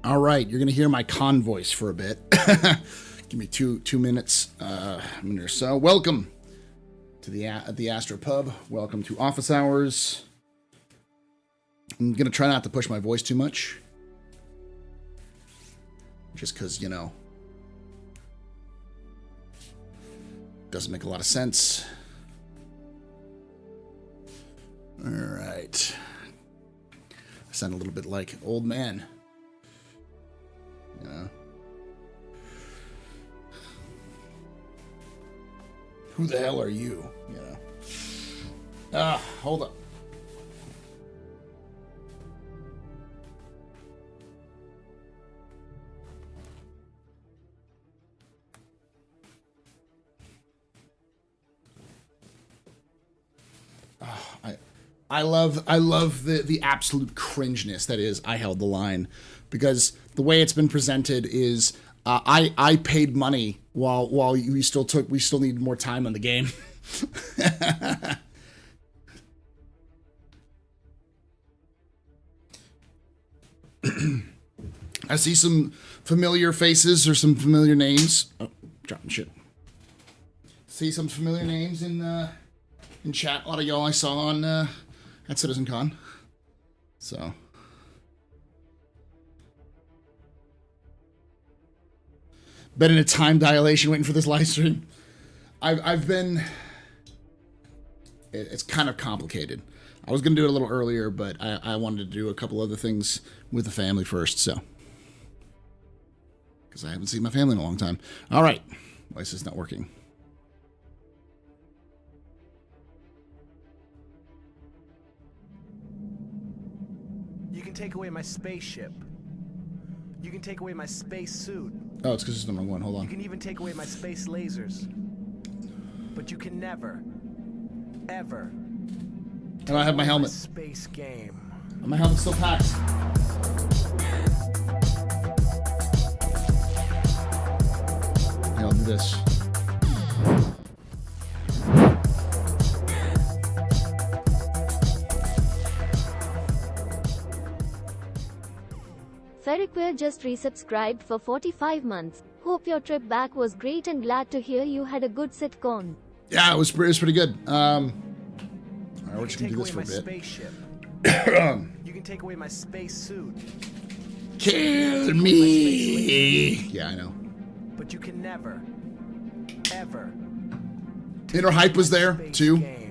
All right, you're gonna hear my con voice for a bit. Give me two minutes, a minute or so. Welcome to the AstroPub. Welcome to office hours. I'm gonna try not to push my voice too much, just because, you know, doesn't make a lot of sense. All right, I sound a little bit like old man. You know. Who the hell are you? You know. Hold up. I love the absolute cringeness that is I Held the Line, because the way it's been presented is I paid money while we still needed more time on the game. I see some familiar faces or some familiar names. Oh, dropping shit. See some familiar names in chat. A lot of y'all I saw on at CitizenCon. So been in a time dilation waiting for this live stream. I've been. It's kind of complicated. I was gonna do it a little earlier, but I wanted to do a couple other things with the family first, so because I haven't seen my family in a long time. All right, why is this not working? You can take away my spaceship. You can take away my space suit. Oh, it's because it's the wrong one. Hold on. You can even take away my space lasers. But you can never, ever. And I have my helmet. Space game. My helmet's still packed. Yeah, I'll do this. Ferriquare just resubscribed for 45 months. Hope your trip back was great and glad to hear you had a good sitcon. Yeah, it was pretty good. Alright, we're just gonna do this for a bit. Spaceship. You can take away my space suit. Kill me! Yeah, I know. But you can never, ever. Inner Hype was there, too. Game.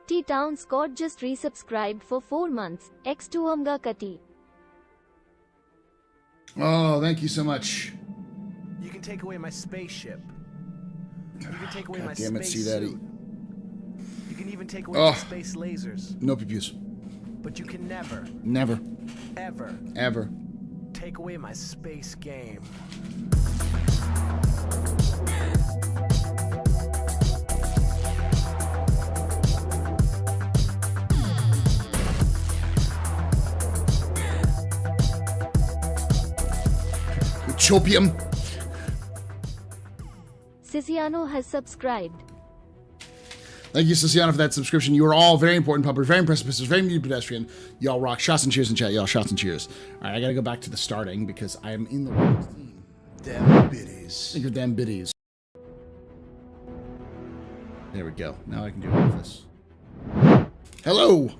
T-Town Scott just resubscribed for 4 months. X2Amga Kati. Oh, thank you so such. You can take away my spaceship. You can take away my damn it, space see that. suit. You can even take away my space lasers. No abuse. But you can never, ever take away my space game. Chopium. Siciano has subscribed. Thank you, Siciano, for that subscription. You are all very important puppers, very impressive pistons, very new pedestrian. Y'all rock. Shots and cheers in chat, y'all. Shots and cheers. All right, I gotta go back to the starting because I am in the wrong scene. Damn biddies. Think of damn biddies. There we go. Now I can do all of this. Hello.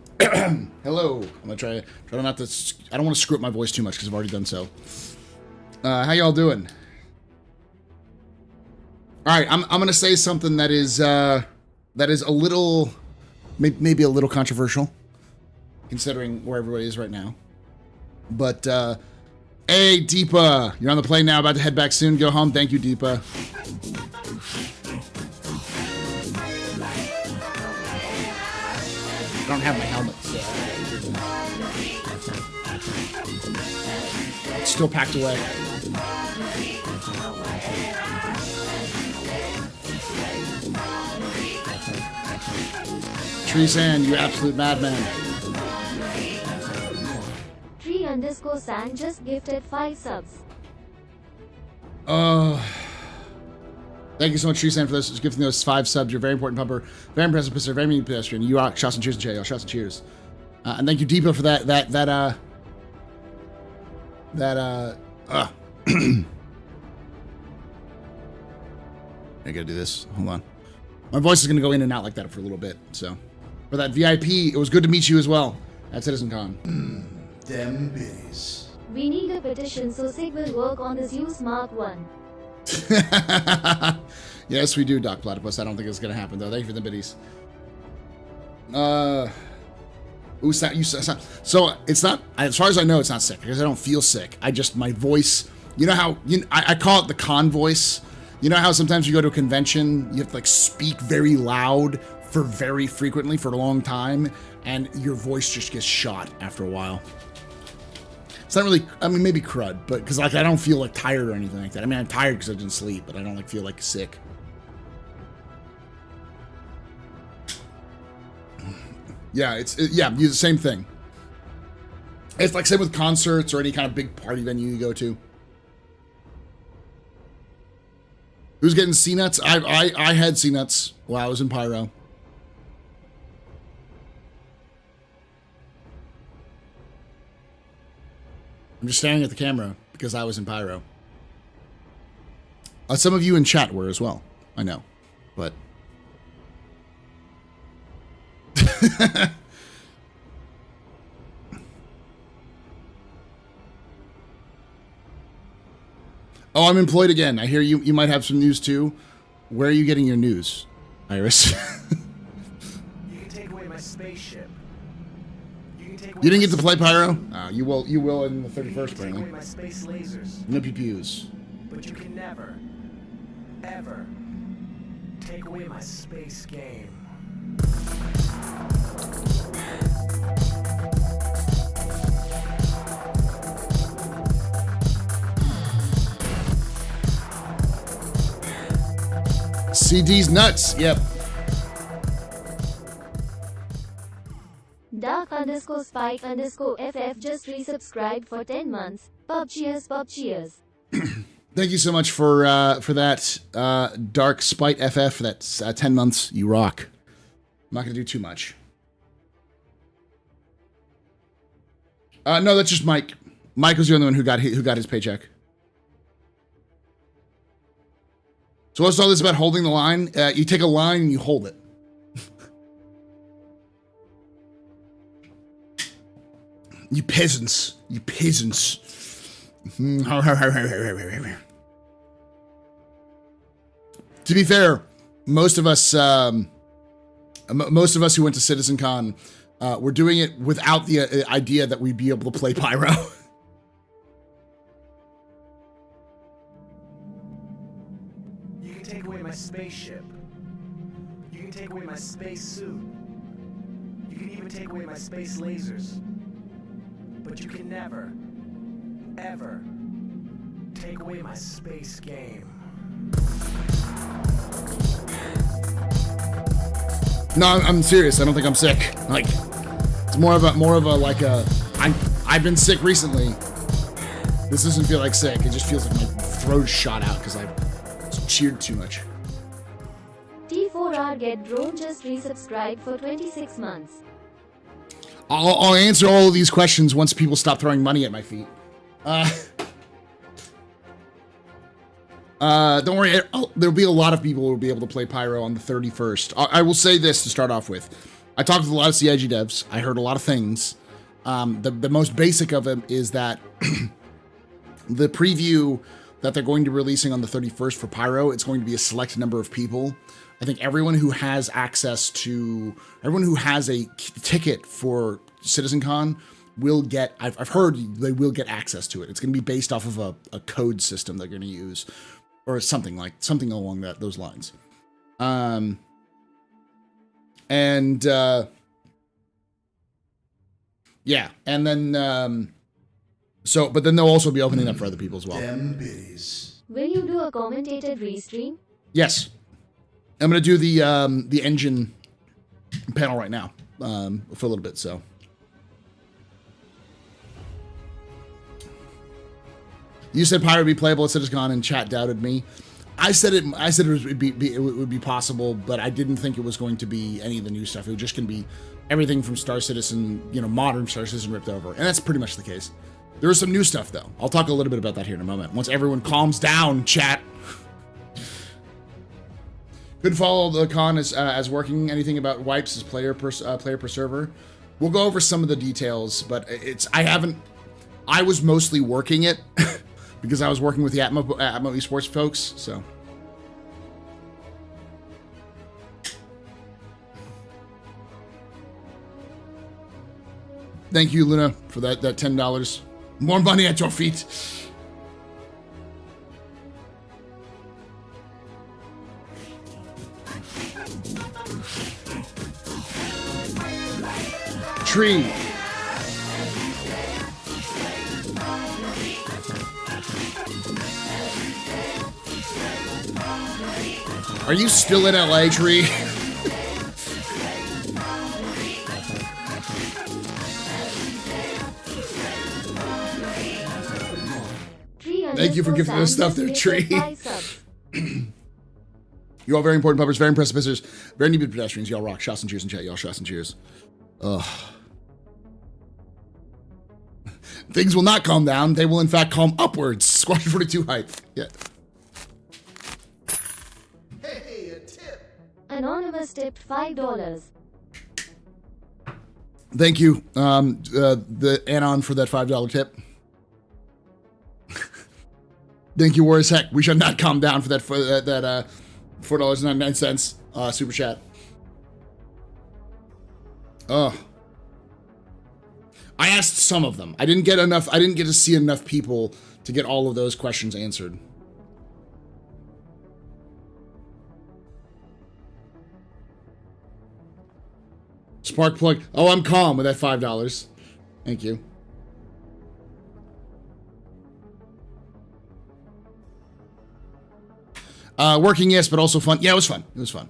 Hello. I'm gonna try not to. I don't want to screw up my voice too much because I've already done so. How y'all doing? All right, I'm gonna say something that is a little, maybe a little controversial, considering where everybody is right now. But hey, Deepa, you're on the plane now. About to head back soon. Go home. Thank you, Deepa. I don't have my helmet. It's still packed away. Treesan, you absolute madman. Dark_San just gifted 5 subs. Thank you so much, Treesan, for this. Just gifting those 5 subs. You're a very important pumper, very impressive pisser, very mean pedestrian. You rock. Shots and cheers and cheers. Shots and cheers. And thank you, Deepo, for that. I gotta do this. Hold on. My voice is gonna go in and out like that for a little bit. So, for that VIP, it was good to meet you as well at CitizenCon. Them bitties. We need a petition so Sig will work on this use Mark 1. Yes, we do, Doc Platypus. I don't think it's gonna happen though. Thank you for the biddies. So it's not, as far as I know, it's not sick because I don't feel sick. I just, my voice, you know how, I call it the con voice. You know how sometimes you go to a convention, you have to like speak very loud for very frequently for a long time, and your voice just gets shot after a while. It's not really, I mean, maybe crud, but because like I don't feel like tired or anything like that. I mean, I'm tired because I didn't sleep, but I don't like feel like sick. Yeah, the same thing. It's like same with concerts or any kind of big party venue you go to. Who's getting C-nuts? I had C-nuts while I was in Pyro. I'm just staring at the camera because I was in Pyro. Some of you in chat were as well. I know, but... Oh, I'm employed again. I hear you might have some news too. Where are you getting your news, Iris? You can take away my spaceship. You didn't get to play Pyro? You will in the 31st, take away apparently. my space lasers. No pew-pews. But you can never, ever take away my space game. CD's nuts. Yep. Dark_Spike_FF just resubscribed for 10 months. Pub cheers, pub cheers. Thank you so much for that, Dark Spite FF, for that 10 months. You rock. I'm not going to do too much. No, that's just Mike. Mike was the only one who got his paycheck. So what's all this about holding the line? You take a line and you hold it. You peasants. You peasants. To be fair, most of us who went to CitizenCon were doing it without the idea that we'd be able to play Pyro. You can take away my spaceship. You can take away my space suit. You can even take away my space lasers. But you can never, ever take away my space game. No, I'm serious. I don't think I'm sick. Like, it's more of a like a. I've been sick recently. This doesn't feel like sick. It just feels like my throat is shot out because I cheered too much. T4R Get Drone just resubscribed for 26 months. I'll answer all of these questions once people stop throwing money at my feet. Don't worry. There'll be a lot of people who will be able to play Pyro on the 31st. I will say this to start off with. I talked with a lot of CIG devs. I heard a lot of things. The most basic of them is that the preview that they're going to be releasing on the 31st for Pyro, it's going to be a select number of people. I think everyone who has access to, everyone who has a ticket for CitizenCon will get, I've heard they will get access to it. It's going to be based off of a code system they're going to use, or something along those lines. Yeah, and then, but then they'll also be opening up for other people as well. Them bitties. Will you do a commentated restream? Yes. I'm going to do the engine panel right now for a little bit, so. You said Pyro would be playable at CitizenCon, and chat doubted me. I said it would be possible, but I didn't think it was going to be any of the new stuff. It was just going to be everything from Star Citizen, you know, modern Star Citizen ripped over, and that's pretty much the case. There was some new stuff though. I'll talk a little bit about that here in a moment. Once everyone calms down, chat. Couldn't follow the con as working. Anything about wipes as player per server. We'll go over some of the details, but I was mostly working it because I was working with the Atmo Esports folks, so. Thank you, Luna, for that $10. More money at your feet. Tree. Are you still in LA, Tree? Thank you for giving us stuff there, Tree. You all very important puppers, very impressive visitors, very neat pedestrians. Y'all rock. Shots and cheers in chat. Y'all shots and cheers. Ugh. Things will not calm down. They will, in fact, calm upwards. Squadron 42 hype. Yeah. Hey, a tip. Anonymous tipped $5. Thank you, the Anon, for that $5 tip. Thank you, War as Heck. We shall not calm down for that $4.99 super chat. Oh. I asked some of them. I didn't get to see enough people to get all of those questions answered. Spark plug. Oh, I'm calm with that $5. Thank you. Working, yes, but also fun. Yeah, it was fun. It was fun.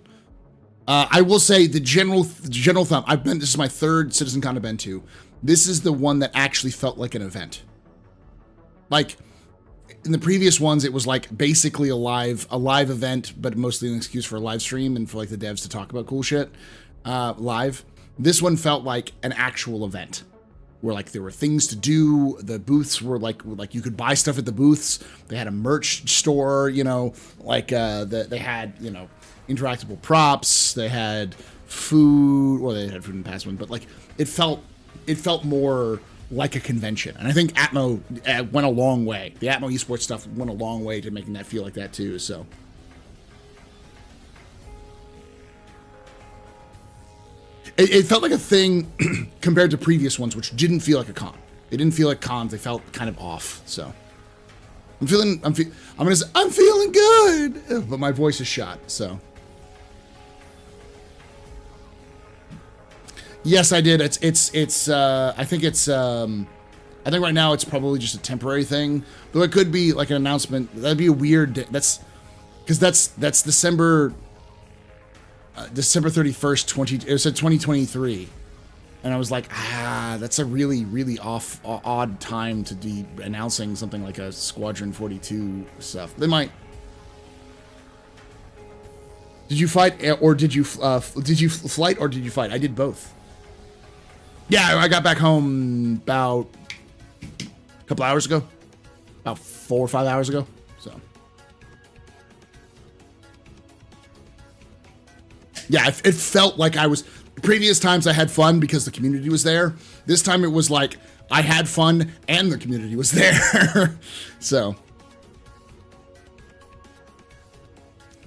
I will say the general thumb. This is my third CitizenCon I've been to. This is the one that actually felt like an event. Like in the previous ones, it was like basically a live event, but mostly an excuse for a live stream and for like the devs to talk about cool shit live. This one felt like an actual event, where like there were things to do. The booths were like you could buy stuff at the booths. They had a merch store, you know, like they had, you know, interactable props. They had food, or they had food in the past one, but like it felt more like a convention. And I think Atmo went a long way. The Atmo esports stuff went a long way to making that feel like that too. So. It felt like a thing compared to previous ones, which didn't feel like a con. It didn't feel like cons. They felt kind of off. So I'm feeling good, but my voice is shot. So yes, I did. I think right now it's probably just a temporary thing, though it could be like an announcement. That'd be a weird day. That's December 31st, it said 2023. And I was like, that's a really, really odd time to be announcing something like a Squadron 42 stuff. They might. Did you fight, or did you flight, or did you fight? I did both. Yeah, I got back home about a couple hours ago. About 4 or 5 hours ago. So. Yeah, it felt like I was... Previous times I had fun because the community was there. This time it was like I had fun and the community was there. So.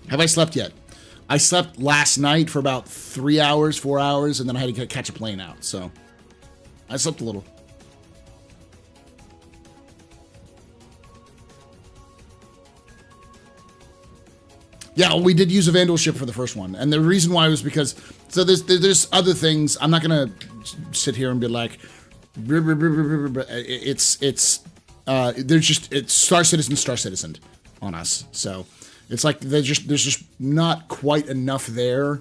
Have I slept yet? I slept last night for about 3 hours, 4 hours, and then I had to catch a plane out. So I slept a little. Yeah, we did use a Vandal ship for the first one, and the reason why was because there's other things. I'm not gonna sit here and be like, it's Star Citizen on us. So it's like there's just not quite enough there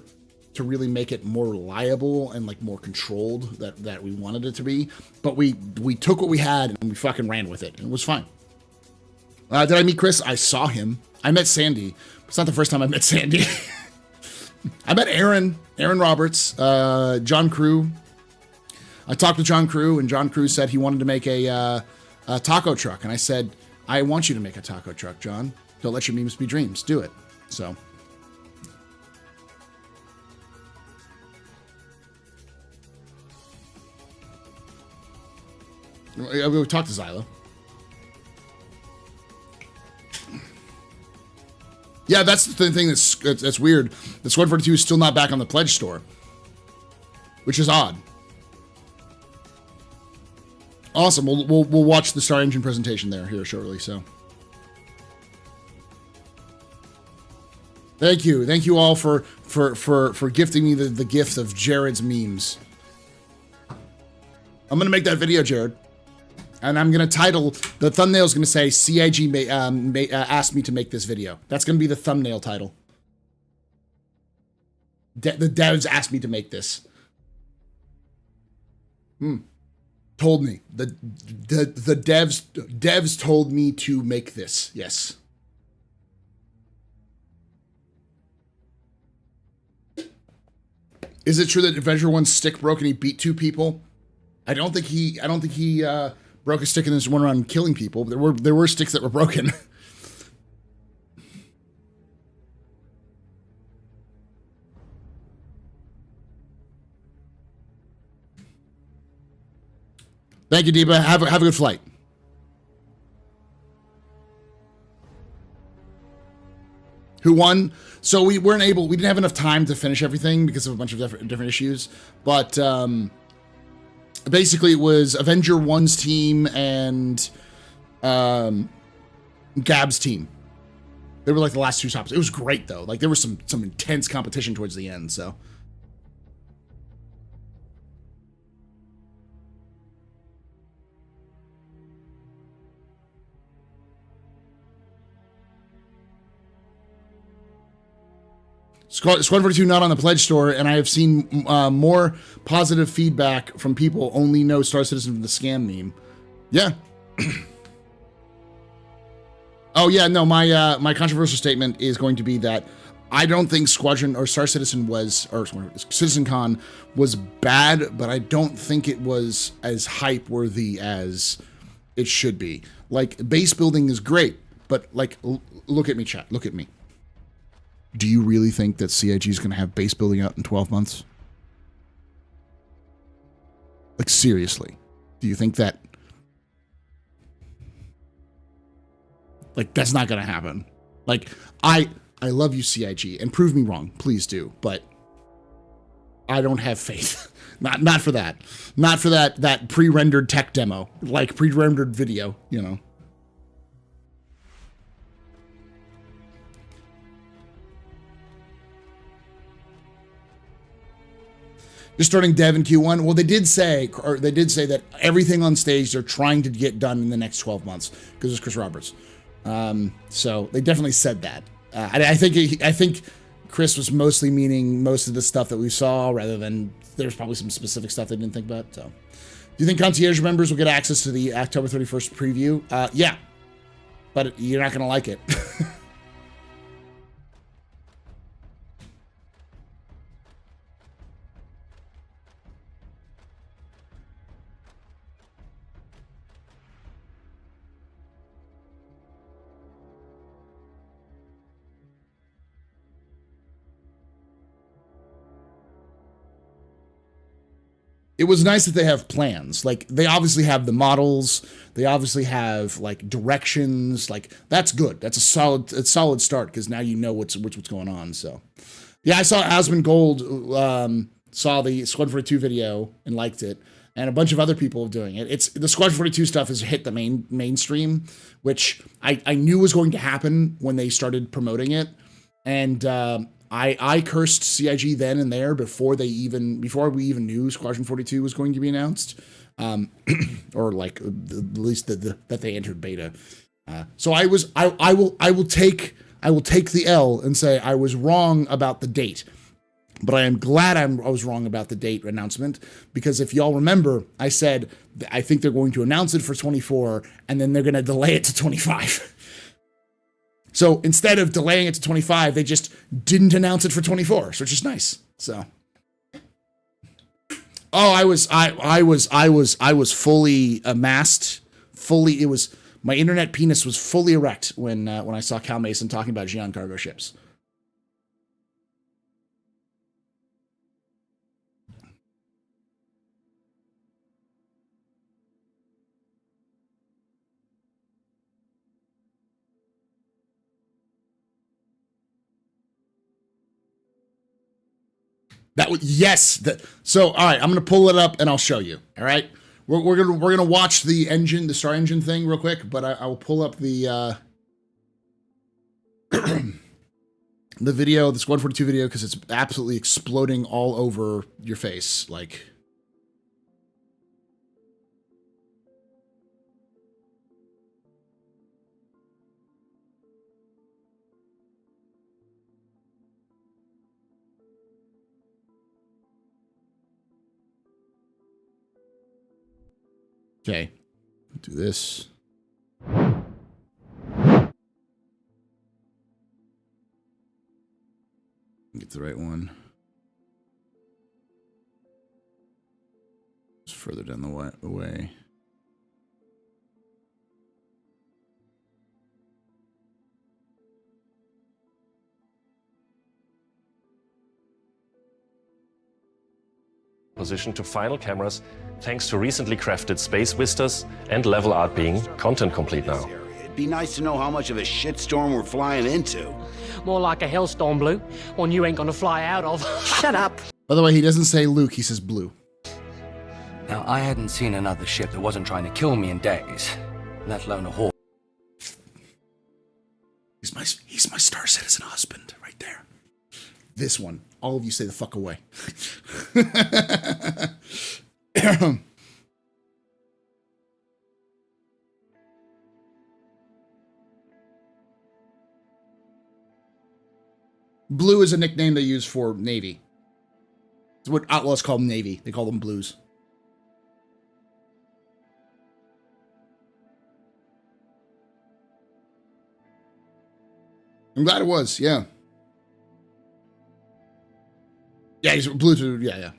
to really make it more reliable and like more controlled that we wanted it to be. But we took what we had and we fucking ran with it, and it was fine. Did I meet Chris? I saw him. I met Sandy. It's not the first time I met Sandy. I met Aaron Roberts, John Crew. I talked to John Crew, and John Crew said he wanted to make a taco truck. And I said, I want you to make a taco truck, John. Don't let your memes be dreams. Do it. So. We talked to Xylo. Yeah, that's the thing that's weird. The Squad 42 is still not back on the pledge store, which is odd. Awesome. We'll watch the Star Engine presentation here shortly. So, thank you all for gifting me the gift of Jared's memes. I'm gonna make that video, Jared. And I'm going to title, the thumbnail is going to say, CIG asked me to make this video. That's going to be the thumbnail title. The devs asked me to make this. Told me. The devs told me to make this. Yes. Is it true that Avenger 1's stick broke and he beat 2 people? I don't think he broke a stick and just went around killing people. There were sticks that were broken. Thank you, Deba. Have a good flight. Who won? So we didn't have enough time to finish everything because of a bunch of different issues. But basically, it was Avenger 1's team and Gab's team. They were like the last 2 stops. It was great though. Like there was some intense competition towards the end. So. Squad 42 not on the pledge store, and I have seen more positive feedback from people only know Star Citizen from the scam meme. Yeah. Oh yeah, no, my controversial statement is going to be that I don't think Squadron or Star Citizen CitizenCon was bad, but I don't think it was as hype worthy as it should be. Like base building is great, but like look at me, chat. Look at me. Do you really think that CIG is going to have base building out in 12 months? Like, seriously. Do you think that... Like, that's not going to happen. Like, I love you, CIG, and prove me wrong. Please do. But I don't have faith. Not for that. Not for that pre-rendered tech demo. Like, pre-rendered video, you know. Just starting dev in Q1. Well, they did say that everything on stage they're trying to get done in the next 12 months because it's Chris Roberts. So they definitely said that. I think Chris was mostly meaning most of the stuff that we saw, rather than there's probably some specific stuff they didn't think about. So, do you think concierge members will get access to the October 31st preview? Yeah, but you're not gonna like it. It was nice that they have plans. Like, they obviously have the models. They obviously have, like, directions. Like, that's good. That's a solid start, because now you know what's going on. So, yeah, I saw Asmund Gold saw the Squad 42 video and liked it, and a bunch of other people doing it. It's the Squad 42 stuff has hit the mainstream, which I knew was going to happen when they started promoting it, and I cursed CIG then and there before we even knew Squadron 42 was going to be announced, or like at least that they entered beta. So I will take the L and say I was wrong about the date, but I am glad I was wrong about the date announcement, because if y'all remember, I said I think they're going to announce it for 24 and then they're going to delay it to 25. So instead of delaying it to 25, they just didn't announce it for 24, so it's just nice. So, oh, I was fully amassed, fully. It was my internet penis was fully erect when I saw Cal Mason talking about Xi'an cargo ships. That was yes. So all right, I'm gonna pull it up and I'll show you. All right, we're gonna watch the engine, the star engine thing real quick. But I will pull up the the video, the Squad 42 video, because it's absolutely exploding all over your face. Like, okay, do this. Get the right one. It's further down the way. Position to final cameras thanks to recently crafted space vistas and level art being content complete now. It'd be nice to know how much of a shitstorm we're flying into. More like a hellstorm, Blue. One you ain't gonna fly out of. Shut up. By the way, he doesn't say Luke, he says Blue. Now, I hadn't seen another ship that wasn't trying to kill me in days, let alone a horde. He's my Star Citizen husband right there. This one. All of you stay the fuck away. Blue is a nickname they use for Navy. It's what outlaws call them, Navy. They call them Blues. I'm glad it was, yeah. Yeah, he's blue too. Yeah.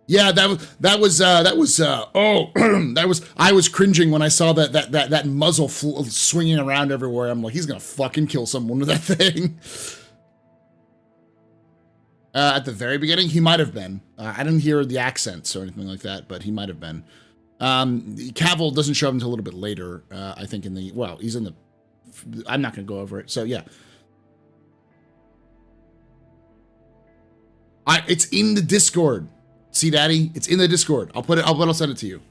Yeah, that was I was cringing when I saw that muzzle swinging around everywhere. I'm like, he's gonna fucking kill someone with that thing. At the very beginning, he might have been. I didn't hear the accents or anything like that, but he might have been. Cavill doesn't show up until a little bit later. I think he's in the. I'm not gonna go over it. So yeah. It's in the Discord. See, Daddy? It's in the Discord. I'll send it to you.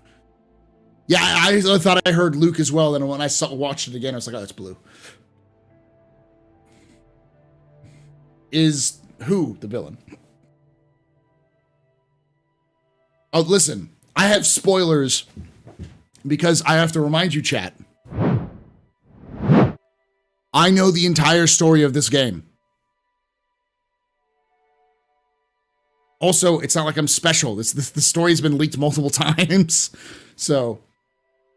Yeah, I thought I heard Luke as well, and when I watched it again, I was like, oh, that's Blue. Is who the villain? Oh, listen. I have spoilers because I have to remind you, chat. I know the entire story of this game. Also, it's not like I'm special. The story's been leaked multiple times. So,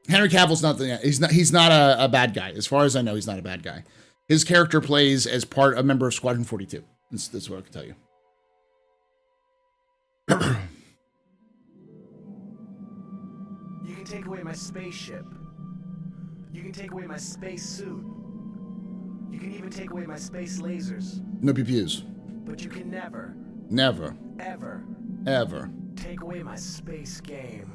Henry Cavill's he's not a bad guy. As far as I know, he's not a bad guy. His character plays as a member of Squadron 42. That's what I can tell you. You can take away my spaceship. You can take away my space suit. You can even take away my space lasers. No pew-pews. But you can never, ever take away my space game.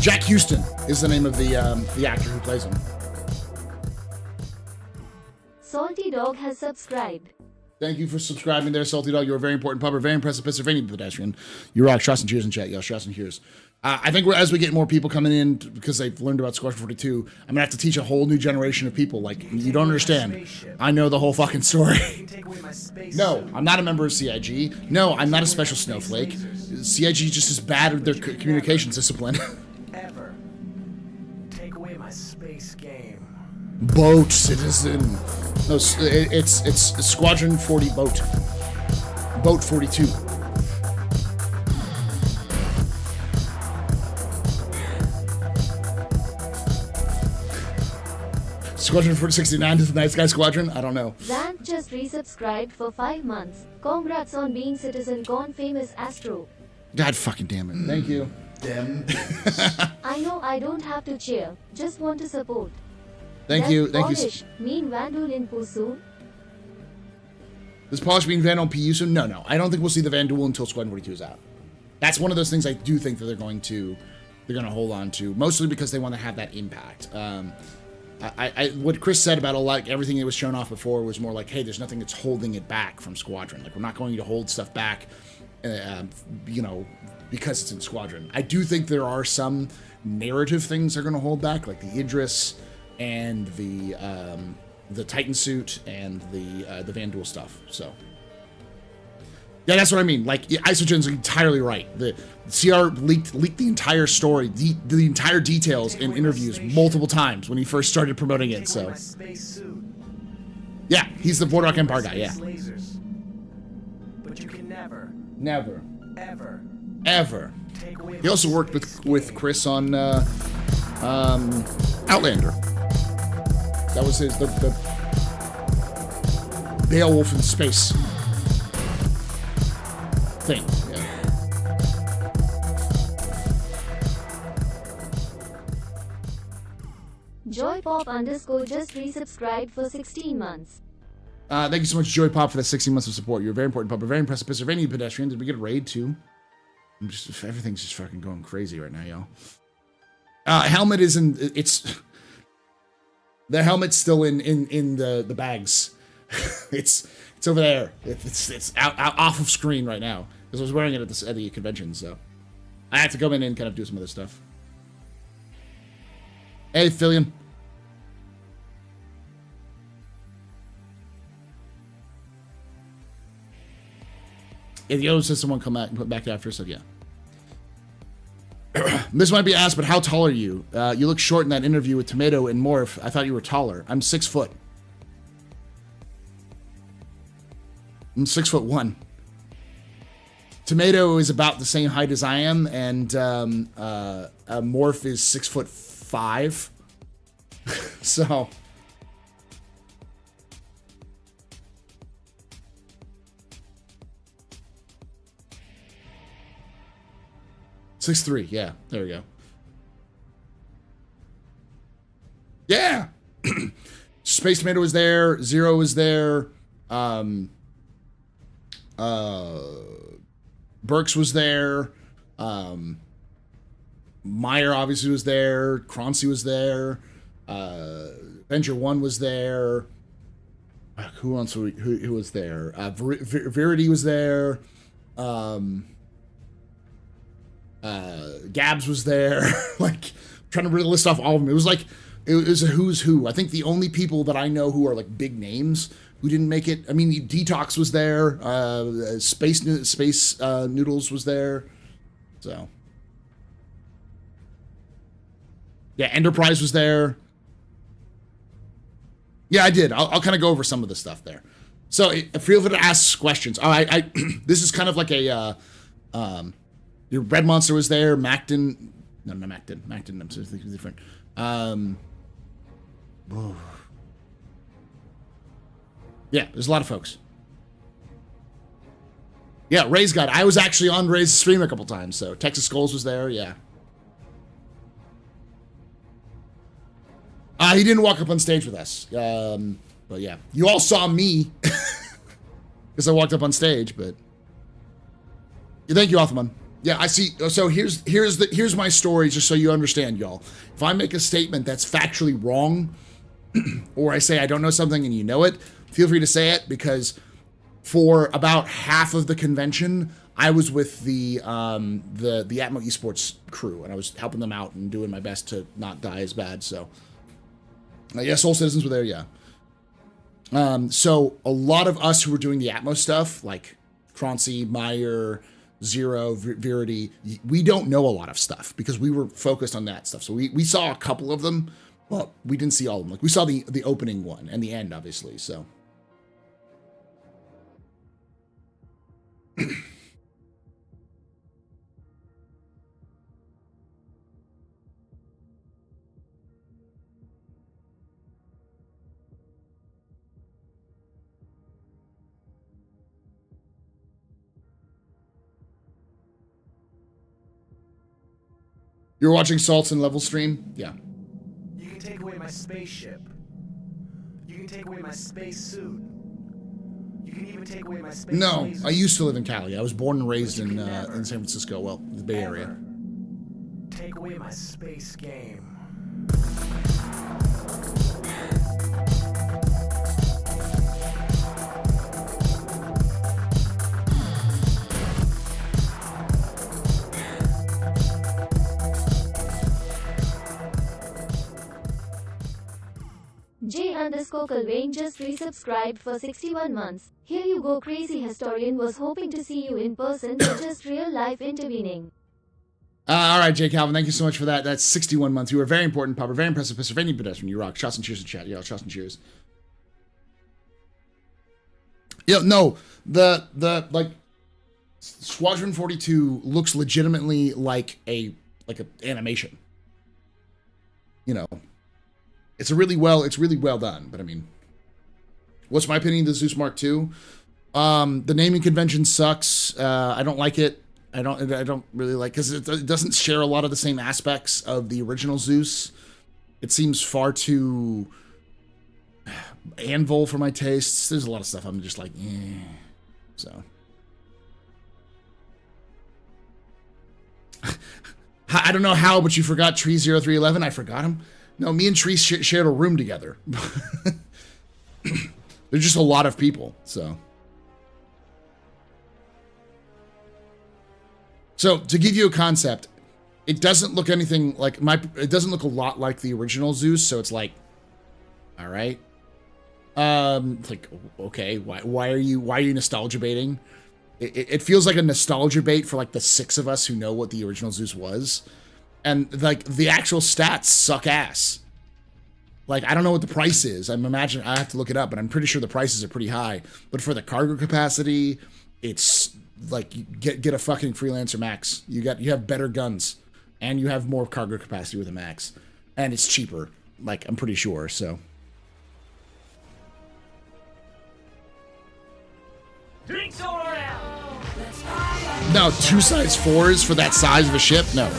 Jack Houston is the name of the actor who plays him. Salty Dog has subscribed. Thank you for subscribing there, Salty Dog. You're a very important pubber, very impressive Pennsylvania pedestrian. You rock. Shots and cheers in chat. Yeah, shots and cheers. I think as we get more people coming in because they've learned about Squadron 42, I'm going to have to teach a whole new generation of people. Like, you don't understand. I know the whole fucking story. No, I'm not a member of CIG. No, I'm not a special snowflake. CIG just is bad at their communications discipline. Ever take away my space game. Boat Citizen. No, it's Squadron 40 boat. Boat 42. Squadron 469 is the nice guy squadron? I don't know. Zant just resubscribed for 5 months. Congrats on being CitizenCon famous Astro. God fucking damn it. Thank you. Them I know I don't have to cheer, just want to support. Thank you. Does Thank you. Polish mean Vandal in Pusoon? Does Polish mean Vandal and PU soon? No. I don't think we'll see the Vandal until Squadron 42 is out. That's one of those things I do think that they're going to hold on to, mostly because they want to have that impact. What Chris said about everything that was shown off before was more like, hey, there's nothing that's holding it back from Squadron. Like, we're not going to hold stuff back, because it's in Squadron. I do think there are some narrative things they're going to hold back, like the Idris and the Titan suit and the Vandal stuff. So yeah, that's what I mean. Like, Isogen's entirely right. The CR leaked the entire story, the entire details in interviews multiple times when he first started promoting it. So yeah, he's the Boardwalk Empire guy. Yeah. But you can never, Never, ever ever. take away He also my worked space. with Chris on Outlander. That was the Beowulf in space thing. Yeah. JoyPop_ just resubscribed for 16 months. Thank you so much, Joy Pop, for that 16 months of support. You're a very important pub, a very impressive Pennsylvania pedestrian. Did we get a raid too? Everything's just fucking going crazy right now, y'all. Helmet is in. The helmet's still in the bags. it's over there. It's out off of screen right now because I was wearing it at the convention, so I have to go in and kind of do some other stuff. Hey, Fillion. Yeah, the other says someone come back and put back after, so yeah. This might be asked, but how tall are you? You look short in that interview with Tomato and Morph. I thought you were taller. I'm 6 foot. I'm 6'1". Tomato is about the same height as I am, and Morph is 6'5". So. Six 6'3", yeah. There we go. Yeah! Space Tomato was there. Zero was there. Burks was there. Meyer obviously was there. Croncy was there. Venture One was there. Who else? Who was there? Verity was there. Gabs was there. Like, trying to really list off all of them. It was like it was a who's who. I think the only people that I know who are like big names who didn't make it. I mean, Detox was there. Space Noodles was there. So yeah, Enterprise was there. Yeah, I did. I'll kind of go over some of the stuff there. So feel free to ask questions. I this is kind of like a your Red Monster was there. Macton, no, not Macton. Macton, I'm thinking different. Yeah, there's a lot of folks. Yeah, Ray's got it. I was actually on Ray's stream a couple times, so Texas Skulls was there, yeah. He didn't walk up on stage with us. But yeah. You all saw me. Because I walked up on stage, but yeah, thank you, Othman. Yeah, I see. So here's my story, just so you understand, y'all. If I make a statement that's factually wrong, or I say I don't know something and you know it, feel free to say it, because for about half of the convention, I was with the Atmo Esports crew, and I was helping them out and doing my best to not die as bad. So, yeah, Soul Citizens were there, yeah. So a lot of us who were doing the Atmo stuff, like Croncy, Meyer, Zero, Verity, we don't know a lot of stuff because we were focused on that stuff. So we saw a couple of them, Well, we didn't see all of them. Like we saw the opening one and the end, obviously. So. You're watching Salts and Level stream? Yeah. You can take away my spaceship. You can take away my space suit. You can even take away my space No, laser. I used to live in Cali. I was born and raised in San Francisco. Well, the Bay Area. Take away my space game. J_Culvain just resubscribed for 61 months. Here you go, crazy historian. Was hoping to see you in person, but just real life intervening. All right, Jay Calvin, thank you so much for that. That's 61 months. You were very important, Papa. Very impressive, Pennsylvania pedestrian. You rock. Shots and cheers in chat. Yeah, shots and cheers. Yeah, no, the like Squadron 42 looks legitimately like a animation. You know, it's really well done. But I mean, what's my opinion of the Zeus Mark II? The naming convention sucks. I don't like it. I don't really like, because it doesn't share a lot of the same aspects of the original Zeus. It seems far too anvil for my tastes. There's a lot of stuff I'm just like, eh. So I don't know how, but you forgot Tree 0311. I forgot him. No, me and Tree shared a room together. There's just a lot of people, so. So to give you a concept, it doesn't look anything like it doesn't look a lot like the original Zeus, so it's like, all right. Like, okay, why are you nostalgia baiting? It feels like a nostalgia bait for like the 6 of us who know what the original Zeus was. And like the actual stats suck ass. Like, I don't know what the price is. I have to look it up, but I'm pretty sure the prices are pretty high. But for the cargo capacity, it's like, you get a fucking Freelancer Max. You have better guns, and you have more cargo capacity with a Max, and it's cheaper. Like, I'm pretty sure. So. Drinks all around. No, 2 size 4s for that size of a ship? No.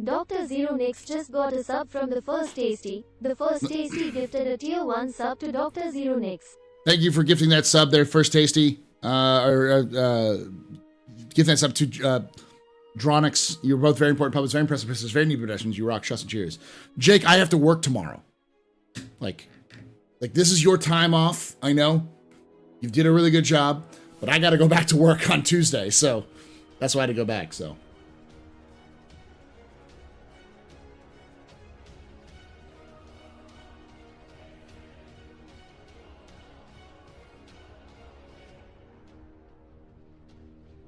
Dr. Zero Nix just got a sub from the First Tasty. The First Tasty gifted a tier 1 sub to Dr. Zero Nix. Thank you for gifting that sub there, First Tasty. Gifting that sub to Dronix. You're both very important puppets, very impressive pieces, very neat productions. You rock. Shots and cheers. Jake, I have to work tomorrow. Like this is your time off. I know. You did a really good job, but I got to go back to work on Tuesday, so that's why I had to go back, so.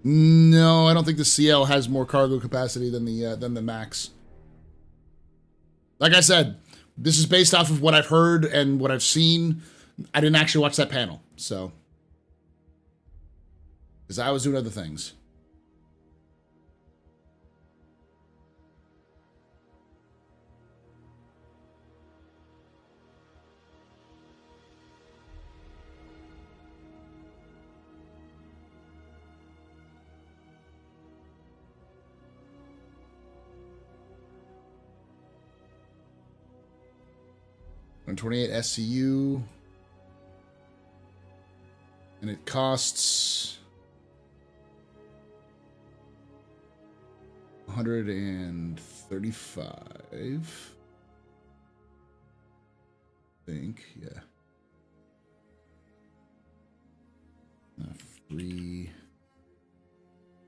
No, I don't think the CL has more cargo capacity than the Max. Like I said, this is based off of what I've heard and what I've seen. I didn't actually watch that panel, so. Because I was doing other things. $128 SCU, and it costs $135. I think, yeah.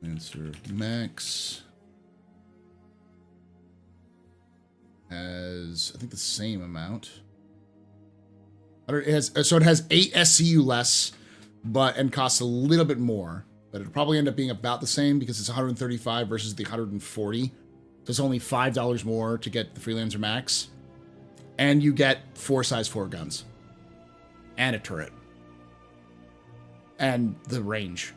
Freelancer Max has, I think, the same amount. It has 8 SCU less, and costs a little bit more. But it'll probably end up being about the same because it's 135 versus the 140. So it's only $5 more to get the Freelancer Max. And you get 4 size 4 guns. And a turret. And the range.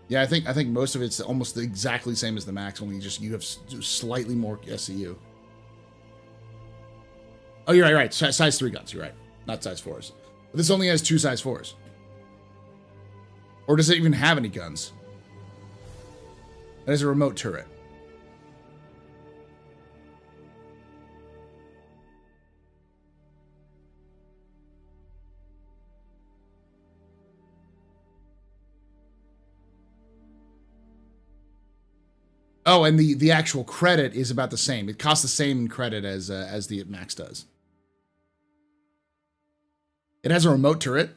Yeah, I think most of it's almost exactly the same as the Max, only just you have slightly more SCU. Oh, you're right. Size 3 guns, you're right. Not size 4s. But this only has 2 size 4s. Or does it even have any guns? It has a remote turret. Oh, and the actual credit is about the same. It costs the same in credit as the Max does. It has a remote turret.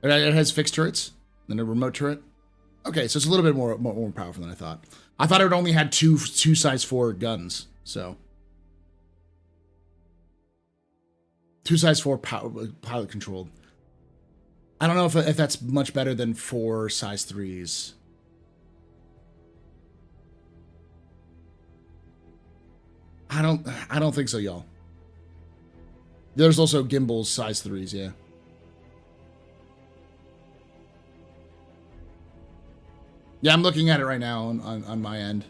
It has fixed turrets, then a remote turret. Okay, so it's a little bit more powerful than I thought. I thought it only had two size 4 guns. So 2 size 4 pilot controlled. I don't know if that's much better than 4 size 3s. I don't think so, y'all. There's also gimbals size 3s, yeah. Yeah, I'm looking at it right now on my end.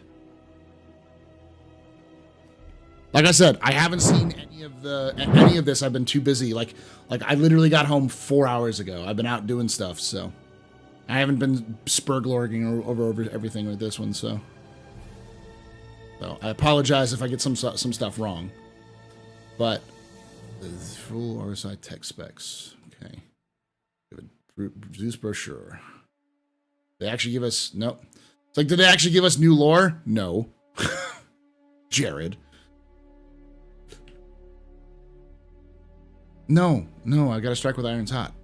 Like I said, I haven't seen any of this. I've been too busy. Like I literally got home 4 hours ago. I've been out doing stuff, so I haven't been spurglorging over everything with this one. So I apologize if I get some stuff wrong. But full RSI tech specs. Okay, produce brochure. They actually give us no. It's like, did they actually give us new lore? No. Jared. No, I gotta strike with irons hot.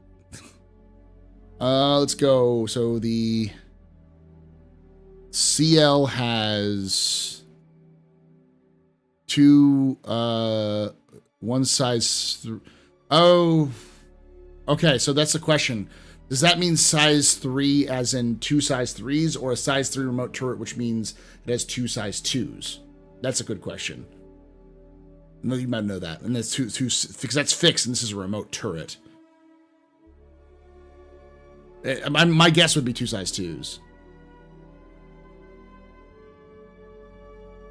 Let's go. So the CL has 2 one size oh, okay, so that's the question. Does that mean size 3 as in 2 size 3s, or a size 3 remote turret, which means it has 2 size 2s? That's a good question. No, you might know that. And that's two because that's fixed, and this is a remote turret. My guess would be 2 size 2s.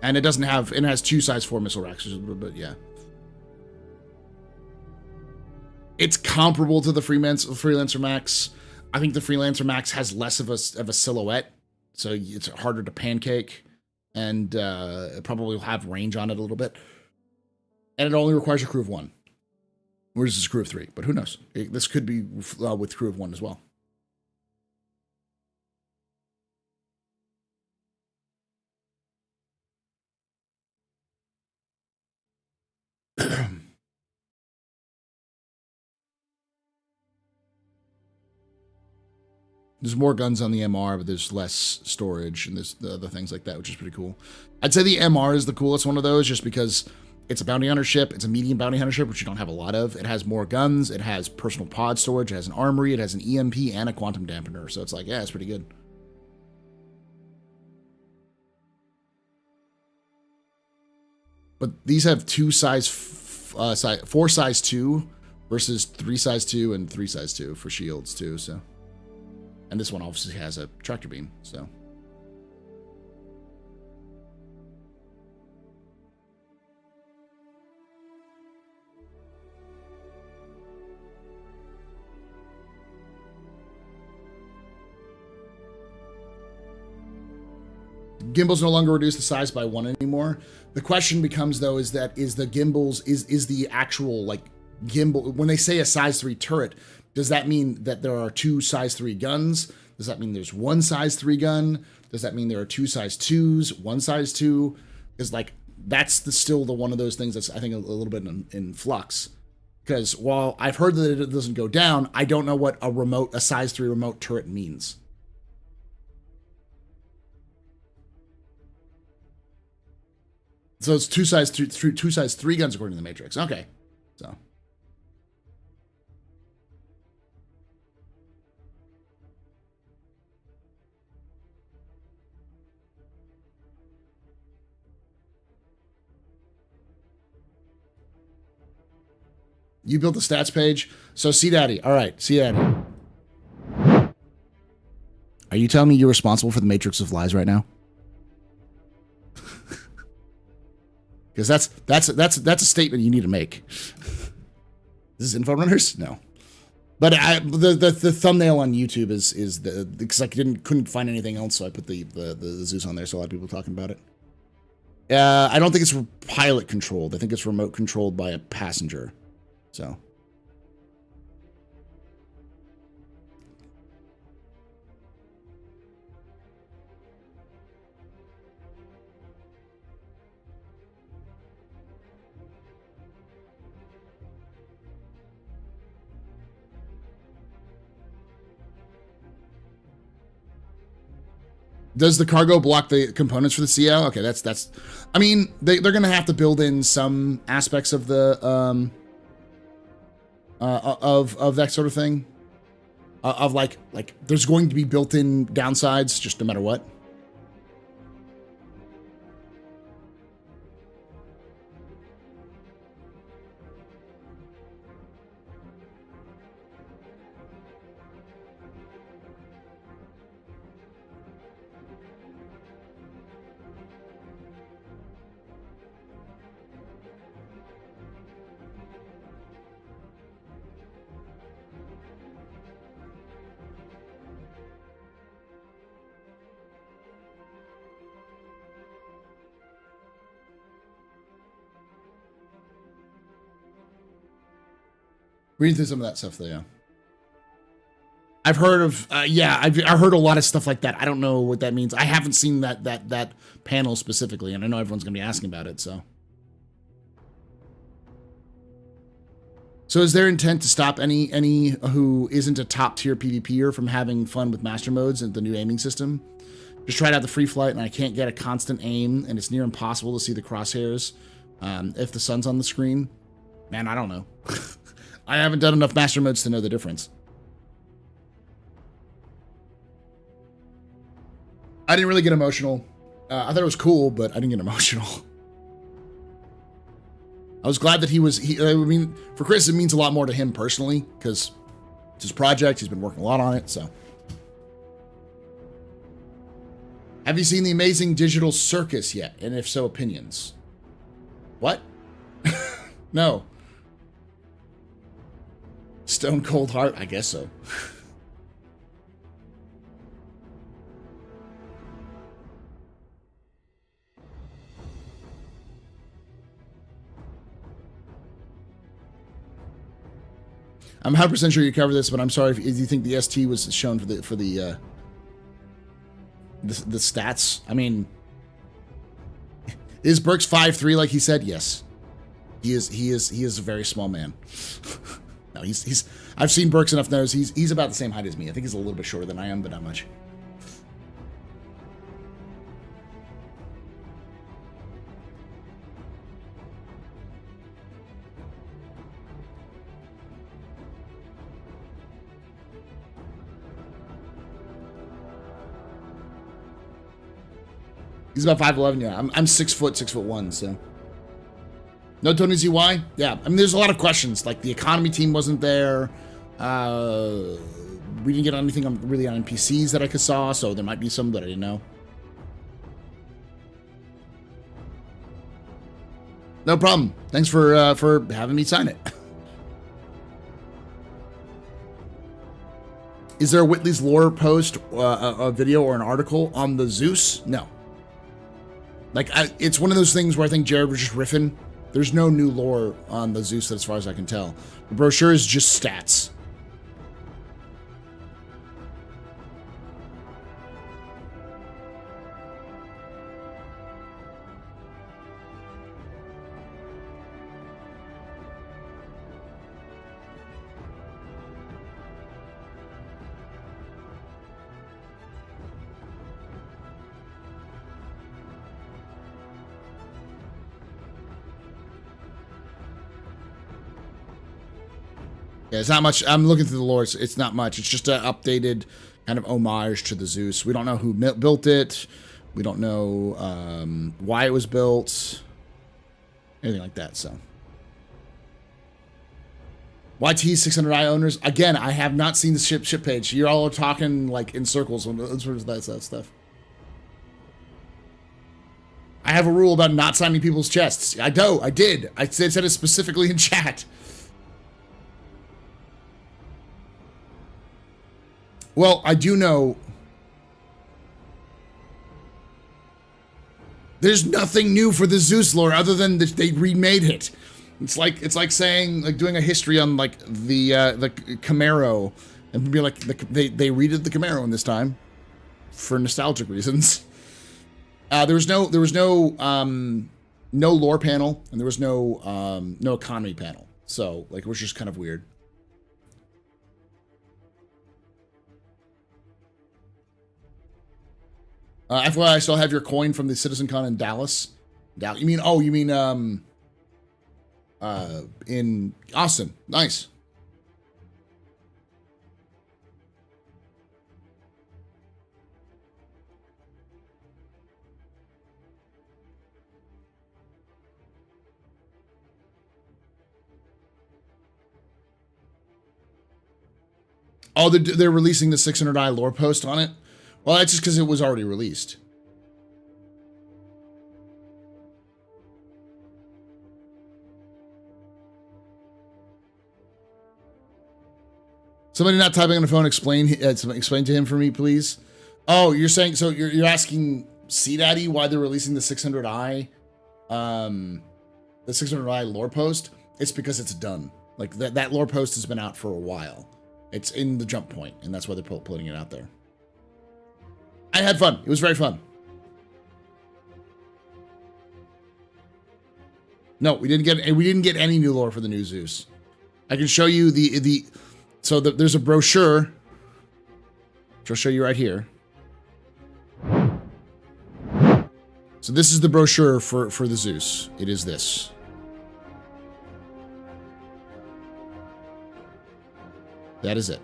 And it doesn't have, it has 2 size 4 missile racks, but yeah. It's comparable to the Freelancer Max. I think the Freelancer Max has less of a silhouette, so it's harder to pancake, and it probably will have range on it a little bit. And it only requires a crew of 1. Whereas this crew of 3, but who knows? This could be with crew of 1 as well. There's more guns on the MR, but there's less storage, and there's the other things like that, which is pretty cool. I'd say the MR is the coolest one of those, just because it's a bounty hunter ship. It's a medium bounty hunter ship, which you don't have a lot of. It has more guns. It has personal pod storage. It has an armory. It has an EMP and a quantum dampener. So it's like, yeah, it's pretty good. But these have 4 size 2 versus 3 size 2 and 3 size 2 for shields too. So, and this one obviously has a tractor beam. So. Gimbals no longer reduce the size by 1 anymore. The question becomes, though, is the gimbals, is the actual, like, gimbal, when they say a size 3 turret, Does that mean that there are 2 size 3 guns? Does that mean there's 1 size 3 gun? Does that mean there are 2 size 2s, 1 size 2? Because like that's still the one of those things that's I think a little bit in flux. Because while I've heard that it doesn't go down, I don't know what a size 3 remote turret means. So it's 2 size 3 guns according to the Matrix. Okay, so. You built the stats page. So C-Daddy. All right, C-Daddy. Are you telling me you're responsible for the Matrix of Lies right now? Because that's a statement you need to make. This is Info Runners? No. But the thumbnail on YouTube is because I couldn't find anything else, so I put the Zeus on there, so a lot of people are talking about it. I don't think it's pilot controlled. I think it's remote controlled by a passenger. So. Does the cargo block the components for the CL? Okay, that's. I mean, they're gonna have to build in some aspects of the of that sort of thing. Of like there's going to be built-in downsides just no matter what. Reading through some of that stuff, though, yeah. I've heard of, I've heard a lot of stuff like that. I don't know what that means. I haven't seen that panel specifically, and I know everyone's going to be asking about it, so. So is their intent to stop any who isn't a top-tier PvPer from having fun with master modes and the new aiming system? Just tried out the free flight, and I can't get a constant aim, and it's near impossible to see the crosshairs if the sun's on the screen. Man, I don't know. I haven't done enough master modes to know the difference. I didn't really get emotional. I thought it was cool, but I didn't get emotional. I was glad that I mean, for Chris, it means a lot more to him personally, because it's his project. He's been working a lot on it, so. Have you seen the amazing digital circus yet? And if so, opinions. What? No. Stone Cold Heart? I guess so. I'm 100% sure you covered this, but I'm sorry if you think the ST was shown for the stats. I mean, is Burks 5'3" like he said? Yes. He is a very small man. No, he's I've seen Burks enough knows he's about the same height as me. I think he's a little bit shorter than I am, but not much. He's about 5'11", yeah. I'm 6 foot, 6'1", so. No Tony ZY? Yeah, I mean, there's a lot of questions. Like, the economy team wasn't there. We didn't get anything really on NPCs that I saw, so there might be some that I didn't know. No problem. Thanks for having me sign it. Is there a Whitley's lore post, a video or an article on the Zeus? No. Like, it's one of those things where I think Jared was just riffing. There's no new lore on the Zeus as far as I can tell. The brochure is just stats. Yeah, it's not much. I'm looking through the lore. It's not much. It's just an updated kind of homage to the Zeus. We don't know who built it. We don't know why it was built. Anything like that, so. YT 600i owners. Again, I have not seen the ship page. You're all talking like in circles on that stuff. I have a rule about not signing people's chests. I did. I said it specifically in chat. Well, I do know there's nothing new for the Zeus lore other than that they remade it. It's like saying, like, doing a history on like the Camaro and be like they redid the Camaro in this time for nostalgic reasons. There was no lore panel, and there was no economy panel, so like it was just kind of weird. FYI, I still have your coin from the CitizenCon in Dallas. You mean in Austin? Nice. Oh, they're releasing the 600i lore post on it? Well, that's just because it was already released. Somebody not typing on the phone, explain to him for me, please. Oh, you're saying, so you're asking CDaddy why they're releasing the 600i, the 600i lore post? It's because it's done. Like that lore post has been out for a while. It's in the jump point, and that's why they're putting it out there. I had fun. It was very fun. No, we didn't get any new lore for the new Zeus. I can show you there's a brochure, which I'll show you right here. So this is the brochure for the Zeus. It is this. That is it.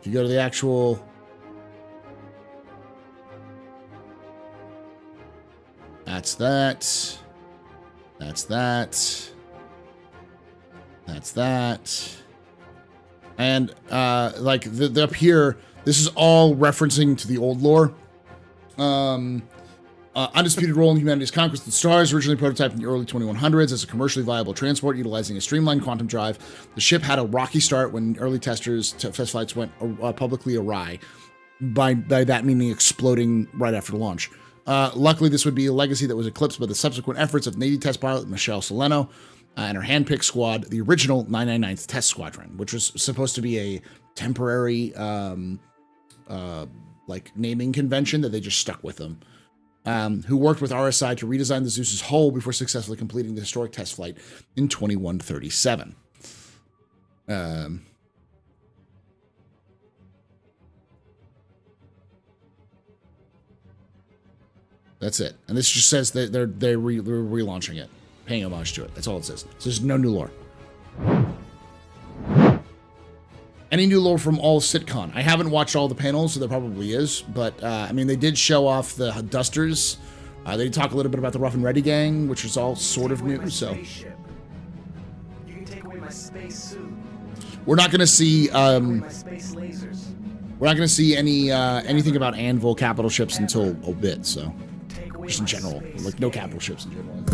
If you go to the actual... That's that. That's that. That's that. And, like, up here, this is all referencing to the old lore. Undisputed role in humanity's conquest of the stars, originally prototyped in the early 2100s as a commercially viable transport utilizing a streamlined quantum drive. The ship had a rocky start when early test flights went publicly awry. By that meaning exploding right after launch. Luckily, this would be a legacy that was eclipsed by the subsequent efforts of Navy test pilot Michelle Soleno and her handpicked squad, the original 999th Test Squadron, which was supposed to be a temporary like naming convention that they just stuck with them. Who worked with RSI to redesign the Zeus's hull before successfully completing the historic test flight in 2137. That's it. And this just says that they're relaunching it, paying homage to it. That's all it says. So there's no new lore. Any new lore from all CitCon? I haven't watched all the panels, so there probably is. But, I mean, they did show off the Dusters. They did talk a little bit about the Rough and Ready gang, which is all sort of new, so... You can take away my space suit. We're not going to see, My space lasers. we're not going to see anything about Anvil capital ships until a bit, so... Take away Just in my general. space Like, no game. capital ships in general.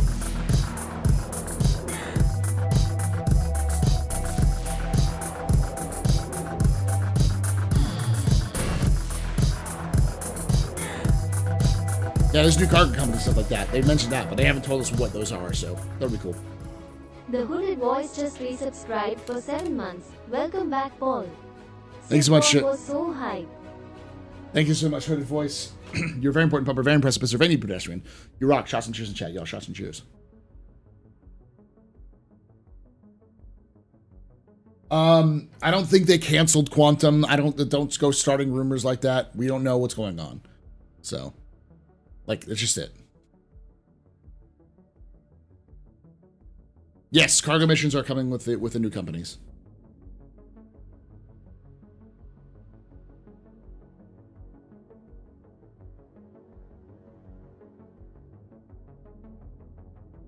Yeah, there's new cargo companies and stuff like that. They mentioned that, but they haven't told us what those are, so that'll be cool. The Hooded Voice just resubscribed for 7 months. Welcome back, Paul. Thanks so much, Sitcom shit. was so hype. Thank you so much, Hooded Voice. You're a very important pumper, very impressive, of any pedestrian. You rock. Shots and cheers in chat, y'all. Shots and cheers. I don't think they canceled Quantum. Don't go starting rumors like that. We don't know what's going on. So, like, that's just it. Yes, cargo missions are coming with the new companies.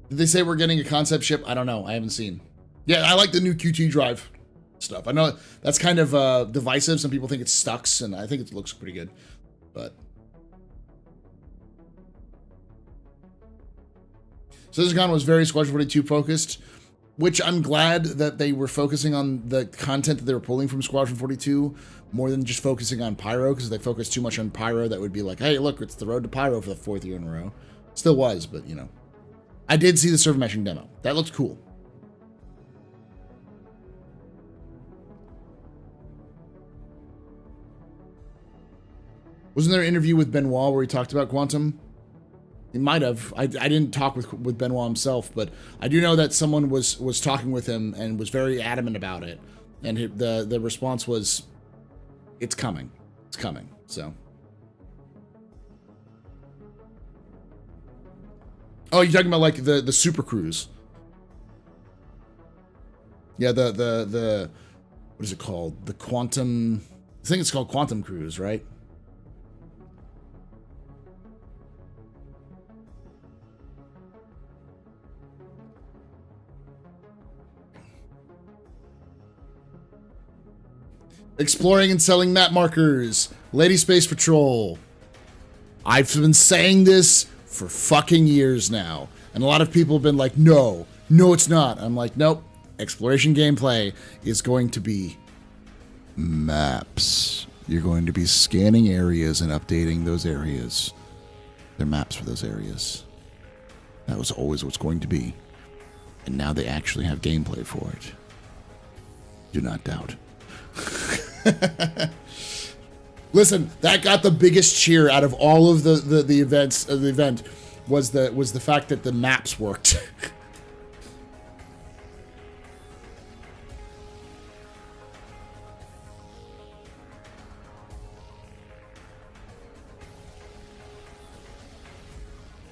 Did they say we're getting a concept ship? I don't know. I haven't seen. Yeah, I like the new QT drive stuff. I know that's kind of divisive. Some people think it's Stux, and I think it looks pretty good. But CitizenCon was very Squadron 42 focused, which I'm glad that they were focusing on the content that they were pulling from Squadron 42 more than just focusing on Pyro, because if they focused too much on Pyro, that would be like, hey, look, it's the road to Pyro for the 4th year in a row. Still was, but you know. I did see the server meshing demo. That looked cool. Wasn't there an interview with Benoit where he talked about Quantum? He might have. I didn't talk with Benoit himself, but I do know that someone was talking with him and was very adamant about it. And the response was, it's coming. It's coming. So. Oh, you're talking about like the Super Cruise. Yeah, the what is it called? The Quantum, I think it's called Quantum Cruise, right? Exploring and selling map markers. Lady Space Patrol. I've been saying this for fucking years now. And a lot of people have been like, no, it's not. I'm like, nope. Exploration gameplay is going to be maps. You're going to be scanning areas and updating those areas. They're maps for those areas. That was always what's going to be. And now they actually have gameplay for it. Do not doubt. Listen, that got the biggest cheer out of all of the events. The event was the fact that the maps worked.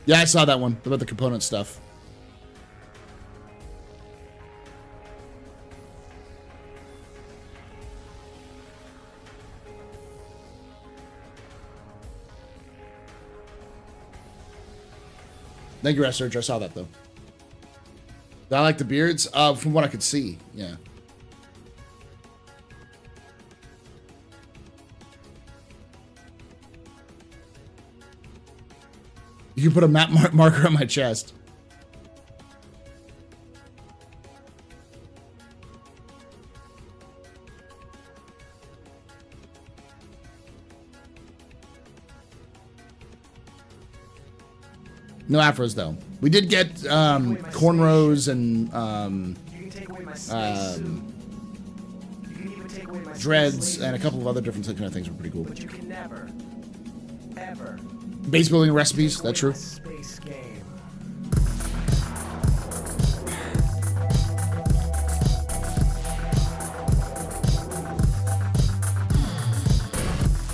Yeah, I saw that one about the component stuff. Thank you, Research. I saw that, though. I like the beards. From what I could see, yeah. You can put a map marker on my chest. No afros, though. We did get cornrows and dreads and a couple of other different kind of things were pretty cool. But you can never, ever base building recipes, that's true. space game.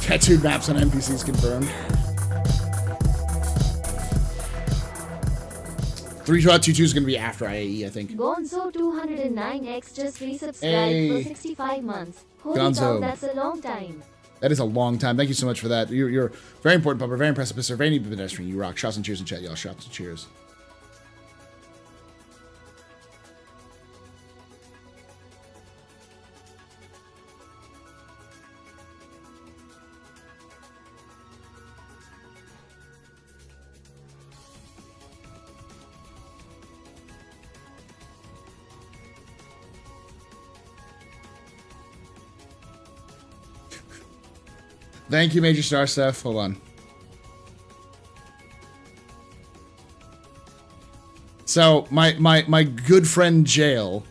Tattooed maps on NPCs confirmed. 3.22 is going to be after IAE, I think. Gonzo209X just resubscribed Hey. for 65 months. Holy Gonzo. cow, that's a long time. That is a long time. Thank you so much for that. You're very important, Pupper. Very impressive. Mr. Very neat pedestrian. You rock. Shots and cheers in chat, y'all. Shots and cheers. Thank you, Major Star Stuff. Hold on. So my good friend Jail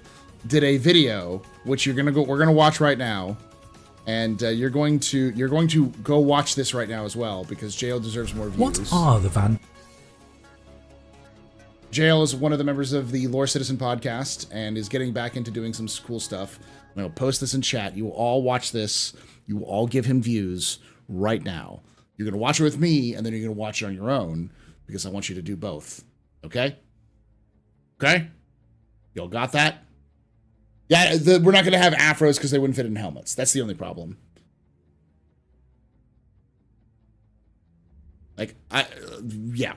did a video, which we're gonna watch right now, and you're going to go watch this right now as well because Jail deserves more views. What are the Van? Jail is one of the members of the Lore Citizen podcast and is getting back into doing some cool stuff. I'm gonna post this in chat. You will all watch this. You will all give him views right now. You're gonna watch it with me, and then you're gonna watch it on your own because I want you to do both. Okay? Okay? Y'all got that? Yeah, we're not going to have afros because they wouldn't fit in helmets. That's the only problem. Like, yeah.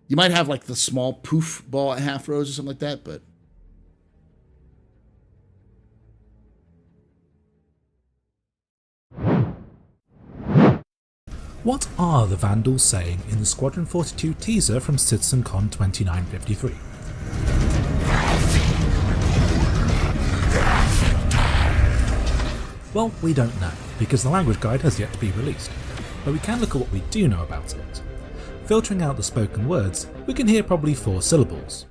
You might have, like, the small poof ball afros or something like that, but... What are the Vandals saying in the Squadron 42 teaser from CitizenCon 2953? Well, we don't know, because the language guide has yet to be released, but we can look at what we do know about it. Filtering out the spoken words, we can hear probably 4 syllables.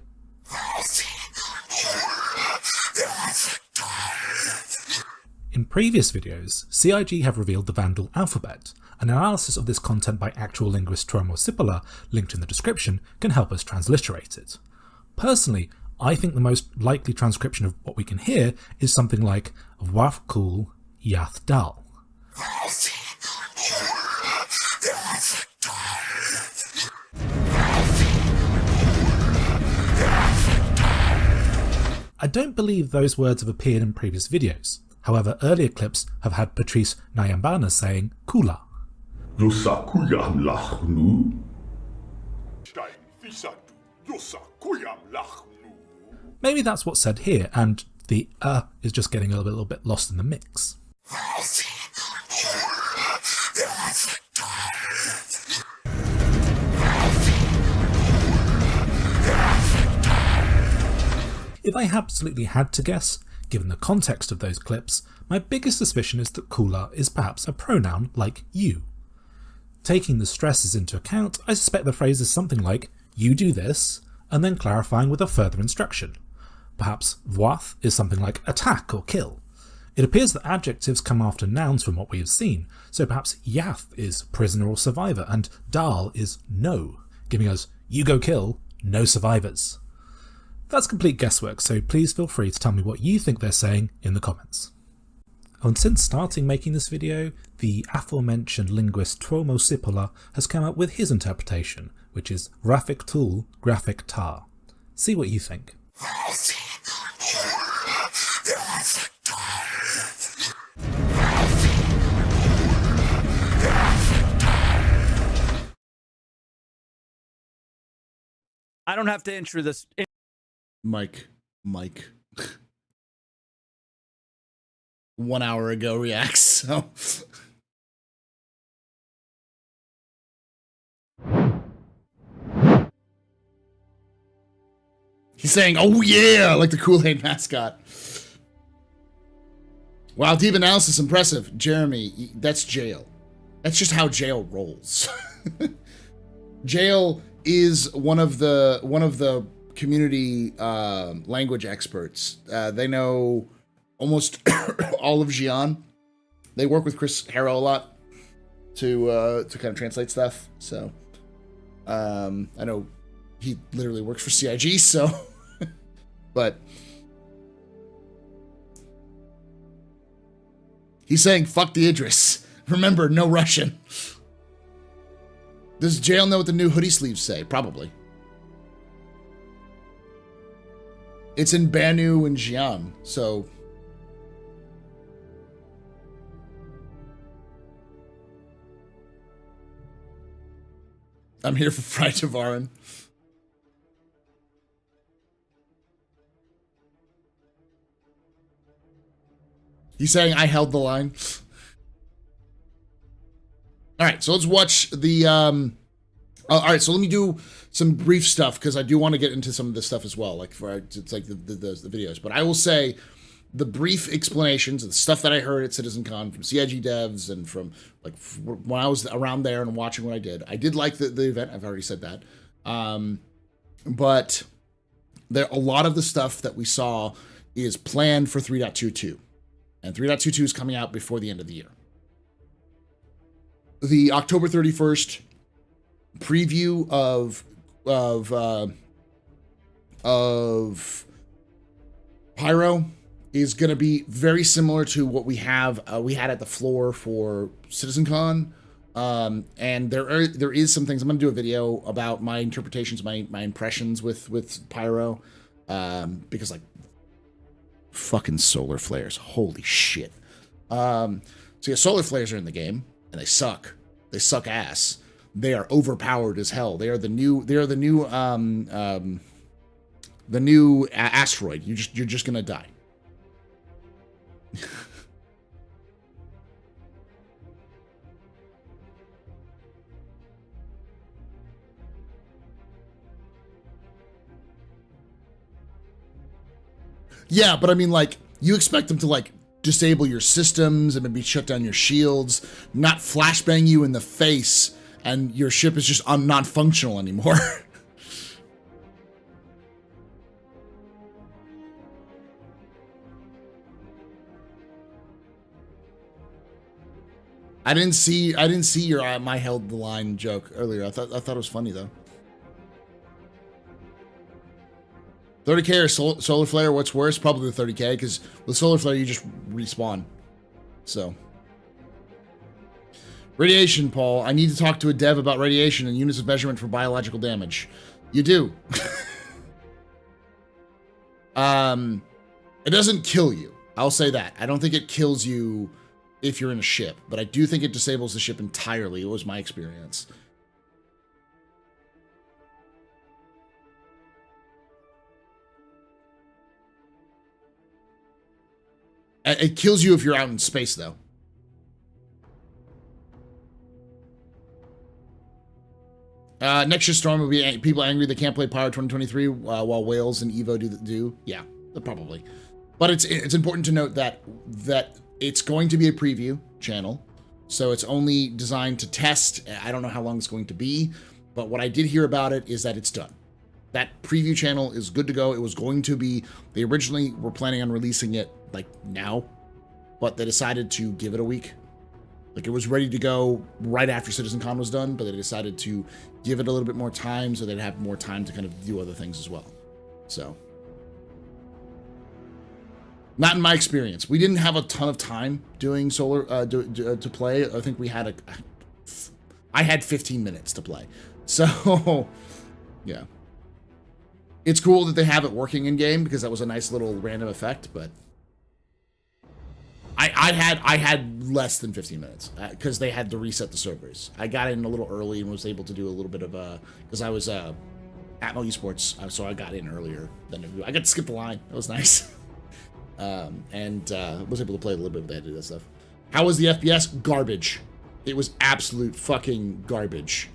In previous videos, CIG have revealed the Vandal alphabet. An analysis of this content by actual linguist Tuomo Sipilä, linked in the description, can help us transliterate it. Personally, I think the most likely transcription of what we can hear is something like Waf Kul Yath Dal. I don't believe those words have appeared in previous videos. However, earlier clips have had Patrice Nyambana saying Kula. Maybe that's what's said here, and the is just getting a little bit lost in the mix. If I absolutely had to guess, given the context of those clips, my biggest suspicion is that Kula is perhaps a pronoun like you. Taking the stresses into account, I suspect the phrase is something like, you do this, and then clarifying with a further instruction. Perhaps Voath is something like attack or kill. It appears that adjectives come after nouns from what we have seen, so perhaps Yath is prisoner or survivor, and Dal is no, giving us you go kill, no survivors. That's complete guesswork, so please feel free to tell me what you think they're saying in the comments. And since starting making this video, the aforementioned linguist Tuomo Sipilä has come up with his interpretation, which is graphic tool, graphic tar. See what you think. I don't have to intro this. Mike. 1 hour ago reacts, so. He's saying, oh yeah, like the Kool-Aid mascot. Wow, deep analysis, impressive. Jeremy, that's jail. That's just how jail rolls. Jail is one of the community language experts. They know almost all of Xi'an. They work with Chris Harrow a lot to kind of translate stuff. So I know he literally works for CIG. So, but he's saying fuck the Idris. Remember, no Russian. Does Jail know what the new hoodie sleeves say? Probably. It's in Banu and Xi'an, so. I'm here for Fry Tavarin. He's saying I held the line. All right, so let's watch the. All right, so let me do some brief stuff because I do want to get into some of this stuff as well, like for it's like the videos. But I will say the brief explanations of the stuff that I heard at CitizenCon from CIG devs and from like when I was around there and watching what I did. I did like the event. I've already said that. But there a lot of the stuff that we saw is planned for 3.22, and 3.22 is coming out before the end of the year. The October 31st preview of Pyro is going to be very similar to what we had at the floor for CitizenCon, and there is some things. I'm going to do a video about my interpretations, my impressions with Pyro, Because like fucking solar flares, holy shit. So yeah, solar flares are in the game, and they suck. They suck ass. They are overpowered as hell. They are the new asteroid. You're just gonna die. Yeah, but I mean, like, you expect them to, like, disable your systems and maybe shut down your shields, not flashbang you in the face, and your ship is just non-functional anymore. I didn't see your my held the line joke earlier. I thought it was funny though. 30k or solar flare, what's worse? Probably the 30k, because with solar flare you just respawn. So radiation, Paul. I need to talk to a dev about radiation and units of measurement for biological damage. You do. It doesn't kill you. I'll say that. I don't think it kills you if you're in a ship, but I do think it disables the ship entirely. It was my experience. It kills you if you're out in space, though. Next year's storm will be people angry they can't play Power 2023 while Wales and Evo do. Yeah, probably. But it's important to note that it's going to be a preview channel, so it's only designed to test. I don't know how long it's going to be, but what I did hear about it is that it's done. That preview channel is good to go. It was going to be, they originally were planning on releasing it like now, but they decided to give it a week. Like it was ready to go right after CitizenCon was done, but they decided to give it a little bit more time so they'd have more time to kind of do other things as well. So, not in my experience. We didn't have a ton of time doing solar to play. I think we had I had 15 minutes to play. So, yeah. It's cool that they have it working in game because that was a nice little random effect, but I had less than 15 minutes because they had to reset the servers. I got in a little early and was able to do a little bit of because I was at Mo Esports, so I got in earlier than I got to skip the line. That was nice. And was able to play a little bit when they had to do that stuff. How was the FPS? Garbage. It was absolute fucking garbage.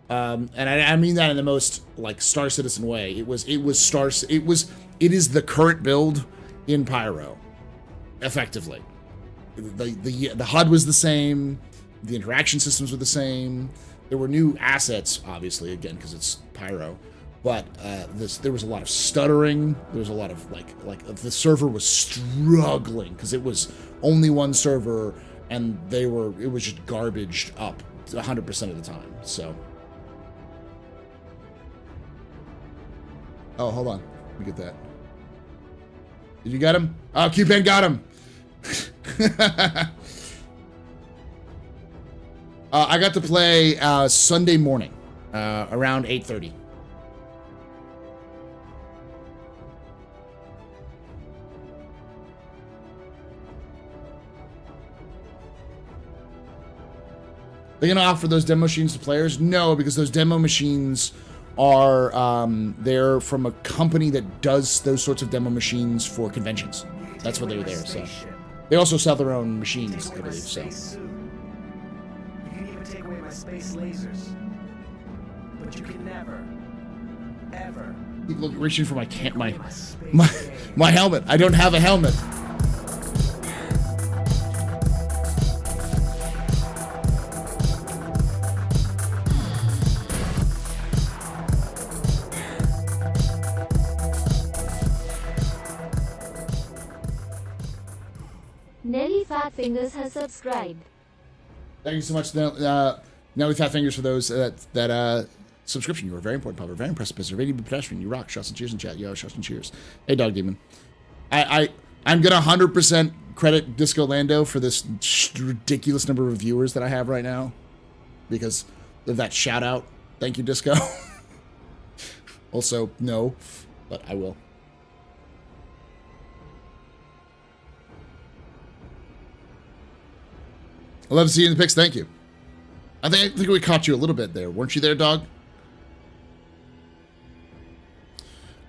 And I mean that in the most like Star Citizen way. It is the current build in Pyro, effectively. The HUD was the same, the interaction systems were the same. There were new assets, obviously, again because it's Pyro, but there was a lot of stuttering. There was a lot of like the server was struggling because it was only one server and it was just garbaged up 100% of the time. So. Oh, hold on. Let me get that. Did you get him? Oh, Q-Pen got him. I got to play Sunday morning around 8:30. They're going to offer those demo machines to players? No, because those demo machines are they're from a company that does those sorts of demo machines for conventions. That's what they're there. So they also sell their own machines, I believe. So you can even take away my space lasers, but you can never, ever. People reaching for my helmet. I don't have a helmet. Nelly Fat Fingers has subscribed. Thank you so much, Nelly Fat Fingers, for those that subscription. You are very important, Papa. Very impressive, Mr. Very pedestrian. You rock. Shots and cheers in chat. Yo, shots and cheers. Hey, Dog Demon. I'm gonna 100% credit Disco Lando for this ridiculous number of viewers that I have right now because of that shout out. Thank you, Disco. Also, no, but I will. I love to see you in the pics. Thank you. I think we caught you a little bit there. Weren't you there, dog?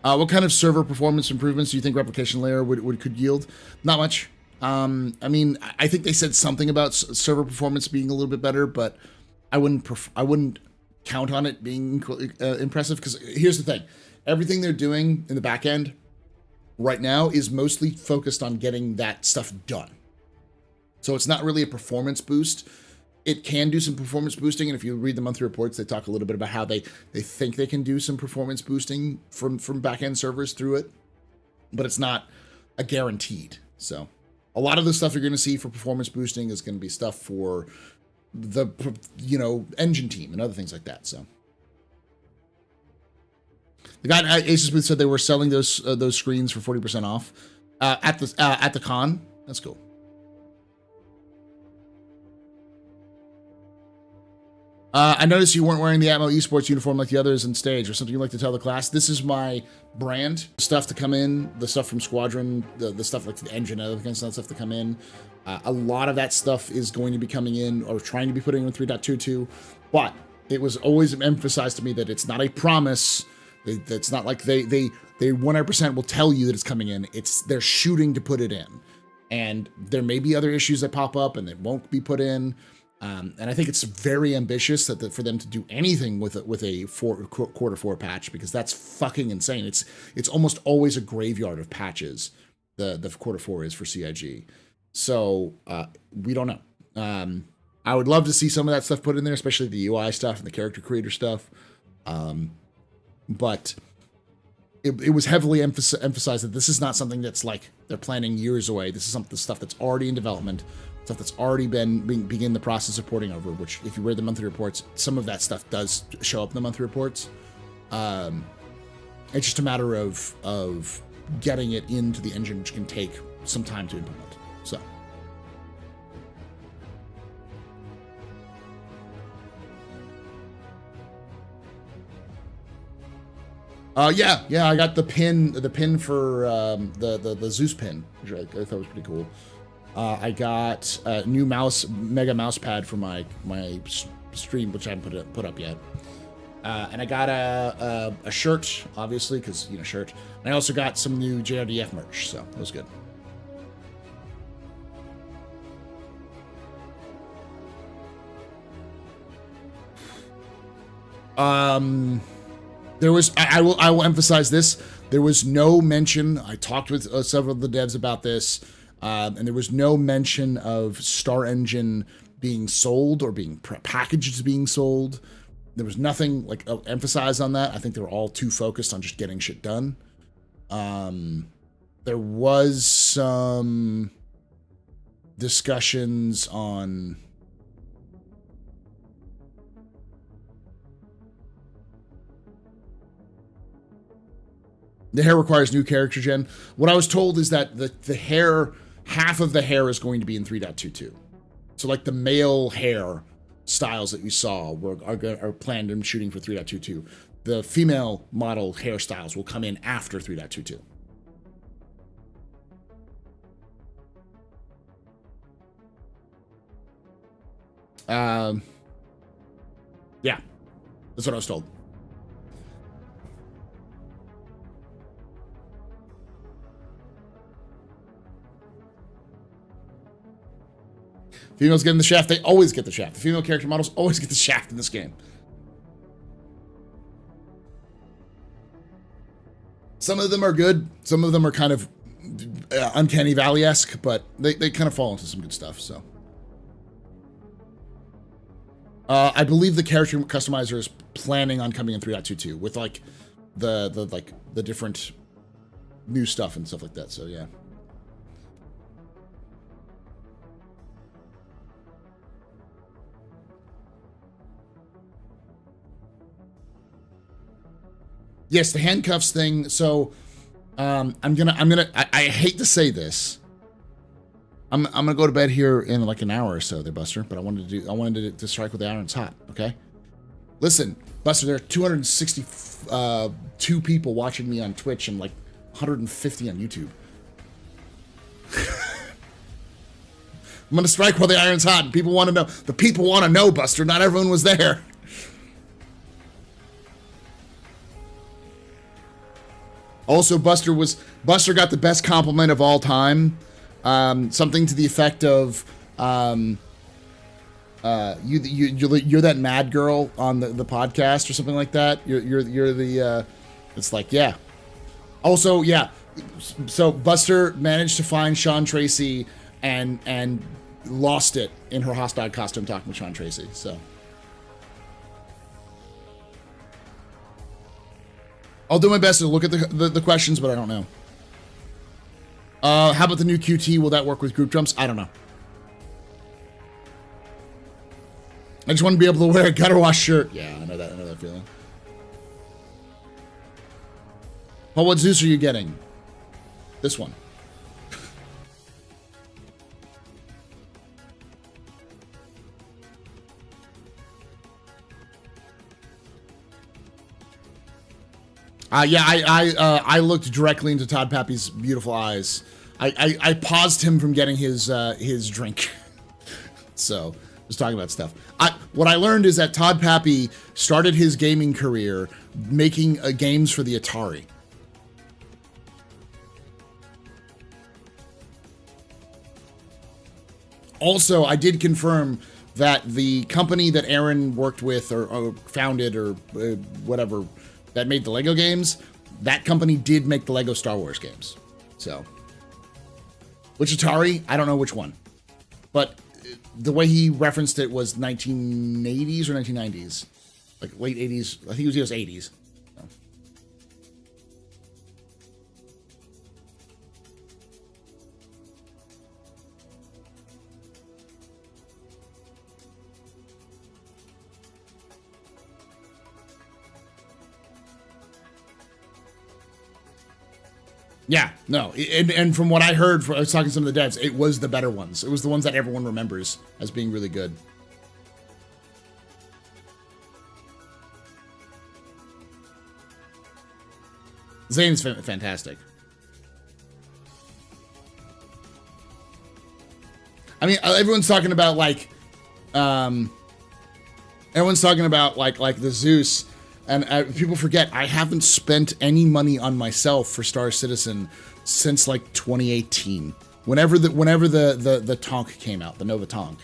What kind of server performance improvements do you think replication layer could yield? Not much. I mean, I think they said something about server performance being a little bit better, but I wouldn't count on it being impressive, because here's the thing. Everything they're doing in the back end right now is mostly focused on getting that stuff done. So it's not really a performance boost. It can do some performance boosting, and if you read the monthly reports, they talk a little bit about how they think they can do some performance boosting from back-end servers through it, but it's not a guaranteed. So a lot of the stuff you're going to see for performance boosting is going to be stuff for the, engine team and other things like that. So the guy at Asus Booth said they were selling those screens for 40% off at the con. That's cool. I noticed you weren't wearing the Atmo Esports uniform like the others on stage, or something you'd like to tell the class. This is my brand. Stuff to come in, the stuff from Squadron, the stuff like the engine and other kinds of stuff to come in. A lot of that stuff is going to be coming in or trying to be putting in 3.22, but it was always emphasized to me that it's not a promise. It's not like they 100% will tell you that it's coming in. They're shooting to put it in. And there may be other issues that pop up and it won't be put in. And I think it's very ambitious for them to do anything with a quarter 4 patch, because that's fucking insane. It's almost always a graveyard of patches. The quarter 4 is for CIG. So we don't know. I would love to see some of that stuff put in there, especially the UI stuff and the character creator stuff. But it was heavily emphasized that this is not something that's like they're planning years away. This is stuff that's already in development. Stuff that's already begin the process of porting over, which if you read the monthly reports, some of that stuff does show up in the monthly reports. It's just a matter of getting it into the engine, which can take some time to implement. So. Yeah, I got the pin for the Zeus pin, which I thought was pretty cool. I got a new mega mouse pad for my stream, which I haven't put up yet. And I got a shirt, obviously, because shirt. And I also got some new JRDF merch, so that was good. There was I will emphasize this. There was no mention. I talked with several of the devs about this. And there was no mention of Star Engine being sold or being packaged as being sold. There was nothing like emphasized on that. I think they were all too focused on just getting shit done. There was some discussions on the hair requires new character gen. What I was told is that the hair, half of the hair is going to be in 3.22. So like the male hair styles that you saw are planned and shooting for 3.22. The female model hairstyles will come in after 3.22. Yeah, that's what I was told. Females getting the shaft, they always get the shaft. The female character models always get the shaft in this game. Some of them are good. Some of them are kind of Uncanny Valley-esque, but they kind of fall into some good stuff, so. I believe the character customizer is planning on coming in 3.22 with like the different new stuff and stuff like that, so yeah. Yes, the handcuffs thing. So, I hate to say this. I'm gonna go to bed here in like an hour or so, there, Buster. But I wanted to strike with the iron's hot. Okay. Listen, Buster. There are 262 people watching me on Twitch and like 150 on YouTube. I'm gonna strike while the iron's hot. And people want to know. The people want to know, Buster. Not everyone was there. Also, Buster got the best compliment of all time. Something to the effect of, you're that mad girl on the podcast or something like that. You're the it's like, yeah. Also, yeah. So Buster managed to find Sean Tracy and lost it in her hostile costume talking with Sean Tracy. So I'll do my best to look at the questions, but I don't know. How about the new QT? Will that work with group jumps? I don't know. I just want to be able to wear a gutter wash shirt. Yeah, I know that feeling. Paul, what Zeus are you getting? This one. I looked directly into Todd Pappy's beautiful eyes. I paused him from getting his drink. So, just talking about stuff. What I learned is that Todd Pappy started his gaming career making games for the Atari. Also, I did confirm that the company that Aaron worked with or founded or whatever that made the Lego games, that company did make the Lego Star Wars games. So, which Atari? I don't know which one. But the way he referenced it was 1980s or 1990s. Like late 80s. I think it was 80s. So. Yeah, no, and from what I heard, I was talking to some of the devs, it was the better ones. It was the ones that everyone remembers as being really good. Zane's fantastic. I mean, everyone's talking about like the Zeus. And people forget, I haven't spent any money on myself for Star Citizen since like 2018. Whenever the Tonk came out, the Nova Tonk.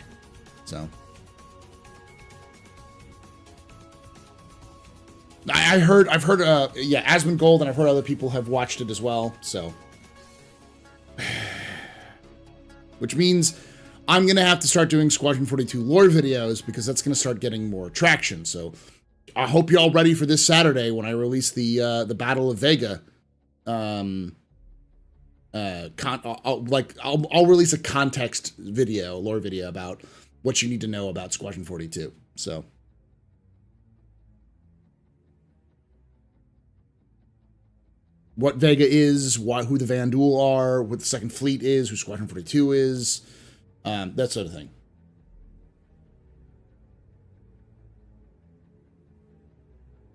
So I've heard Asmund Gold, and I've heard other people have watched it as well. So, which means I'm gonna have to start doing Squadron 42 lore videos because that's gonna start getting more traction. So. I hope you're all ready for this Saturday when I release the Battle of Vega. I'll release a context video, lore video about what you need to know about Squadron 42. So, what Vega is, who the Vanduul are, what the Second Fleet is, who Squadron 42 is, that sort of thing.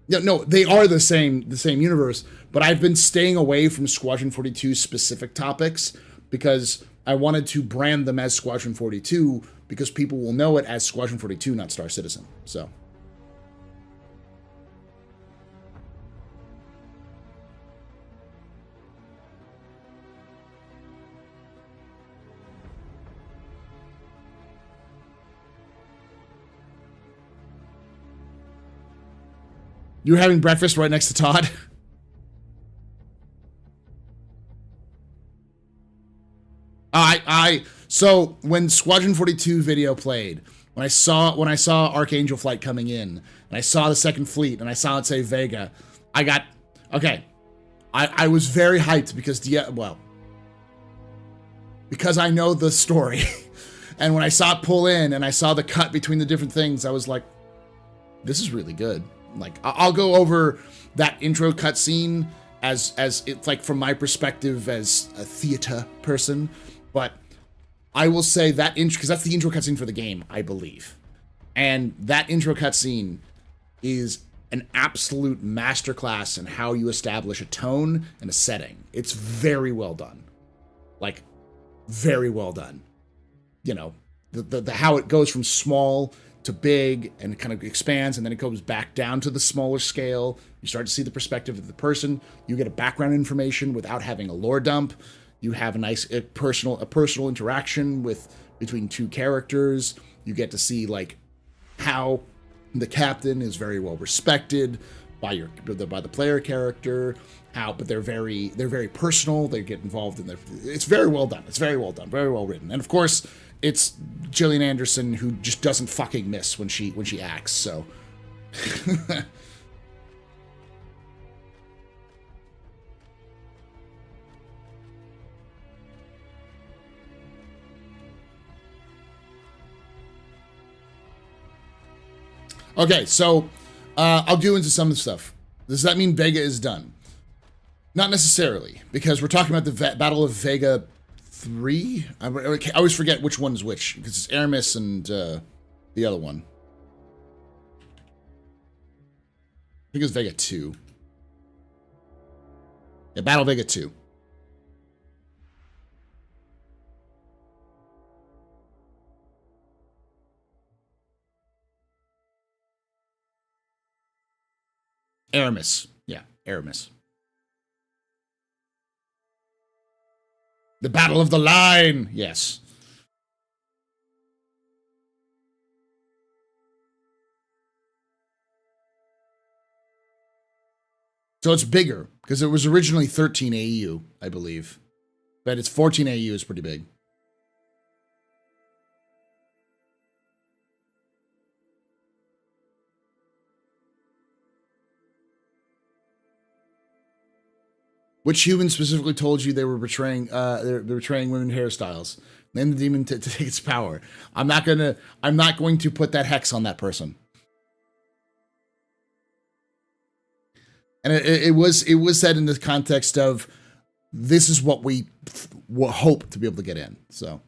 No, they are the same universe, but I've been staying away from Squadron 42 specific topics because I wanted to brand them as Squadron 42 because people will know it as Squadron 42, not Star Citizen. So. You're having breakfast right next to Todd? So when Squadron 42 video played, when I saw Archangel Flight coming in, and I saw the Second Fleet, and I saw it say Vega, I was very hyped because I know the story. And when I saw it pull in and I saw the cut between the different things, I was like, this is really good. Like, I'll go over that intro cutscene as it's like from my perspective as a theater person, but I will say that intro, because that's the intro cutscene for the game, I believe. And that intro cutscene is an absolute masterclass in how you establish a tone and a setting. It's very well done. Like, very well done. You know, the how it goes from small to big, and it kind of expands, and then it goes back down to the smaller scale. You start to see the perspective of the person. You get a background information without having a lore dump. You have a personal interaction between two characters. You get to see like how the captain is very well respected by the player character. But they're very personal. They get involved in it's very well done. It's very well done. Very well written. And of course, it's Gillian Anderson, who just doesn't fucking miss when she acts. So. Okay, so I'll go into some of the stuff. Does that mean Vega is done? Not necessarily, because we're talking about the Battle of Vega 3. I always forget which one's which, because it's Aramis and the other one. I think it's Vega 2. Yeah, Battle Vega 2. Aramis. Yeah, Aramis. The Battle of the Line. Yes. So it's bigger, because it was originally 13 AU, I believe. But it's 14 AU is pretty big. Which human specifically told you they were betraying they're betraying women hairstyles? Name the demon to take its power. I'm not going to put that hex on that person. And it was said in the context of, this is what we hope to be able to get in. So.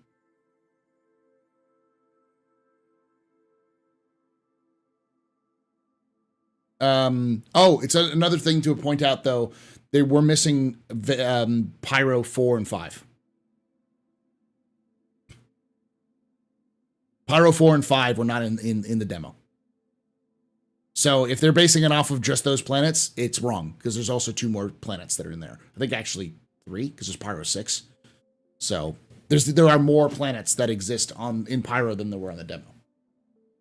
It's another thing to point out though. They were missing Pyro 4 and 5. Pyro 4 and 5 were not in the demo. So if they're basing it off of just those planets, it's wrong, because there's also 2 more planets that are in there. I think actually 3, because there's Pyro 6. So there are more planets that exist in Pyro than there were on the demo.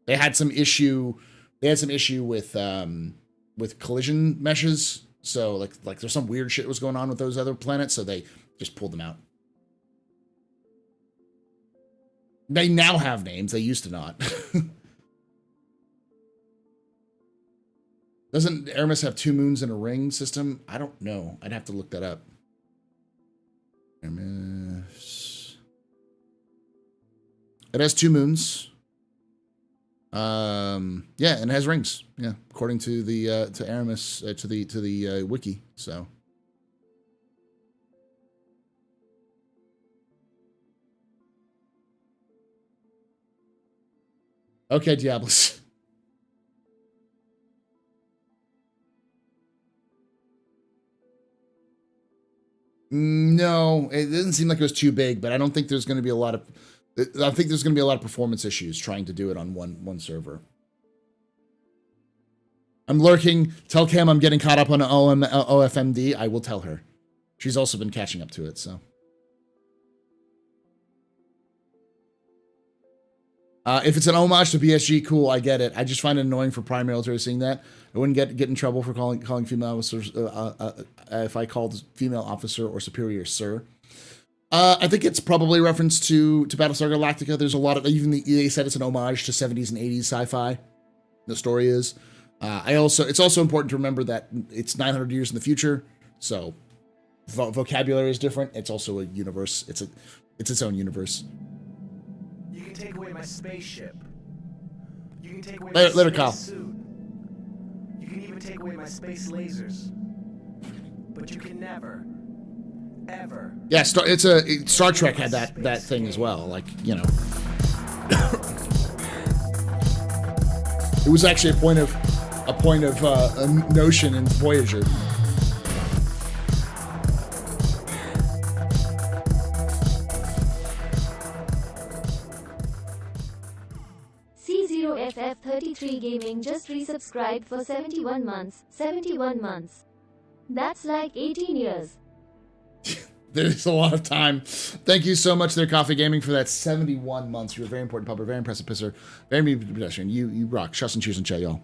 They had some issue. With collision meshes. So like there's some weird shit was going on with those other planets, so they just pulled them out. They now have names. They used to not. Doesn't Aramis have 2 moons in a ring system? I don't know. I'd have to look that up. Aramis. It has 2 moons. Yeah, and it has rings. Yeah, according to the to Aramis to the wiki. So. Okay, Diablos. No, it doesn't seem like it was too big, but I don't think there's going to be a lot of. I think there's going to be a lot of performance issues trying to do it on one server. I'm lurking. Tell Cam I'm getting caught up on OFMD. I will tell her. She's also been catching up to it, so. If it's an homage to PSG, cool, I get it. I just find it annoying for Prime Military seeing that. I wouldn't get in trouble for calling female officers if I called female officer or superior sir. I think it's probably a reference to Battlestar Galactica. There's a lot of, even they said it's an homage to 70s and 80s sci-fi. The story is. It's also important to remember that it's 900 years in the future, so vocabulary is different. It's also a universe. It's its own universe. You can take away my spaceship. You can take away Later, my Kyle. space suit. You can even take away my space lasers. But you can never, ever. Yeah, Star Trek had that thing as well. Like, you know, it was actually a point of a notion in Voyager. Gaming just resubscribed for 71 months. 71 months. That's like 18 years. There's a lot of time. Thank you so much there, Coffee Gaming, for that 71 months. You're a very important pupper, very impressive pisser, very pedestrian. You rock. Shuss and cheers and chat, y'all.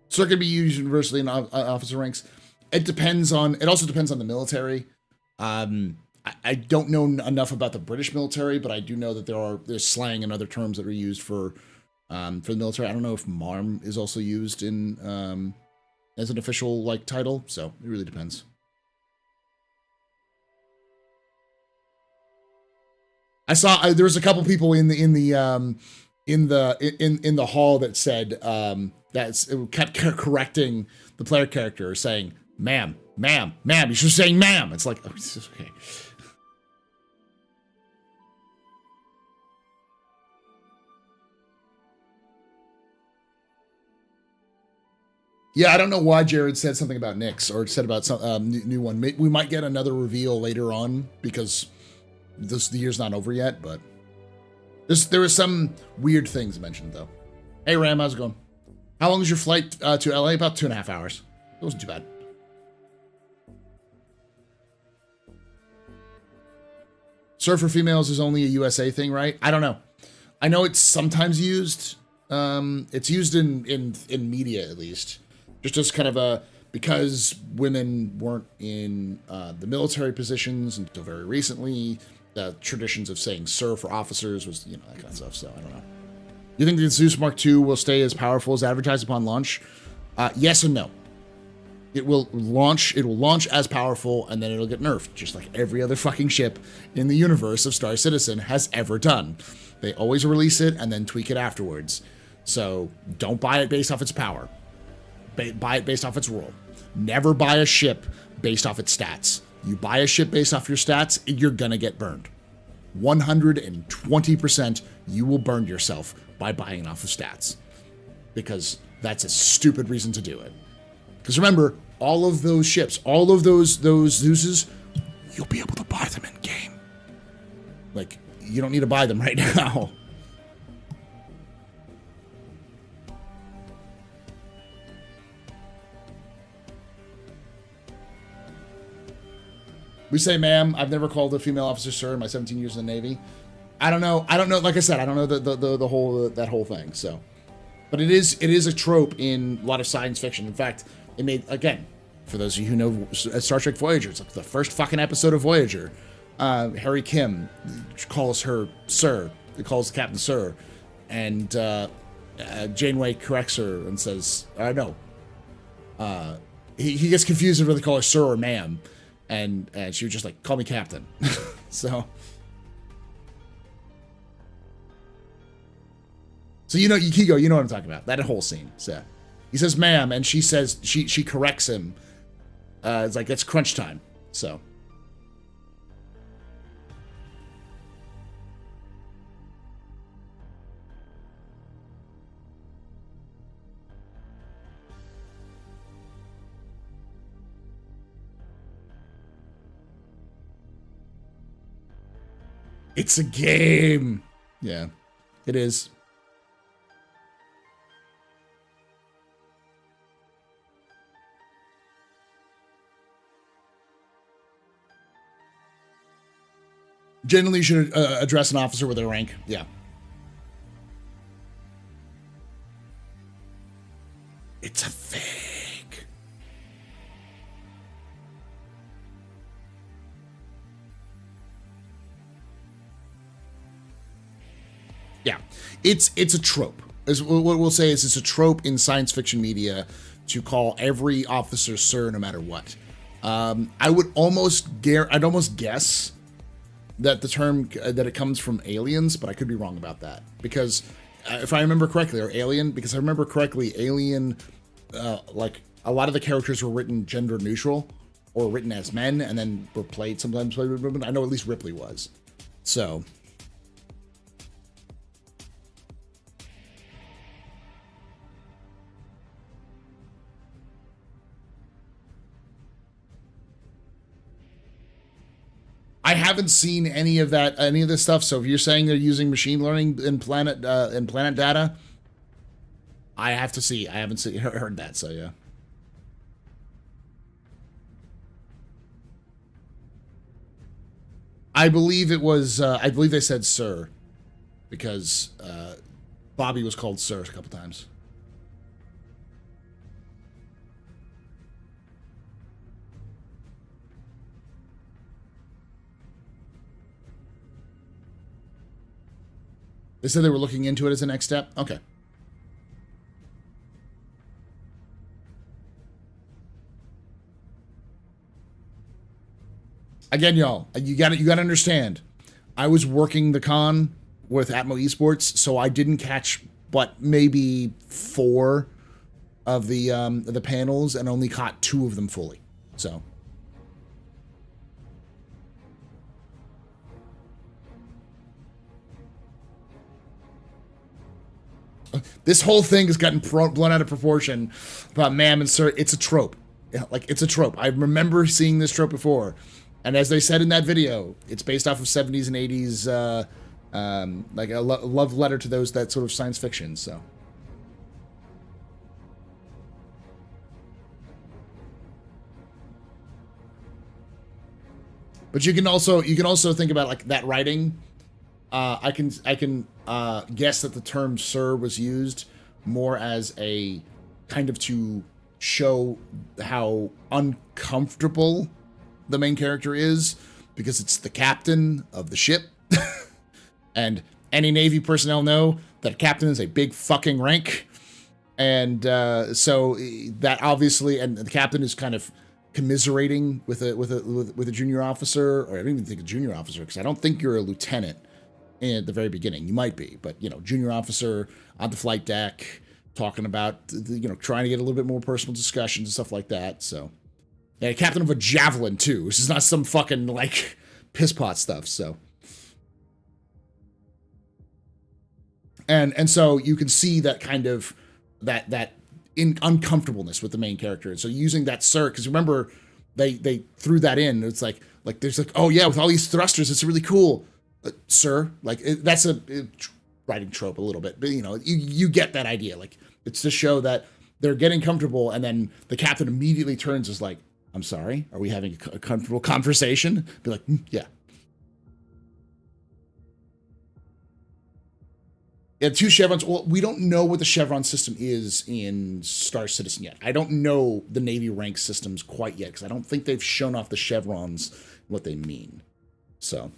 So it can be used universally in officer ranks. It also depends on the military. I don't know enough about the British military, but I do know that there's slang and other terms that are used for the military. I don't know if MARM is also used in as an official like title, so it really depends. I saw there was a couple people in the hall that said it kept correcting the player character, saying "ma'am, ma'am, ma'am." You should be saying "ma'am." It's like, oh, it's okay. Yeah, I don't know why Jared said something about Nyx or said about some new one. We might get another reveal later on because the year's not over yet, but there were some weird things mentioned though. Hey Ram, how's it going? How long is your flight to LA? About 2.5 hours. It wasn't too bad. Sir for females is only a USA thing, right? I don't know. I know it's sometimes used. It's used in media at least. Just as kind of because women weren't in the military positions until very recently, the traditions of saying sir for officers was, that kind of stuff. So I don't know. You think the Zeus Mark II will stay as powerful as advertised upon launch? Yes and no. It will launch as powerful, and then it'll get nerfed, just like every other fucking ship in the universe of Star Citizen has ever done. They always release it and then tweak it afterwards. So don't buy it based off its power. Buy it based off its role. Never buy a ship based off its stats. You buy a ship based off your stats, you're gonna get burned. 120% you will burn yourself by buying it off of stats. Because that's a stupid reason to do it. Because remember, all of those ships, all of those Zeuses, you'll be able to buy them in game. Like, you don't need to buy them right now. We say, ma'am. I've never called a female officer sir in my 17 years in the Navy. I don't know. Like I said, I don't know the whole thing. So, but it is a trope in a lot of science fiction. In fact, it made, again, for those of you who know Star Trek Voyager, it's like the first fucking episode of Voyager. Harry Kim calls her sir. He calls the captain sir, and Janeway corrects her and says, no. He gets confused whether they call her sir or ma'am. And she was just like, call me captain. So Kiko, you know what I'm talking about. That whole scene. So he says, ma'am, and she says, she corrects him. It's like, it's crunch time. So. It's a game. Yeah, it is. Generally, you should address an officer with their rank. Yeah. It's a fake. Yeah, it's a trope. As what we'll say is, it's a trope in science fiction media to call every officer sir no matter what. I'd almost guess that the term that it comes from Aliens, but I could be wrong about that, because if I remember correctly, Alien, like a lot of the characters were written gender neutral or written as men, and then were sometimes played with women. I know at least Ripley was. So. I haven't seen any of this stuff. So if you're saying they're using machine learning in planet data, I have to see. I haven't heard that. So yeah. I believe it was. I believe they said "sir," because Bobby was called "sir" a couple times. They said they were looking into it as a next step. Okay. Again, y'all, you got to understand. I was working the con with Atmo Esports, so I didn't catch but maybe 4 of the panels and only caught 2 of them fully. So. This whole thing has gotten blown out of proportion about ma'am and sir. It's a trope. Like, it's a trope. I remember seeing this trope before. And as they said in that video, it's based off of 70s and 80s, like a love letter to that sort of science fiction, so. But you can also think about, like, that writing. I can guess that the term "sir" was used more as a kind of to show how uncomfortable the main character is, because it's the captain of the ship. And any Navy personnel know that a captain is a big fucking rank. And so that obviously, and the captain is kind of commiserating with a junior officer, or I don't even think a junior officer, because I don't think you're a lieutenant at the very beginning. You might be, but, you know, junior officer on the flight deck, talking about, you know, trying to get a little bit more personal discussions and stuff like that. So, yeah, captain of a javelin too. This is not some fucking, like, piss pot stuff. So, and so you can see that kind of that uncomfortableness with the main character. And so using that "sir," because remember they threw that in. It's like there's like, oh yeah, with all these thrusters, it's really cool. Sir, like, that's a writing trope a little bit, but, you know, you get that idea. Like, it's to show that they're getting comfortable, and then the captain immediately turns, is like, "I'm sorry, are we having a comfortable conversation?" Be like, yeah. Yeah, 2 chevrons. Well, we don't know what the chevron system is in Star Citizen yet. I don't know the Navy rank systems quite yet, because I don't think they've shown off the chevrons, what they mean. So.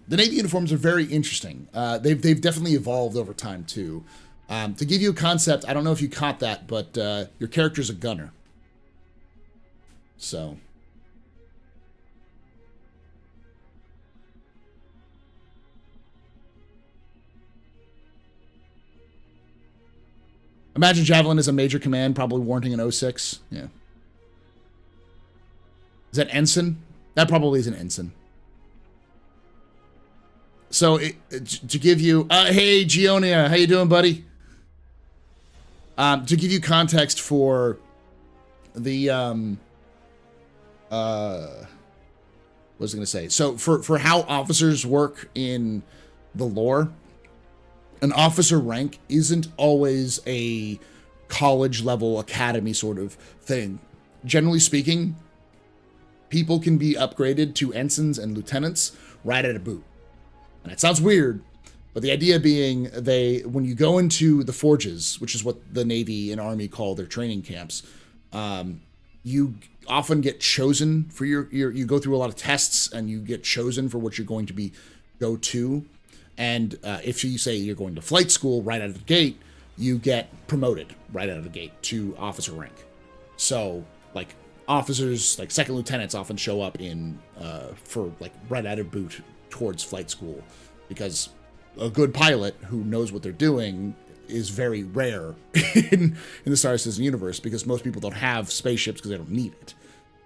The Navy uniforms are very interesting. They've definitely evolved over time, too. To give you a concept, I don't know if you caught that, but your character's a gunner. So. Imagine Javelin is a major command, probably warranting an 06. Yeah. Is that ensign? That probably is an ensign. So to give you, hey Gionia, how you doing, buddy? To give you context for the, what was I going to say? So for how officers work in the lore, an officer rank isn't always a college level academy sort of thing. Generally speaking, people can be upgraded to ensigns and lieutenants right at a boot. And it sounds weird, but the idea being when you go into the forges, which is what the Navy and Army call their training camps, you often get chosen for you go through a lot of tests, and you get chosen for what you're going to go to. And if you say you're going to flight school right out of the gate, you get promoted right out of the gate to officer rank. So, like, officers, like second lieutenants, often show up for like right out of boot towards flight school, because a good pilot who knows what they're doing is very rare in the Star Citizen universe, because most people don't have spaceships because they don't need it,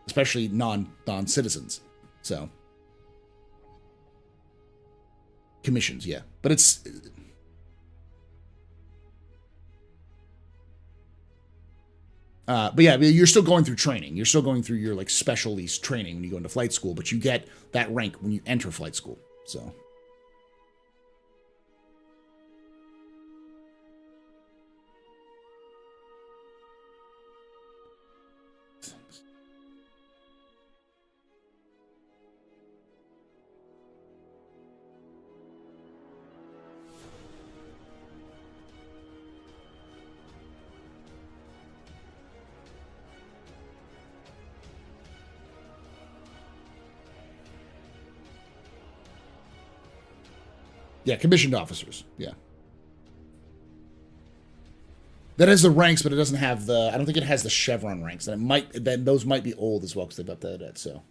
especially non-citizens. So commissions, yeah, but it's. But yeah, you're still going through training. You're still going through your like specialist training when you go into flight school, but you get that rank when you enter flight school. So. Yeah, commissioned officers. Yeah. That has the ranks, but it doesn't have the. I don't think it has the chevron ranks, and it might. Then those might be old as well because they've updated it. So.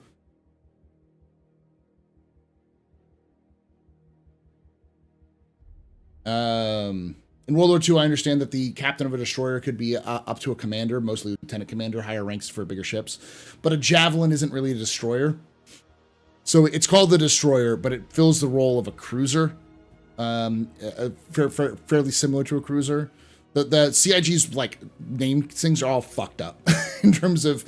In World War II, I understand that the captain of a destroyer could be up to a commander, mostly lieutenant commander, higher ranks for bigger ships. But a javelin isn't really a destroyer. So it's called the destroyer, but it fills the role of a cruiser. Fairly similar to a cruiser. The CIG's like name things are all fucked up in terms of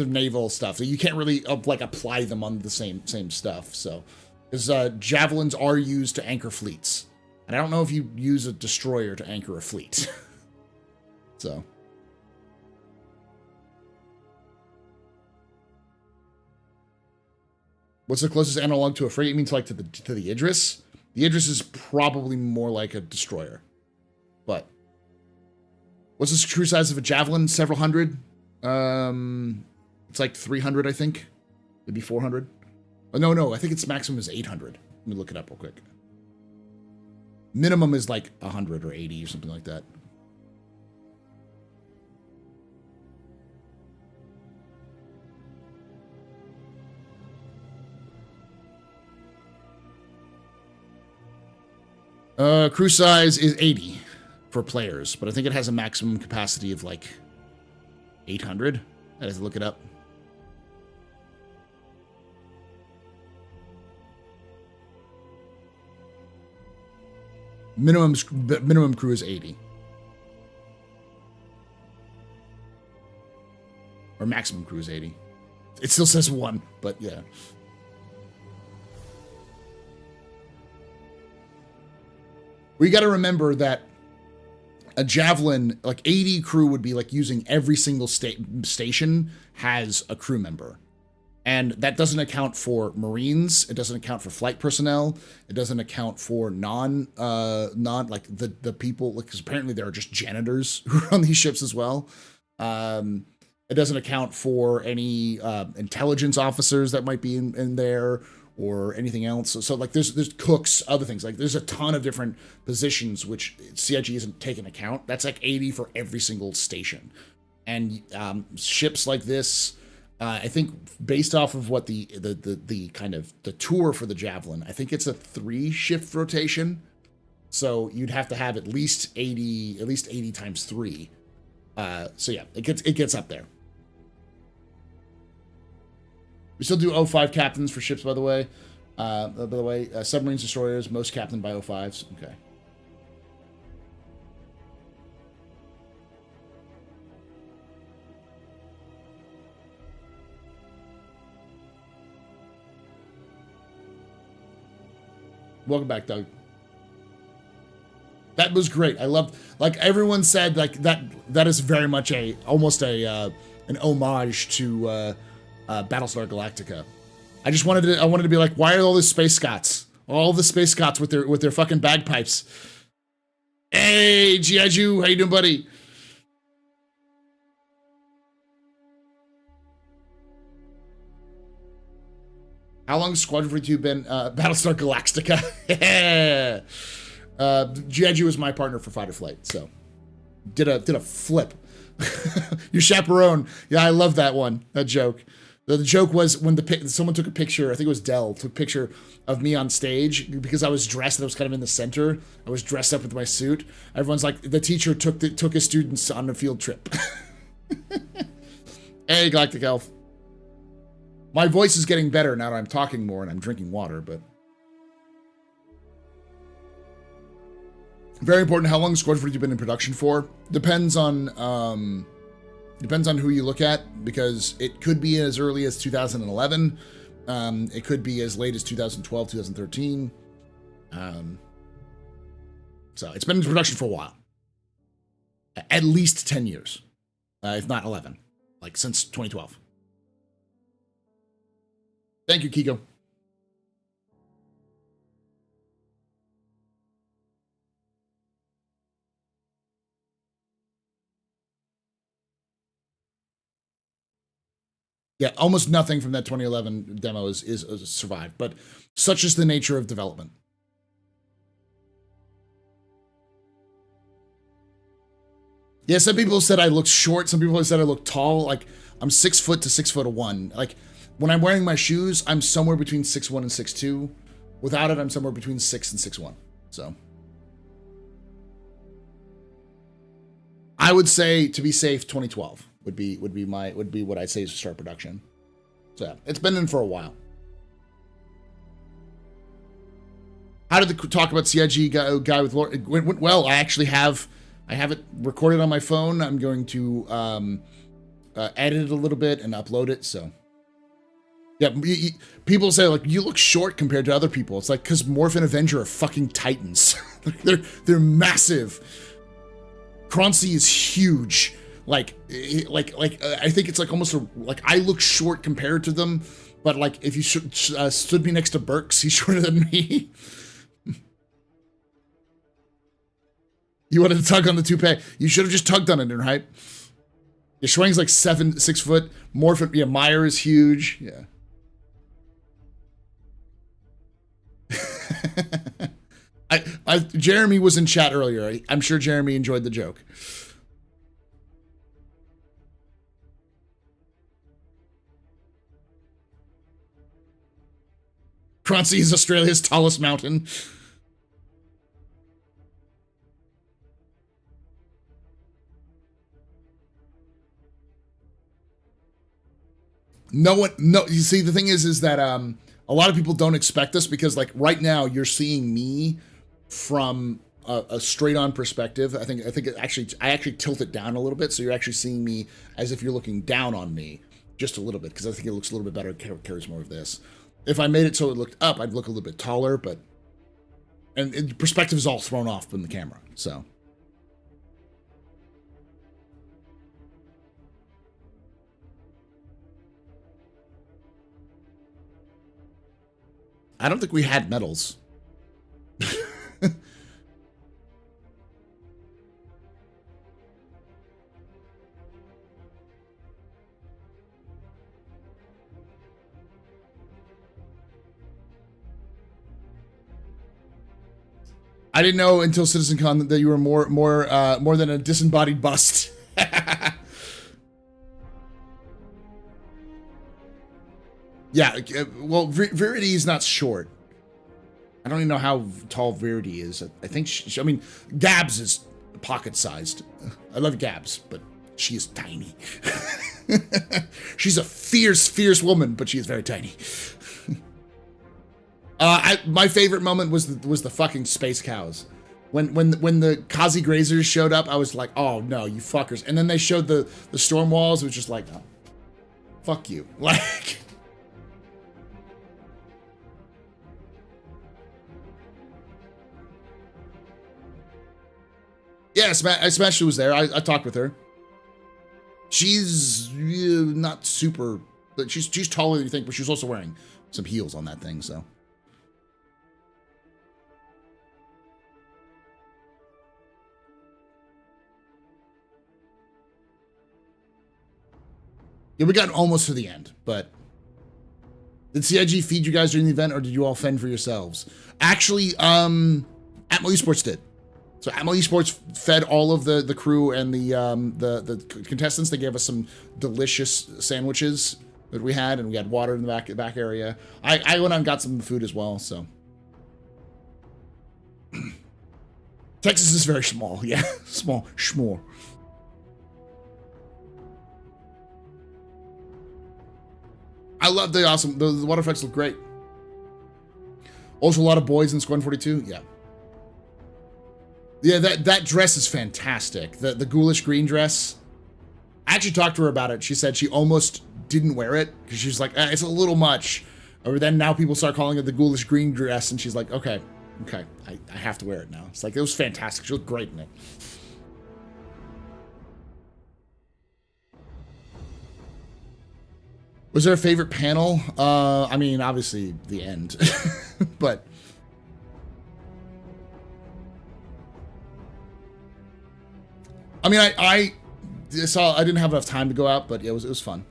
naval stuff. So you can't really like apply them on the same stuff. So because javelins are used to anchor fleets, and I don't know if you use a destroyer to anchor a fleet. So. What's the closest analog to a frigate? You mean like to the Idris? The Idris is probably more like a destroyer. But what's the crew size of a javelin? Several hundred. It's like 300, I think. Maybe 400. Oh, no. I think its maximum is 800. Let me look it up real quick. Minimum is like 100 or 80 or something like that. Crew size is 80 for players, but I think it has a maximum capacity of like 800. I have to look it up. Minimum crew is 80. Or maximum crew is 80. It still says 1, but yeah. We got to remember that a javelin, like 80 crew would be like using every single station has a crew member. And that doesn't account for Marines. It doesn't account for flight personnel. It doesn't account for non like the people, because apparently there are just janitors who are on these ships as well. It doesn't account for any intelligence officers that might be in there, or anything else. So like there's cooks, other things. Like there's a ton of different positions which CIG isn't taking account. That's like 80 for every single station. And ships like this, I think based off of what the kind of the tour for the Javelin, I think it's a 3-shift rotation. So you'd have to have at least 80 times 3. So yeah, it gets up there. We still do 05 captains for ships, by the way. Submarines, destroyers, most captained by 05s. Okay. Welcome back, Doug. That was great. I loved, like everyone said, like that is very much almost an homage to Battlestar Galactica. I wanted to be like, why are all the Space Scots? All the Space Scots with their fucking bagpipes. Hey, G.I. Jew, how you doing, buddy? How long has Squadron 42 been Battlestar Galactica? G.I. Jew was my partner for Fighter Flight, so did a flip. Your chaperone. Yeah, I love that one. That joke. The joke was when someone took a picture, I think it was Dell, took a picture of me on stage because I was dressed and I was kind of in the center. I was dressed up with my suit. Everyone's like, the teacher took his students on a field trip. Hey, Galactic Elf. My voice is getting better now that I'm talking more and I'm drinking water, but... Very important. How long Squad 42 been in production for? Depends on who you look at, because it could be as early as 2011. It could be as late as 2012, 2013. So it's been in production for a while. At least 10 years, if not 11, like since 2012. Thank you, Kiko. Yeah, almost nothing from that 2011 demo is survived, but such is the nature of development. Yeah, some people said I look short. Some people have said I look tall. Like, I'm 6 foot to 6'1". Like, when I'm wearing my shoes, I'm somewhere between 6'1" and 6'2". Without it, I'm somewhere between 6 and 6'1". So, I would say, to be safe, 2012 would be what I'd say is to start production. So yeah, it's been in for a while. How did the talk about CIG guy with Laura? It went well. I have it recorded on my phone. I'm going to edit it a little bit and upload it. So yeah, people say like you look short compared to other people. It's like because Morph and Avenger are fucking titans. they're massive. Croncy is huge. Like I think it's like almost like I look short compared to them, but like if you stood me next to Burks, he's shorter than me. You wanted to tug on the toupee. You should have just tugged on it, right? Yeah, Schwang's like 6 foot. Morphin, yeah, Meyer is huge. Yeah. Jeremy was in chat earlier. I'm sure Jeremy enjoyed the joke. Croncy is Australia's tallest mountain. No, you see, the thing is that a lot of people don't expect us because like right now you're seeing me from a straight on perspective. I think I actually tilt it down a little bit. So you're actually seeing me as if you're looking down on me just a little bit, because I think it looks a little bit better. It carries more of this. If I made it so it looked up, I'd look a little bit taller, but and perspective is all thrown off in the camera. So I don't think we had medals. I didn't know until CitizenCon that you were more than a disembodied bust. Yeah, well, Verity is not short. I don't even know how tall Verity is. I think I mean, Gabs is pocket-sized. I love Gabs, but she is tiny. She's a fierce woman, but she is very tiny. My favorite moment was the fucking space cows. When the Kazi Grazers showed up, I was like, oh no, you fuckers. And then they showed the storm walls. It was just like, oh, fuck you. Like, yeah, Smash was there. I talked with her. She's not super, but she's taller than you think, but she's also wearing some heels on that thing, so. Yeah, we got almost to the end, but did CIG feed you guys during the event, or did you all fend for yourselves? Actually, Atmo Esports did. So Atmo Esports fed all of the crew and the contestants. They gave us some delicious sandwiches that we had, and we had water in the back area. I went out and got some food as well, so. Texas is very small, yeah. Small, schmore. I love the water effects look great. Also a lot of boys in Squad 42, yeah. Yeah, that dress is fantastic. The ghoulish green dress. I actually talked to her about it. She said she almost didn't wear it because she's like, it's a little much. Or then now people start calling it the ghoulish green dress, and she's like, okay, I have to wear it now. It's like, it was fantastic. She looked great in it. Was there a favorite panel? I mean, obviously the end, but. I mean, I didn't have enough time to go out, but yeah, it was fun.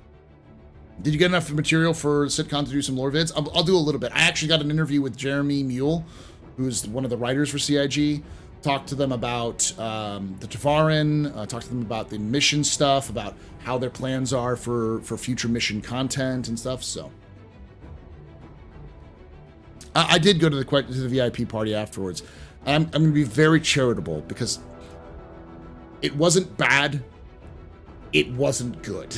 Did you get enough material for CitizenCon to do some lore vids? I'll do a little bit. I actually got an interview with Jeremy Mule, who's one of the writers for CIG. Talked to them about the Tavarin, talked to them about the mission stuff, about how their plans are for future mission content and stuff, so. I did go to the VIP party afterwards. I'm going to be very charitable because it wasn't bad. It wasn't good.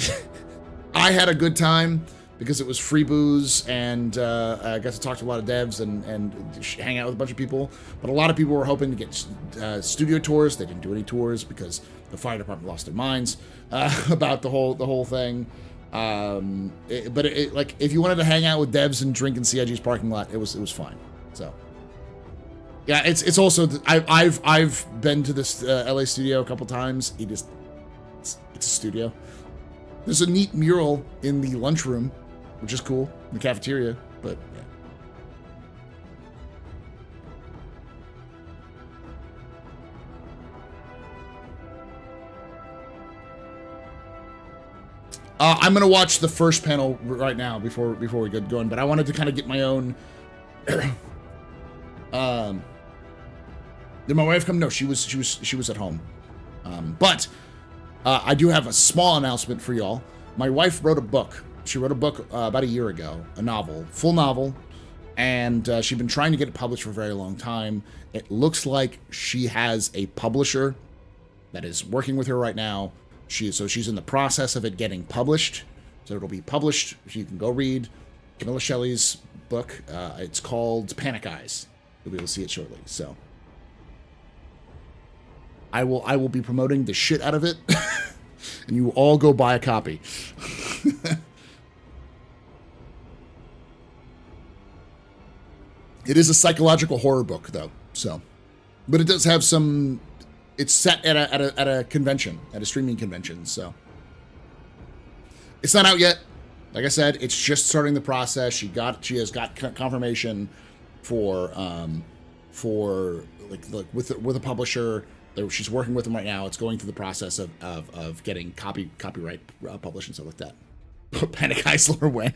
I had a good time because it was free booze, and I got to talk to a lot of devs and hang out with a bunch of people. But a lot of people were hoping to get studio tours. They didn't do any tours because the fire department lost their minds about the whole thing. But like, if you wanted to hang out with devs and drink in CIG's parking lot, it was fine. So. Yeah, it's also I've been to this LA studio a couple times. It's a studio. There's a neat mural in the lunchroom, which is cool, in the cafeteria. But yeah. I'm gonna watch the first panel right now before we get going. But I wanted to kind of get my own. Did my wife come? No, she was at home. But I do have a small announcement for y'all. My wife wrote a book. She wrote a book about a year ago, a novel, full novel, and she'd been trying to get it published for a very long time. It looks like she has a publisher that is working with her right now. She's in the process of it getting published. So it'll be published. You can go read Camilla Shelley's book. It's called Panic Eyes. You'll be able to see it shortly. So I will be promoting the shit out of it, and you all go buy a copy. It is a psychological horror book, though. So, but it does have some. It's set at a convention, at a streaming convention. So it's not out yet. Like I said, it's just starting the process. She has got confirmation for like with a publisher. She's working with them right now. It's going through the process of getting copyright published and stuff like that. Panic Heisler win.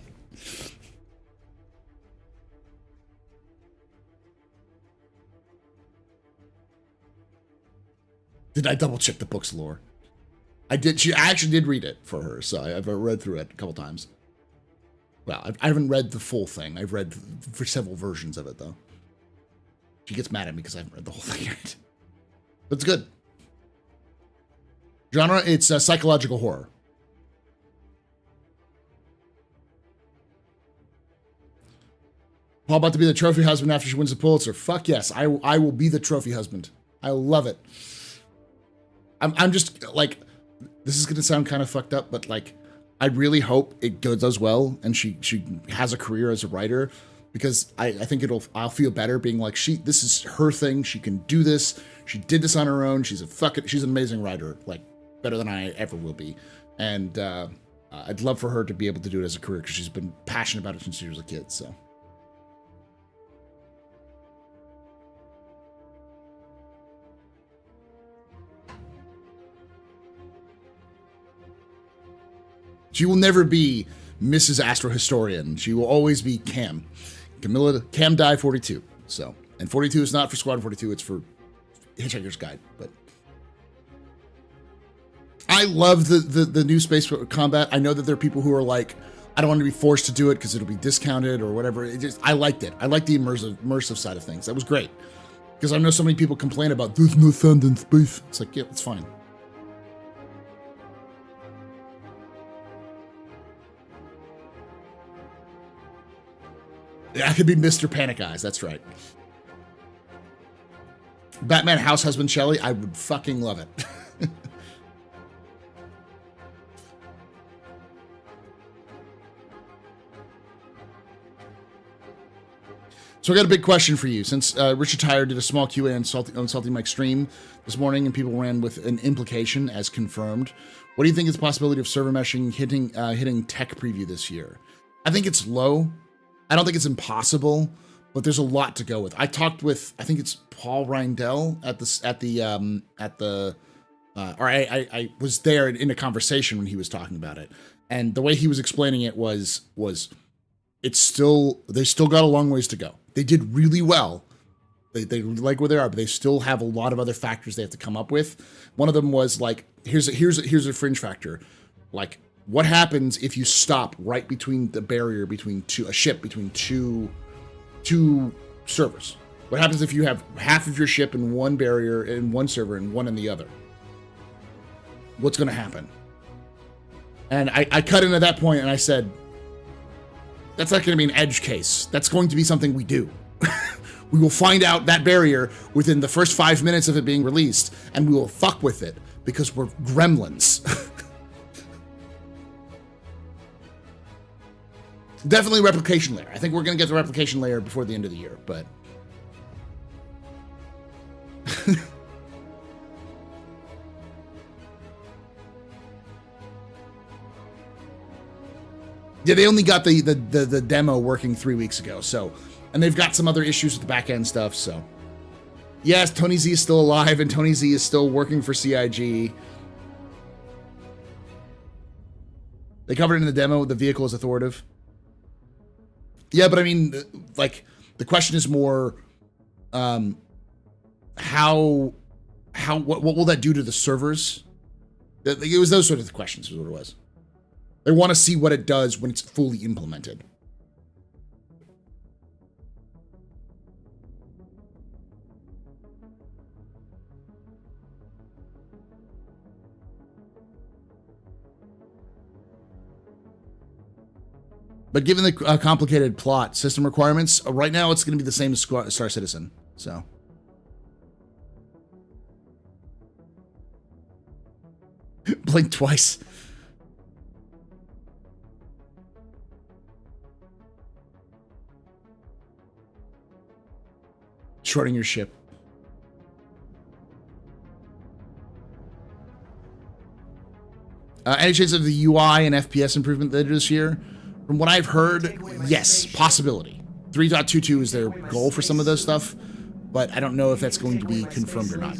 Did I double check the book's lore? I did. I actually did read it for her, so I've read through it a couple times. Well, I haven't read the full thing. I've read for several versions of it, though. She gets mad at me because I haven't read the whole thing yet. But it's good. Genre, it's psychological horror. Paul about to be the trophy husband after she wins the Pulitzer. Fuck yes, I will be the trophy husband. I love it. I'm just like, this is gonna sound kind of fucked up, but like, I really hope it does well and she has a career as a writer, because I think I'll feel better being like, this is her thing. She can do this. She did this on her own. She's an amazing writer, like better than I ever will be. And I'd love for her to be able to do it as a career because she's been passionate about it since she was a kid. So. She will never be Mrs. Astro Historian. She will always be Cam. Cam Die 42. So, and 42 is not for Squad 42, it's for Hitchhiker's Guide. But I love the new space combat. I know that there are people who are like, I don't want to be forced to do it because it'll be discounted or whatever. I liked it. I liked the immersive side of things. That was great. Because I know so many people complain about there's no sound in space. It's like, yeah, it's fine. Yeah, I could be Mr. Panic Eyes. That's right. Batman House Husband Shelley. I would fucking love it. So I got a big question for you. Since Richard Tyre did a small QA on Salty Mike stream this morning, and people ran with an implication as confirmed, what do you think is the possibility of server meshing hitting tech preview this year? I think it's low. I don't think it's impossible, but there's a lot to go with. I talked with, I think it's Paul Reindell I was there in a conversation when he was talking about it, and the way he was explaining it was they still got a long ways to go. They did really well. They like where they are, but they still have a lot of other factors they have to come up with. One of them was like, here's a fringe factor. Like, what happens if you stop right between the barrier between a ship between two servers? What happens if you have half of your ship in one barrier in one server and one in the other? What's going to happen? And I cut into that point and I said, that's not going to be an edge case. That's going to be something we do. We will find out that barrier within the first 5 minutes of it being released, and we will fuck with it because we're gremlins. Definitely replication layer. I think we're going to get the replication layer before the end of the year, but... Yeah, they only got the demo working 3 weeks ago, so, and they've got some other issues with the back end stuff, so. Yes, Tony Z is still alive, and Tony Z is still working for CIG. They covered it in the demo, the vehicle is authoritative. Yeah, but I mean, like, the question is more, what will that do to the servers? It was those sort of questions is what it was. They want to see what it does when it's fully implemented. But given the complicated plot system requirements, right now it's going to be the same as Star Citizen. So. Blink twice. Shorting your ship. Any chance of the UI and FPS improvement later this year? From what I've heard, yes, possibility. 3.22 is their goal for some of those stuff, but I don't know if that's going to be confirmed or not.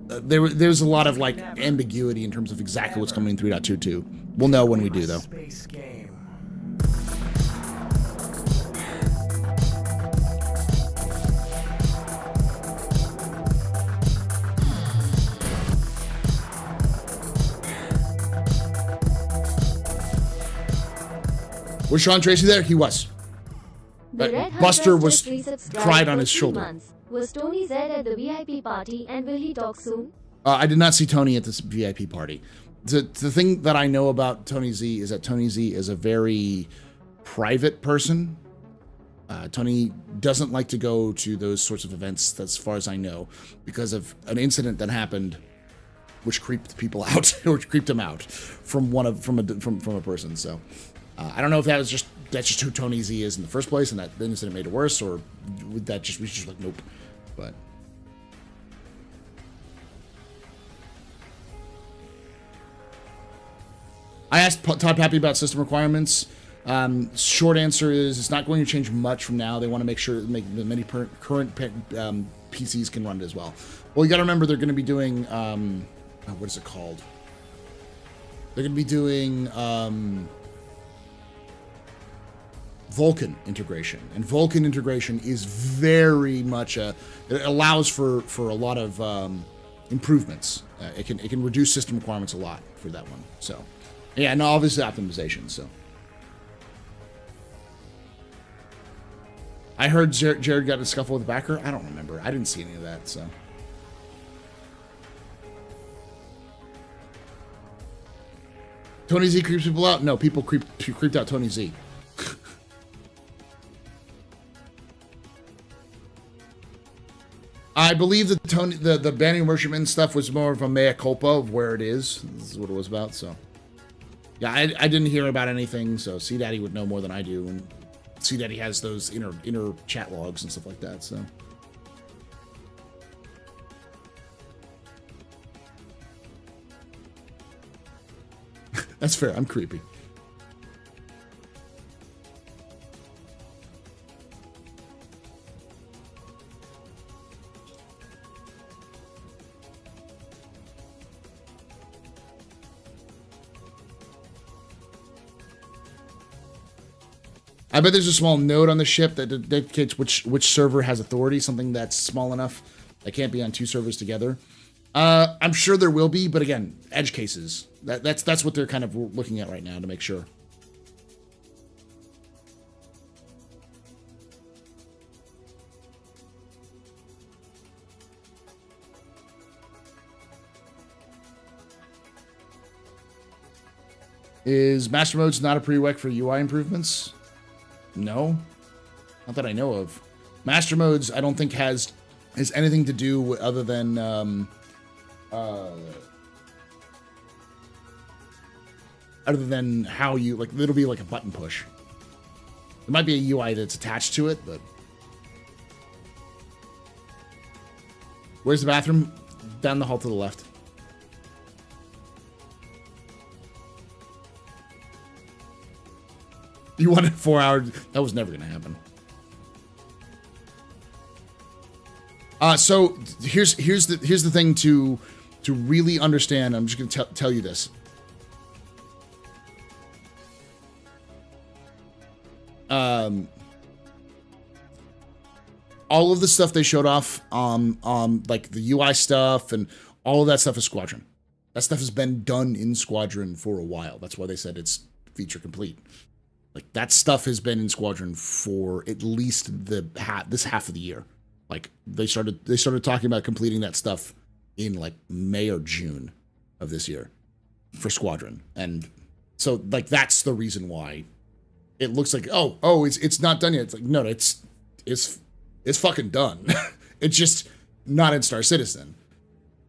There's a lot of like ambiguity in terms of exactly what's coming in 3.22. We'll know when we do, though. Was Sean Tracy there? He was. But Buster was cried on his shoulder. Was Tony Z at the VIP party, and will he talk soon? I did not see Tony at this VIP party. The thing that I know about Tony Z is that Tony Z is a very private person. Tony doesn't like to go to those sorts of events, as far as I know, because of an incident that happened, which creeped people out, or creeped him out from a person. So. I don't know if that's just who Tony Z is in the first place, and that the incident made it worse, or would that we just like nope. But I asked Todd Pappy about system requirements. Short answer is it's not going to change much from now. They want to make sure that many current PCs can run it as well. Well, you got to remember they're going to be doing what is it called? They're going to be doing Vulkan integration, and Vulkan integration is very much it allows for a lot of improvements. It can reduce system requirements a lot for that one. So yeah, no, obviously optimization. So I heard Jared got in a scuffle with a backer. I don't remember. I didn't see any of that, so. Tony Z creeps people out? No, people creeped out Tony Z. I believe that the banning merchantman stuff was more of a mea culpa of where it is. This is what it was about, so. Yeah, I didn't hear about anything, so C-Daddy would know more than I do, and C-Daddy has those inner chat logs and stuff like that, so. That's fair, I'm creepy. I bet there's a small node on the ship that indicates which server has authority, something that's small enough that can't be on two servers together. I'm sure there will be, but again, edge cases. That's what they're kind of looking at right now to make sure. Is Master Modes not a prereq for UI improvements? No, not that I know of. Master Modes, I don't think has anything to do with other than how you like. It'll be like a button push. There might be a UI that's attached to it, but where's the bathroom? Down the hall to the left. You wanted 4 hours? That was never going to happen. So here's the thing to really understand. I'm just going to tell you this. All of the stuff they showed off, like the UI stuff and all of that stuff is Squadron. That stuff has been done in Squadron for a while. That's why they said it's feature complete. Like, that stuff has been in Squadron for at least this half of the year. Like, they started talking about completing that stuff in, like, May or June of this year for Squadron. And so, like, that's the reason why it looks like, it's not done yet. It's like, no, it's fucking done. It's just not in Star Citizen.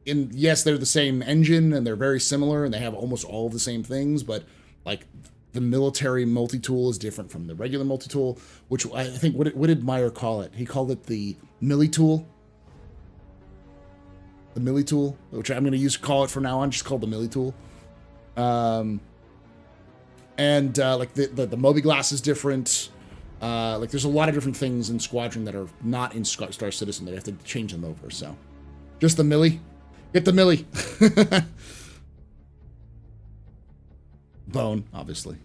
And yes, they're the same engine, and they're very similar, and they have almost all of the same things, but, like, the military multi-tool is different from the regular multi-tool, which I think, what did Meyer call it? He called it the milli-tool. The milli-tool, which I'm going to call it from now on, just called the milli-tool. Like the Moby Glass is different. Like there's a lot of different things in Squadron that are not in Star Citizen. They have to change them over, so. Just the milli. Get the milli. Bone, obviously.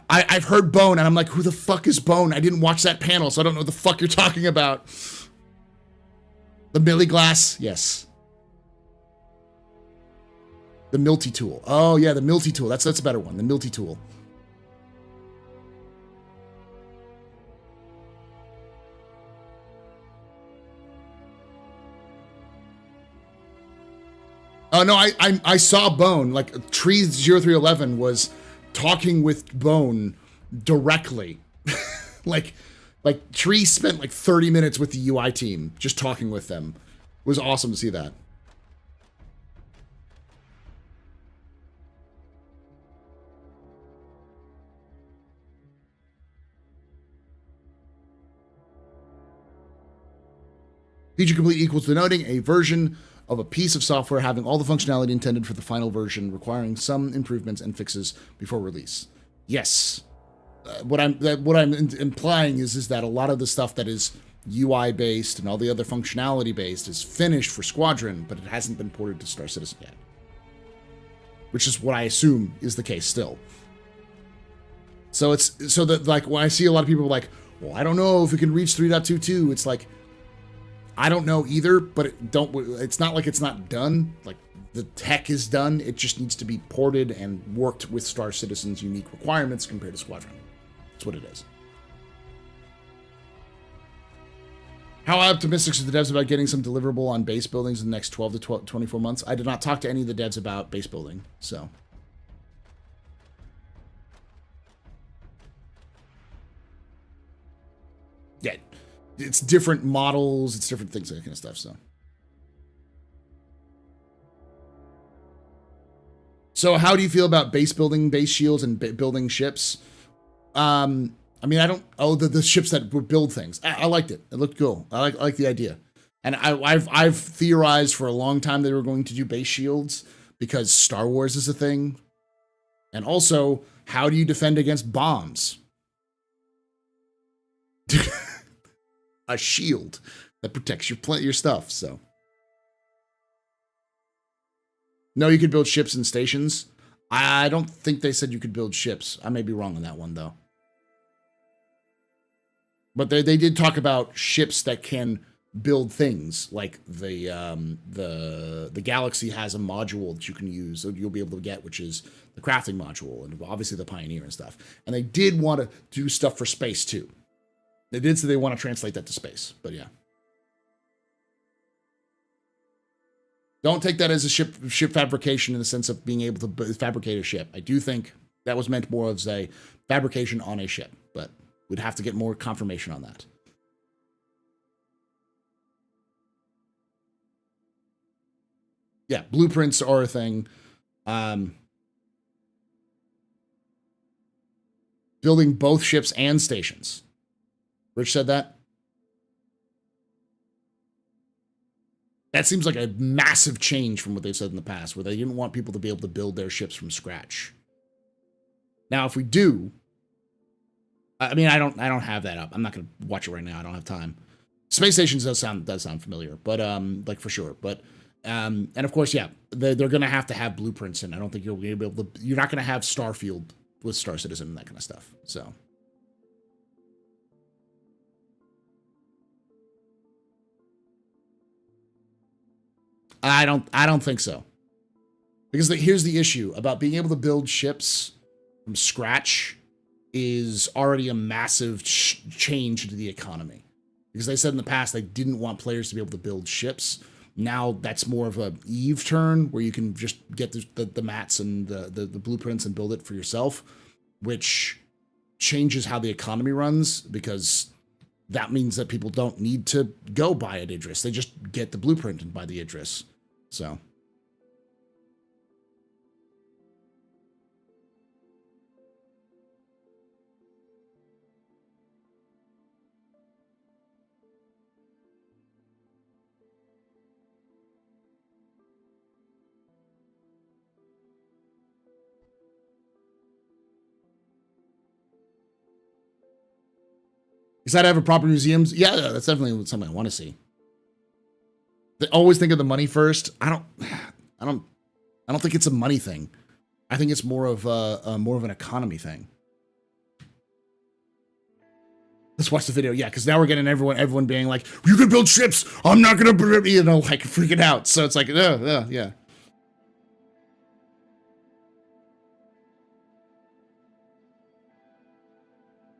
I've heard Bone, and I'm like, who the fuck is Bone? I didn't watch that panel, so I don't know what the fuck you're talking about. The Millie Glass, yes. The Milty Tool. Oh, yeah, the Milty Tool. That's a better one, the Milty Tool. Oh, no, I saw Bone. Like, Tree 0311 was talking with Bone directly. like Tree spent like 30 minutes with the UI team just talking with them. It was awesome to see that. Feature complete equals denoting a version of a piece of software having all the functionality intended for the final version, requiring some improvements and fixes before release. Yes. What I'm implying is that a lot of the stuff that is UI based and all the other functionality based is finished for Squadron, but it hasn't been ported to Star Citizen yet. Which is what I assume is the case still. So like when I see a lot of people like, well, I don't know if it can reach 3.22, it's like, I don't know either, but it's not like it's not done. Like, the tech is done. It just needs to be ported and worked with Star Citizen's unique requirements compared to Squadron. That's what it is. How optimistic are the devs about getting some deliverable on base buildings in the next 12 to 24 months? I did not talk to any of the devs about base building, so. Yeah, it's different models, it's different things, that kind of stuff, so. So how do you feel about base building, base shields, and building ships? I mean, I don't. Oh, the ships that would build things. I liked it. It looked cool. I like the idea. And I've theorized for a long time they were going to do base shields because Star Wars is a thing. And also, how do you defend against bombs? A shield that protects your stuff. So. No, you could build ships and stations. I don't think they said you could build ships. I may be wrong on that one, though. But they did talk about ships that can build things, like the Galaxy has a module that you can use, that you'll be able to get, which is the crafting module, and obviously the Pioneer and stuff. And they did want to do stuff for space, too. They did say they want to translate that to space, but yeah. Don't take that as a ship fabrication in the sense of being able to fabricate a ship. I do think that was meant more as a fabrication on a ship, but we'd have to get more confirmation on that. Yeah, blueprints are a thing. Building both ships and stations. Rich said that. That seems like a massive change from what they've said in the past, where they didn't want people to be able to build their ships from scratch. Now, if we do, I mean, I don't have that up. I'm not going to watch it right now. I don't have time. Space stations does sound familiar, but like for sure. But and of course, yeah, they're going to have blueprints, and I don't think you'll be able to. You're not going to have Starfield with Star Citizen and that kind of stuff. So. I don't think so. Because here's the issue about being able to build ships from scratch is already a massive change to the economy. Because they said in the past they didn't want players to be able to build ships. Now that's more of a Eve turn where you can just get the mats and the blueprints and build it for yourself, which changes how the economy runs, because that means that people don't need to go buy an Idris. They just get the blueprint and buy the Idris. So. Is that have a proper museums? Yeah, that's definitely something I want to see. They always think of the money first. I don't think it's a money thing. I think it's more of an economy thing. Let's watch the video. Yeah, because now we're getting everyone being like, "You can build ships. I'm not gonna," like freaking out. So it's like, yeah.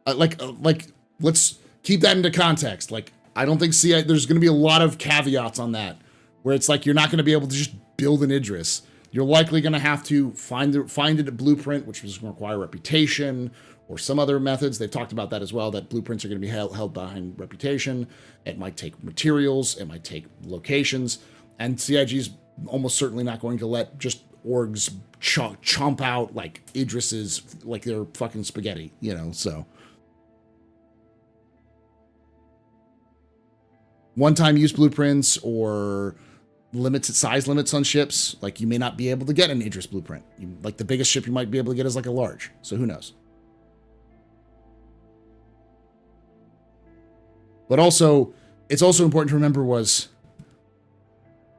Like, let's keep that into context. Like, I don't think there's going to be a lot of caveats on that, where it's like you're not going to be able to just build an Idris. You're likely going to have to find it a blueprint, which is going to require reputation or some other methods. They've talked about that as well, that blueprints are going to be held behind reputation. It might take materials. It might take locations. And CIG's almost certainly not going to let just orgs chomp out like Idris's like they're fucking spaghetti, so. One-time use blueprints or size limits on ships. Like, you may not be able to get an Idris blueprint. Like, the biggest ship you might be able to get is like a large. So who knows? But also, it's also important to remember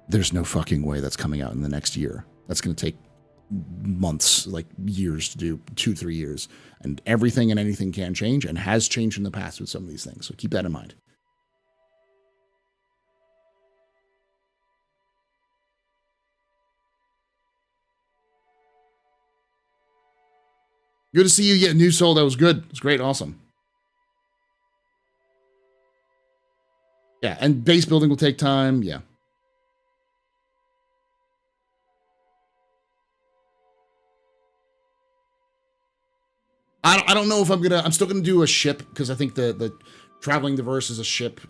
there's no fucking way that's coming out in the next year. That's going to take months, like years to do, 2-3 years. And everything and anything can change and has changed in the past with some of these things. So keep that in mind. Good to see you get a new soul. That was good. It was great. Awesome. Yeah, and base building will take time. Yeah. I don't know if I'm still gonna do a ship because I think the traveling the verse is a ship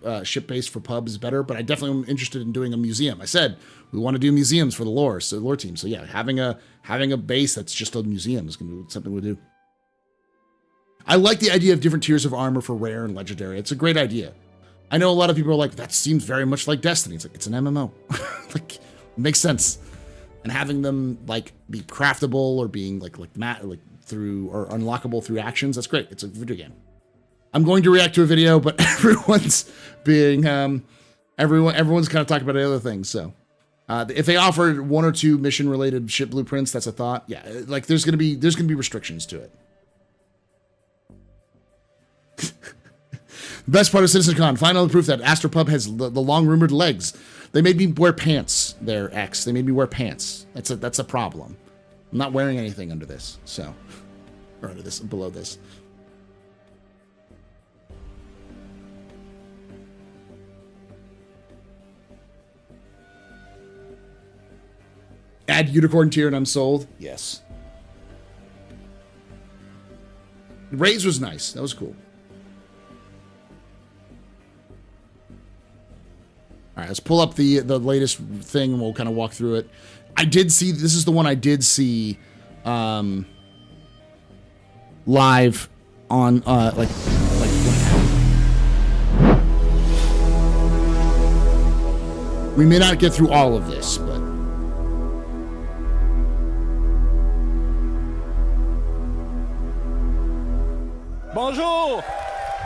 based for pub is better, but I definitely am interested in doing a museum. I said we want to do museums for the lore team. So yeah, having a base that's just a museum is gonna be something we'll do. I like the idea of different tiers of armor for rare and legendary. It's a great idea. I know a lot of people are like, that seems very much like Destiny. It's like, it's an MMO. Like, it makes sense. And having them like be craftable or being like through or unlockable through actions, that's great. It's a video game. I'm going to react to a video, but everyone's kind of talking about other things. So if they offered 1 or 2 mission related ship blueprints, that's a thought. Yeah, like there's gonna be restrictions to it. Best part of CitizenCon, final proof that AstroPub has the long rumored legs. They made me wear pants there, X. They made me wear pants. That's a problem. I'm not wearing anything under this, so. Or under this, below this. Add unicorn tier and I'm sold. Yes. Raise was nice. That was cool. All right, let's pull up the latest thing and we'll kind of walk through it. I did see, this is the one I did see live on we may not get through all of this, but Bonjour!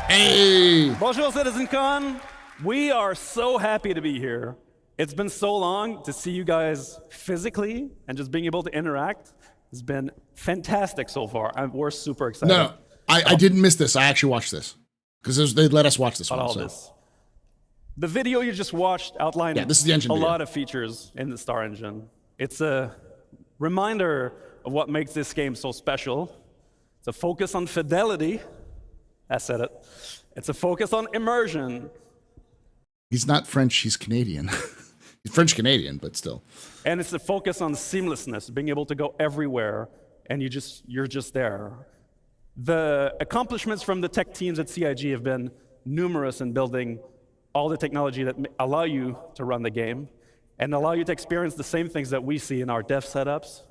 Hey! Bonjour, CitizenCon! We are so happy to be here. It's been so long to see you guys physically and just being able to interact. It's been fantastic so far. We're super excited. No, I didn't miss this. I actually watched this because they let us watch this one. This. The video you just watched outlined this is the engine a video. lot of features in the Star Engine. It's a reminder of what makes this game so special. It's a focus on fidelity. I said it. It's a focus on immersion. He's not French, he's Canadian. He's French-Canadian, but still. And it's a focus on seamlessness, being able to go everywhere, and you're just there. The accomplishments from the tech teams at CIG have been numerous in building all the technology that allow you to run the game and allow you to experience the same things that we see in our dev setups.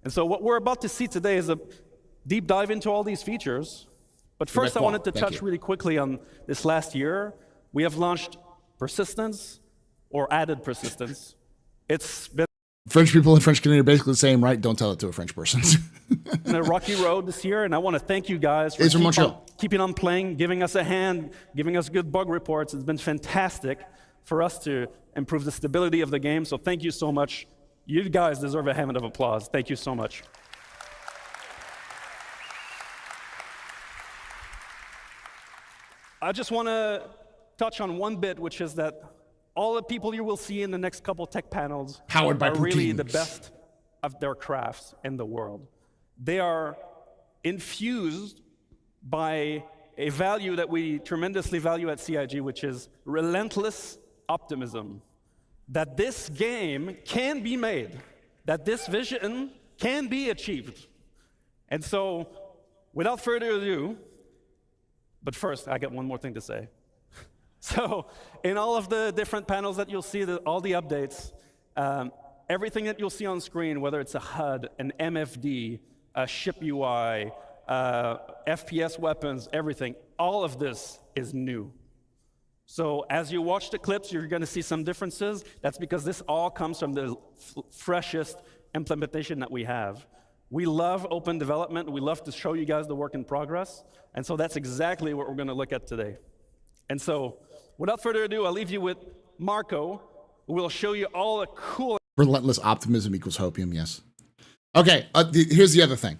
And so what we're about to see today is a deep dive into all these features. But first, I wanted to touch really quickly on this last year. We have launched persistence, or added persistence. It's been French people and French Canadian are basically the same, right? Don't tell it to a French person. a rocky road this year, and I want to thank you guys for keeping on playing, giving us a hand, giving us good bug reports. It's been fantastic for us to improve the stability of the game, so thank you so much. You guys deserve a hand of applause. Thank you so much. I just want to touch on one bit, which is that all the people you will see in the next couple tech panels Powered by are really poutine. the best of their crafts in the world. They are infused by a value that we tremendously value at CIG, which is relentless optimism. That this game can be made, that this vision can be achieved. And so, without further ado, but first, I got one more thing to say. So, in all of the different panels that you'll see, all the updates, everything that you'll see on screen, whether it's a HUD, an MFD, a ship UI, FPS weapons, everything, all of this is new. So as you watch the clips, you're going to see some differences. That's because this all comes from the freshest implementation that we have. We love open development. We love to show you guys the work in progress. And so that's exactly what we're going to look at today. And so without further ado, I'll leave you with Marco, who will show you all the cool... Relentless optimism equals hopium, yes. Okay, here's the other thing.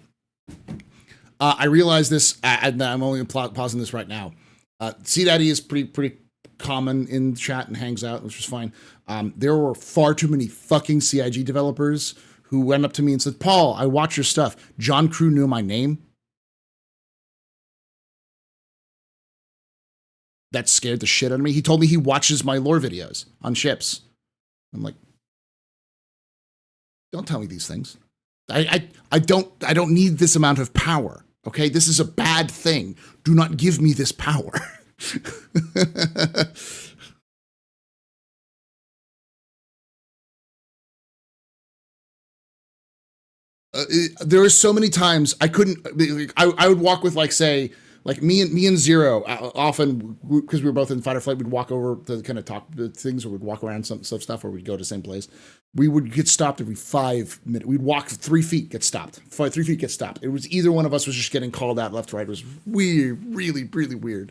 I realize this, and I'm only pausing this right now. CDaddy is pretty common in chat and hangs out, which was fine. There were far too many fucking CIG developers who went up to me and said, Paul, I watch your stuff. John Crew knew my name. that scared the shit out of me. He told me he watches my lore videos on ships. I'm like, don't tell me these things. I don't need this amount of power. Okay, this is a bad thing. Do not give me this power. There are so many times I couldn't. I would walk with, like, say, like me and Zero often, because we were both in fight or flight, we'd walk over to kind of talk the things, or we'd walk around some stuff, or we'd go to the same place. We would get stopped every 5 minutes. We'd walk 3 feet, get stopped. 3 feet, get stopped. It was either one of us was just getting called out left, right. It was weird, really, really weird.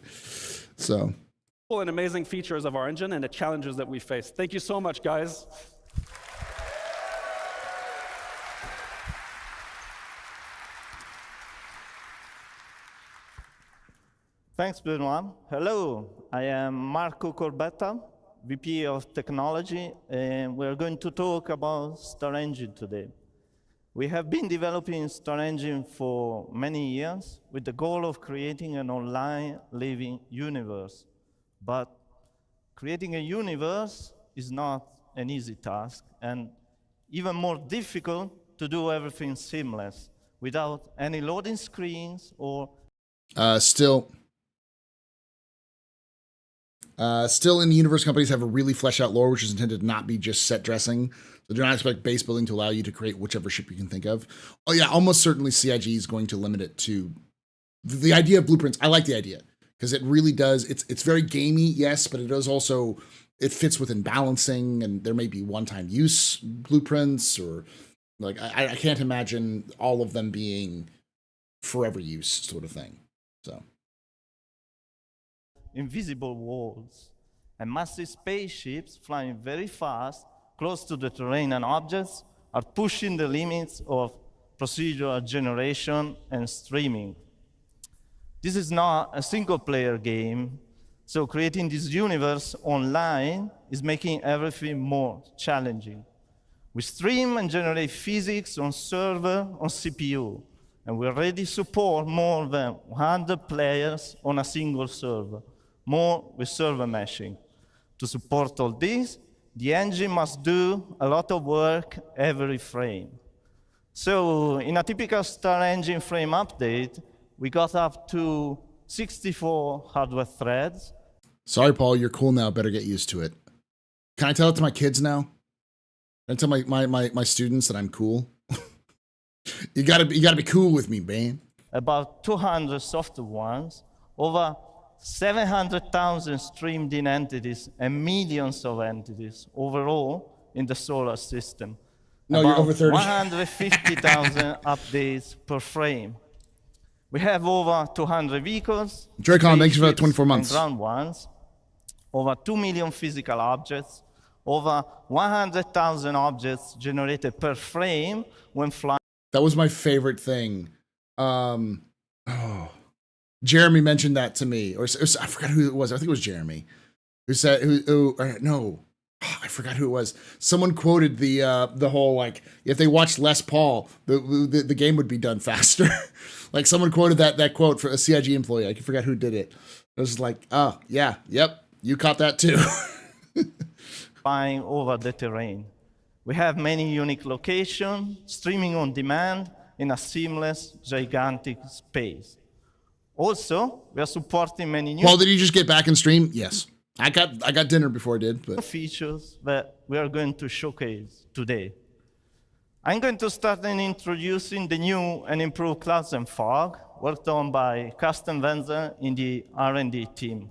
So, cool and amazing features of our engine and the challenges that we face. Thank you so much, guys. Thanks, Benoit. Hello, I am Marco Corbetta, VP of Technology, and we're going to talk about Star Engine today. We have been developing Star Engine for many years with the goal of creating an online living universe. But creating a universe is not an easy task, and even more difficult to do everything seamless without any loading screens or Still, in the universe, companies have a really fleshed out lore, which is intended to not be just set dressing. So do not expect base building to allow you to create whichever ship you can think of. Oh yeah, almost certainly CIG is going to limit it to the idea of blueprints. I like the idea because it really does. It's very gamey, yes, but it does also, it fits within balancing, and there may be one-time use blueprints, or like I can't imagine all of them being forever use sort of thing. So. Invisible walls, and massive spaceships flying very fast, close to the terrain and objects, are pushing the limits of procedural generation and streaming. This is not a single-player game, so creating this universe online is making everything more challenging. We stream and generate physics on server on CPU, and we already support more than 100 players on a single server. More with server meshing. To support all this, the engine must do a lot of work every frame. So in a typical Star Engine frame update, we got up to 64 hardware threads. Sorry, Paul, you're cool now. Better get used to it. Can I tell it to my kids now? Can I tell my students that I'm cool? You gotta be cool with me, man. About 200 software ones, over 700,000 streamed in entities, and millions of entities overall in the solar system. No, you're over 30. 150,000 updates per frame. We have over 200 vehicles. Dracon, thanks for 24 months. Ground ones, over 2 million physical objects, over 100,000 objects generated per frame when flying. That was my favorite thing. Jeremy mentioned that to me, or I forgot who it was. I think it was Jeremy who said, I forgot who it was. Someone quoted the whole, like, if they watched less Paul, the game would be done faster. Like, someone quoted that quote for a CIG employee. I forgot who did it. It was like, oh yeah, yep, you caught that too. Flying over the terrain. We have many unique locations, streaming on demand in a seamless, gigantic space. Also, we are supporting many new. Paul, did you just get back and stream? Yes, I got dinner before I did, but features that we are going to showcase today. I'm going to start in introducing the new and improved clouds and fog worked on by custom vendor in the R&D team.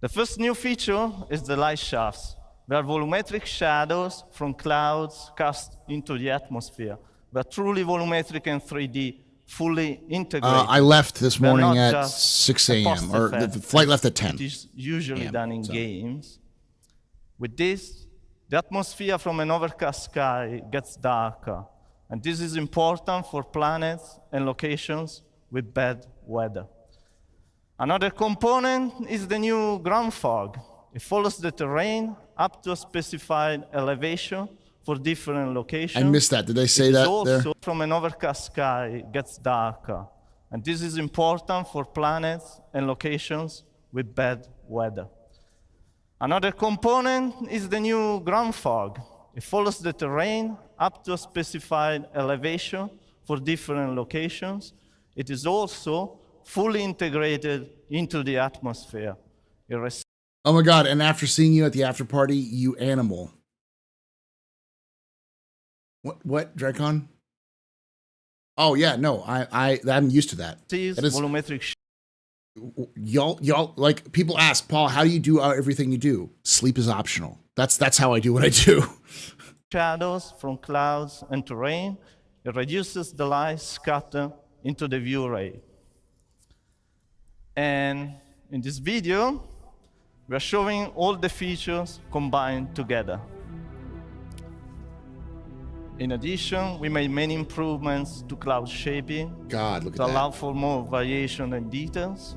The first new feature is the light shafts. They are volumetric shadows from clouds cast into the atmosphere. They are truly volumetric and 3D. Fully integrated. I left this morning at 6 a.m. or the flight left at 10. It is usually done in games. With this, the atmosphere from an overcast sky gets darker, and this is important for planets and locations with bad weather. Another component is the new ground fog. It follows the terrain up to a specified elevation for different locations. I missed that. Did they say that also there? From an overcast sky, it gets darker. And this is important for planets and locations with bad weather. Another component is the new ground fog. It follows the terrain up to a specified elevation for different locations. It is also fully integrated into the atmosphere. Oh my God, and after seeing you at the after party, you animal. What, Dracon? Oh yeah, no, I'm used to that. That is volumetric. Y'all, like, people ask, Paul, how do you do everything you do? Sleep is optional. That's how I do what I do. Shadows from clouds and terrain. It reduces the light scatter into the view ray. And in this video, we are showing all the features combined together. In addition, we made many improvements to cloud shaping God, look at to that. allow for more variation and details.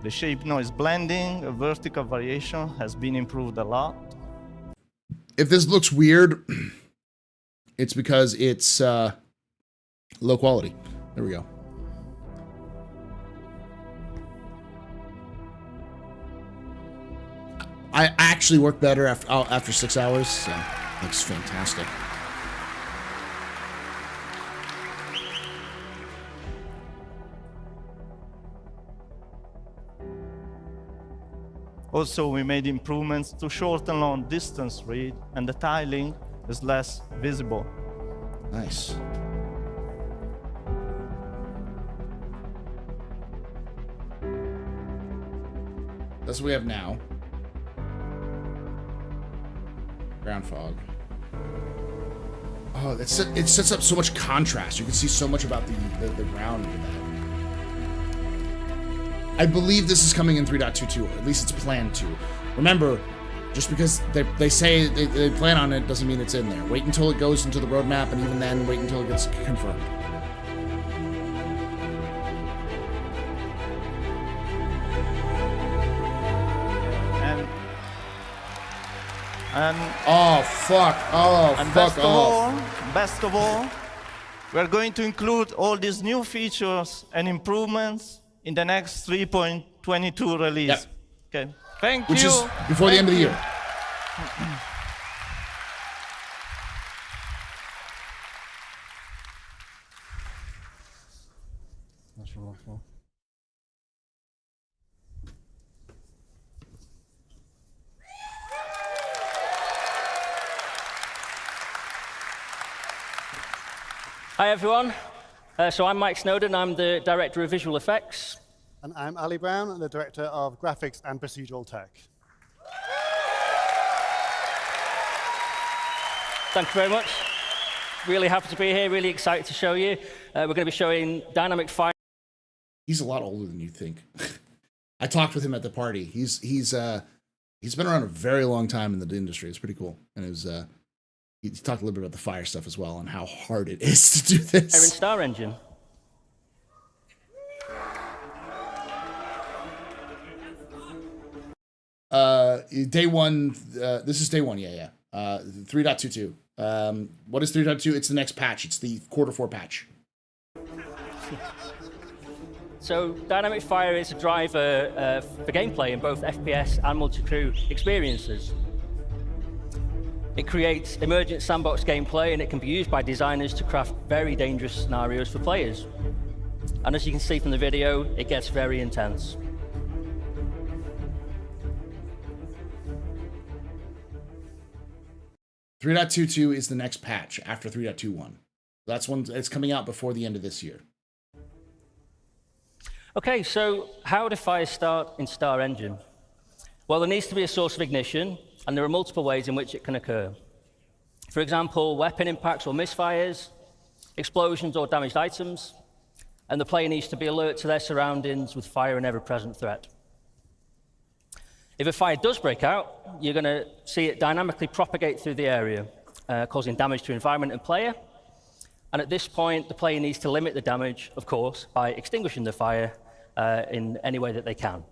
The shape noise blending, a vertical variation, has been improved a lot. If this looks weird, it's because it's low quality. There we go. I actually work better after 6 hours, so looks fantastic. Also, we made improvements to shorten long distance read, and the tiling is less visible. Nice. That's what we have now. Ground fog. Oh, it sets up so much contrast. You can see so much about the ground with that. I believe this is coming in 3.22, or at least it's planned to. Remember, just because they say they plan on it doesn't mean it's in there. Wait until it goes into the roadmap, and even then, wait until it gets confirmed. Oh fuck! Oh and fuck off! Best of all, we're going to include all these new features and improvements in the next 3.22 release. Yep. Okay. Thank Which you. is before the end of the year. Hi, everyone. So I'm Mike Snowden. I'm the Director of Visual Effects. And I'm Ali Brown, I'm the Director of Graphics and Procedural Tech. Thank you very much. Really happy to be here, really excited to show you. We're going to be showing dynamic fire. He's a lot older than you think. I talked with him at the party. He's been around a very long time in the industry. It's pretty cool. And it was he talked a little bit about the fire stuff as well and how hard it is to do this. Iron Star Engine. Day one, this is day one, yeah. 3.22. What is 3.2? It's the next patch. It's the Q4 patch. So Dynamic Fire is a driver for gameplay in both FPS and multi-crew experiences. It creates emergent sandbox gameplay, and it can be used by designers to craft very dangerous scenarios for players. And as you can see from the video, it gets very intense. .22 is the next patch after 3.21. That's one. It's coming out before the end of this year. Okay, so how do fires start in Star Engine? Well, there needs to be a source of ignition, and there are multiple ways in which it can occur. For example, weapon impacts or misfires, explosions or damaged items, and the player needs to be alert to their surroundings with fire an ever-present threat. If a fire does break out, you're going to see it dynamically propagate through the area, causing damage to environment and player. And at this point, the player needs to limit the damage, of course, by extinguishing the fire in any way that they can.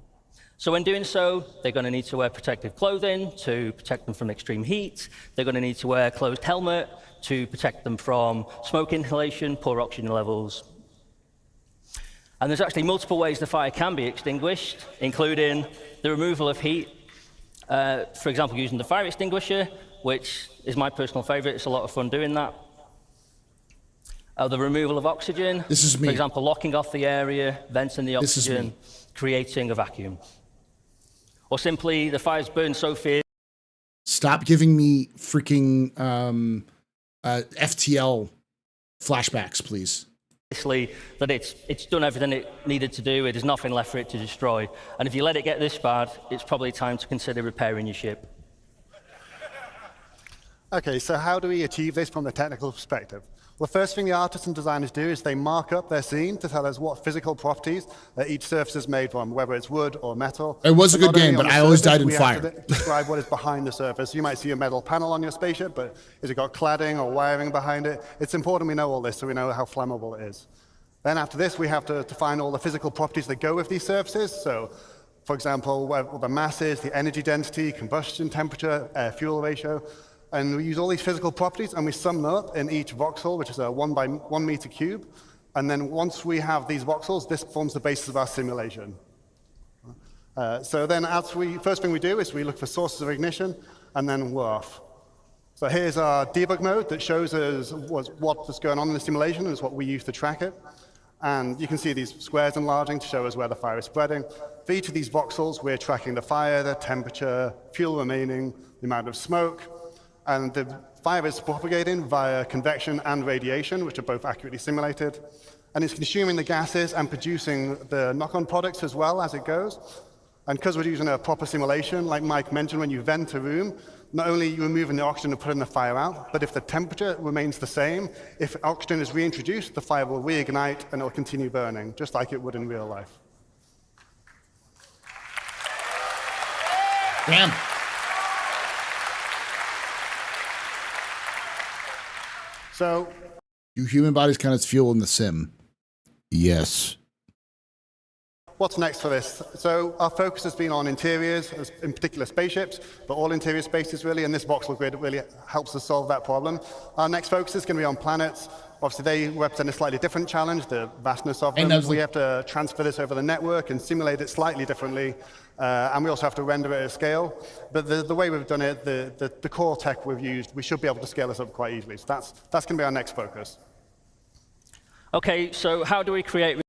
So when doing so, they're going to need to wear protective clothing to protect them from extreme heat. They're going to need to wear a closed helmet to protect them from smoke inhalation, poor oxygen levels. And there's actually multiple ways the fire can be extinguished, including the removal of heat, for example, using the fire extinguisher, which is my personal favorite. It's a lot of fun doing that. The removal of oxygen, This is me. for example, locking off the area, venting the This is oxygen, me. creating a vacuum. Or simply, the fire's burned so fierce. Stop giving me freaking FTL flashbacks, please. That it's done everything it needed to do. There's nothing left for it to destroy. And if you let it get this bad, it's probably time to consider repairing your ship. Okay, so how do we achieve this from the technical perspective? Well, the first thing the artists and designers do is they mark up their scene to tell us what physical properties that each surface is made from, whether it's wood or metal. It was a good Not only game, on but the I always surface, died in we fire. have to describe what is behind the surface. You might see a metal panel on your spaceship, but has it got cladding or wiring behind it? It's important we know all this so we know how flammable it is. Then after this, we have to define all the physical properties that go with these surfaces. So, for example, what the mass is, the energy density, combustion temperature, air-fuel ratio. And we use all these physical properties and we sum them up in each voxel, which is a 1 by 1 meter cube. And then once we have these voxels, this forms the basis of our simulation. So then first thing we do is we look for sources of ignition and then we're off. So here's our debug mode that shows us what's going on in the simulation and is what we use to track it. And you can see these squares enlarging to show us where the fire is spreading. For each of these voxels, we're tracking the fire, the temperature, fuel remaining, the amount of smoke. And the fire is propagating via convection and radiation, which are both accurately simulated. And it's consuming the gases and producing the knock-on products as well as it goes. And because we're using a proper simulation, like Mike mentioned, when you vent a room, not only are you removing the oxygen and putting the fire out, but if the temperature remains the same, if oxygen is reintroduced, the fire will reignite and it will continue burning, just like it would in real life. Damn. So, do human bodies count as fuel in the sim? Yes. what's next for this? So our focus has been on interiors, in particular spaceships, but all interior spaces really, and this voxel grid really helps us solve that problem. Our next focus is going to be on planets. Obviously, they represent a slightly different challenge, the vastness of them. We have to transfer this over the network and simulate it slightly differently, and we also have to render it at scale. But the way we've done it, the core tech we've used, we should be able to scale this up quite easily. So that's going to be our next focus. Okay, so how do we create...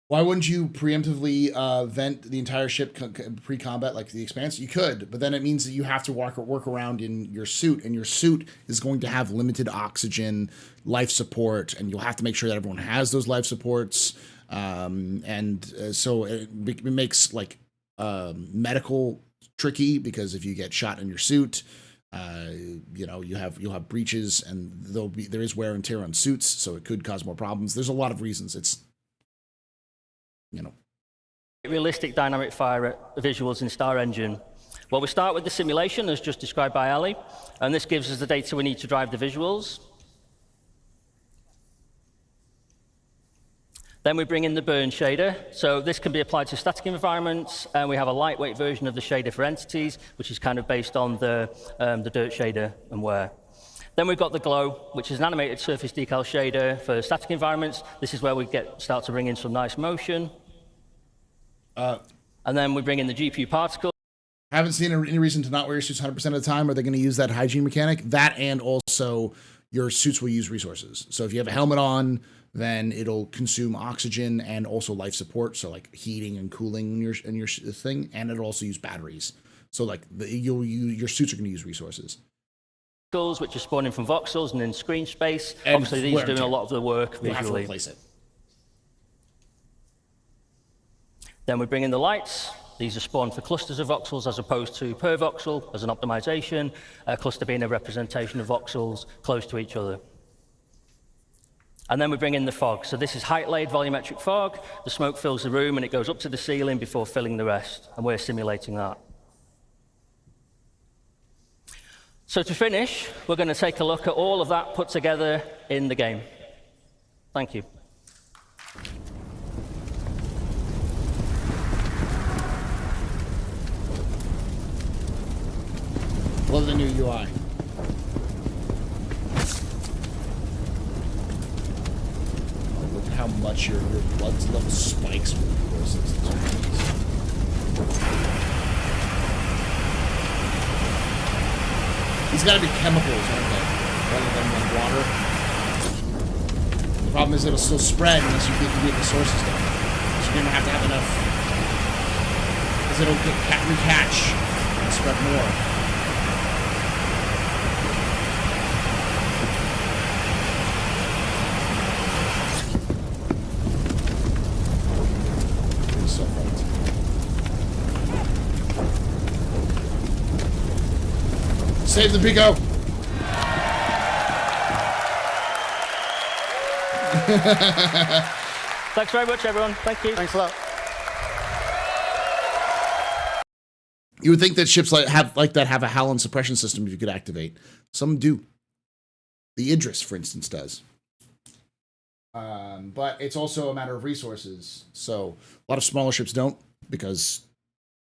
Why wouldn't you preemptively vent the entire ship pre-combat like the Expanse? You could, but then it means that you have to work around in your suit, and your suit is going to have limited oxygen, life support, and you'll have to make sure that everyone has those life supports. So it makes like medical tricky, because if you get shot in your suit, you'll have breaches, and there is wear and tear on suits, so it could cause more problems. There's a lot of reasons. It's realistic dynamic fire visuals in Star Engine. Well, we start with the simulation, as just described by Ali, and this gives us the data we need to drive the visuals. Then we bring in the burn shader. So this can be applied to static environments, and we have a lightweight version of the shader for entities, which is kind of based on the dirt shader and wear. Then we've got the glow, which is an animated surface decal shader for static environments. This is where we start to bring in some nice motion. And then we bring in the GPU particle. Haven't seen any reason to not wear your suits 100% of the time. Are they going to use that hygiene mechanic? That, and also your suits will use resources. So if you have a helmet on, then it'll consume oxygen and also life support, so like heating and cooling in your thing, and it'll also use batteries. So like your suits are going to use resources. Which are spawning from voxels and in screen space. And obviously, these are doing a lot of the work visually. We'll have to replace it. Then we bring in the lights. These are spawned for clusters of voxels as opposed to per voxel as an optimization, a cluster being a representation of voxels close to each other. And then we bring in the fog. So this is height-laid volumetric fog. The smoke fills the room and it goes up to the ceiling before filling the rest, and we're simulating that. So to finish, we're going to take a look at all of that put together in the game. Thank you. Love the new UI. Oh, look how much your blood level spikes with the course of this. These gotta be chemicals, aren't they? Rather than like water. The problem is it'll still spread unless you get the sources down. So you're gonna have to have enough. Because it'll get recatch and spread more. So save the Pico! Thanks very much, everyone. Thank you. Thanks a lot. You would think that ships like that have a Halon suppression system you could activate. Some do. The Idris, for instance, does. But it's also a matter of resources. So a lot of smaller ships don't because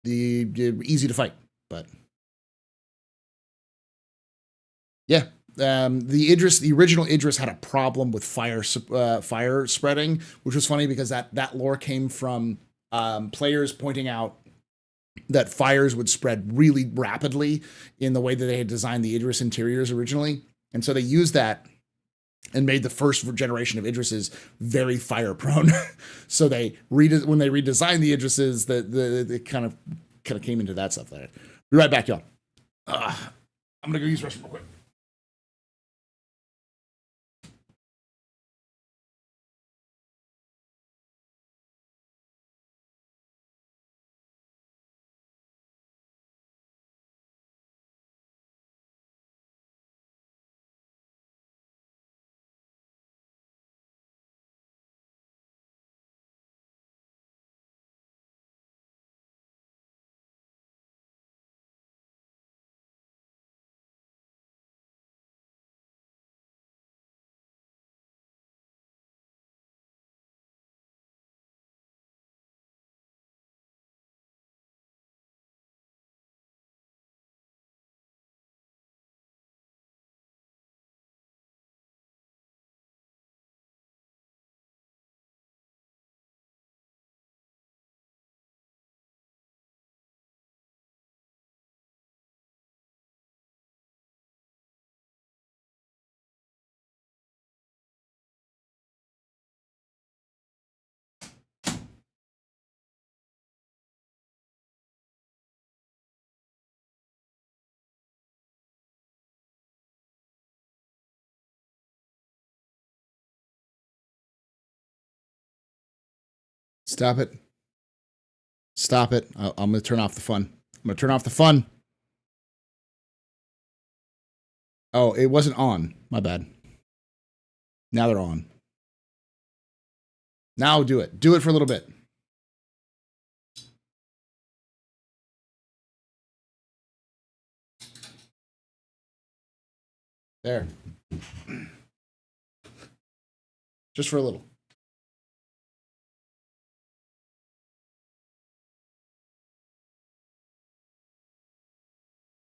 they're easy to fight. But yeah. The original Idris had a problem with fire spreading, which was funny because that lore came from players pointing out that fires would spread really rapidly in the way that they had designed the Idris interiors originally. And so they used that and made the first generation of Idrises very fire prone. So when they redesigned the Idrises, it kind of came into that stuff there. Be right back, y'all. I'm gonna go use the restroom real quick. Stop it. Stop it. I'm going to turn off the fun. I'm going to turn off the fun. Oh, it wasn't on. My bad. Now they're on. Now do it. Do it for a little bit. There. Just for a little.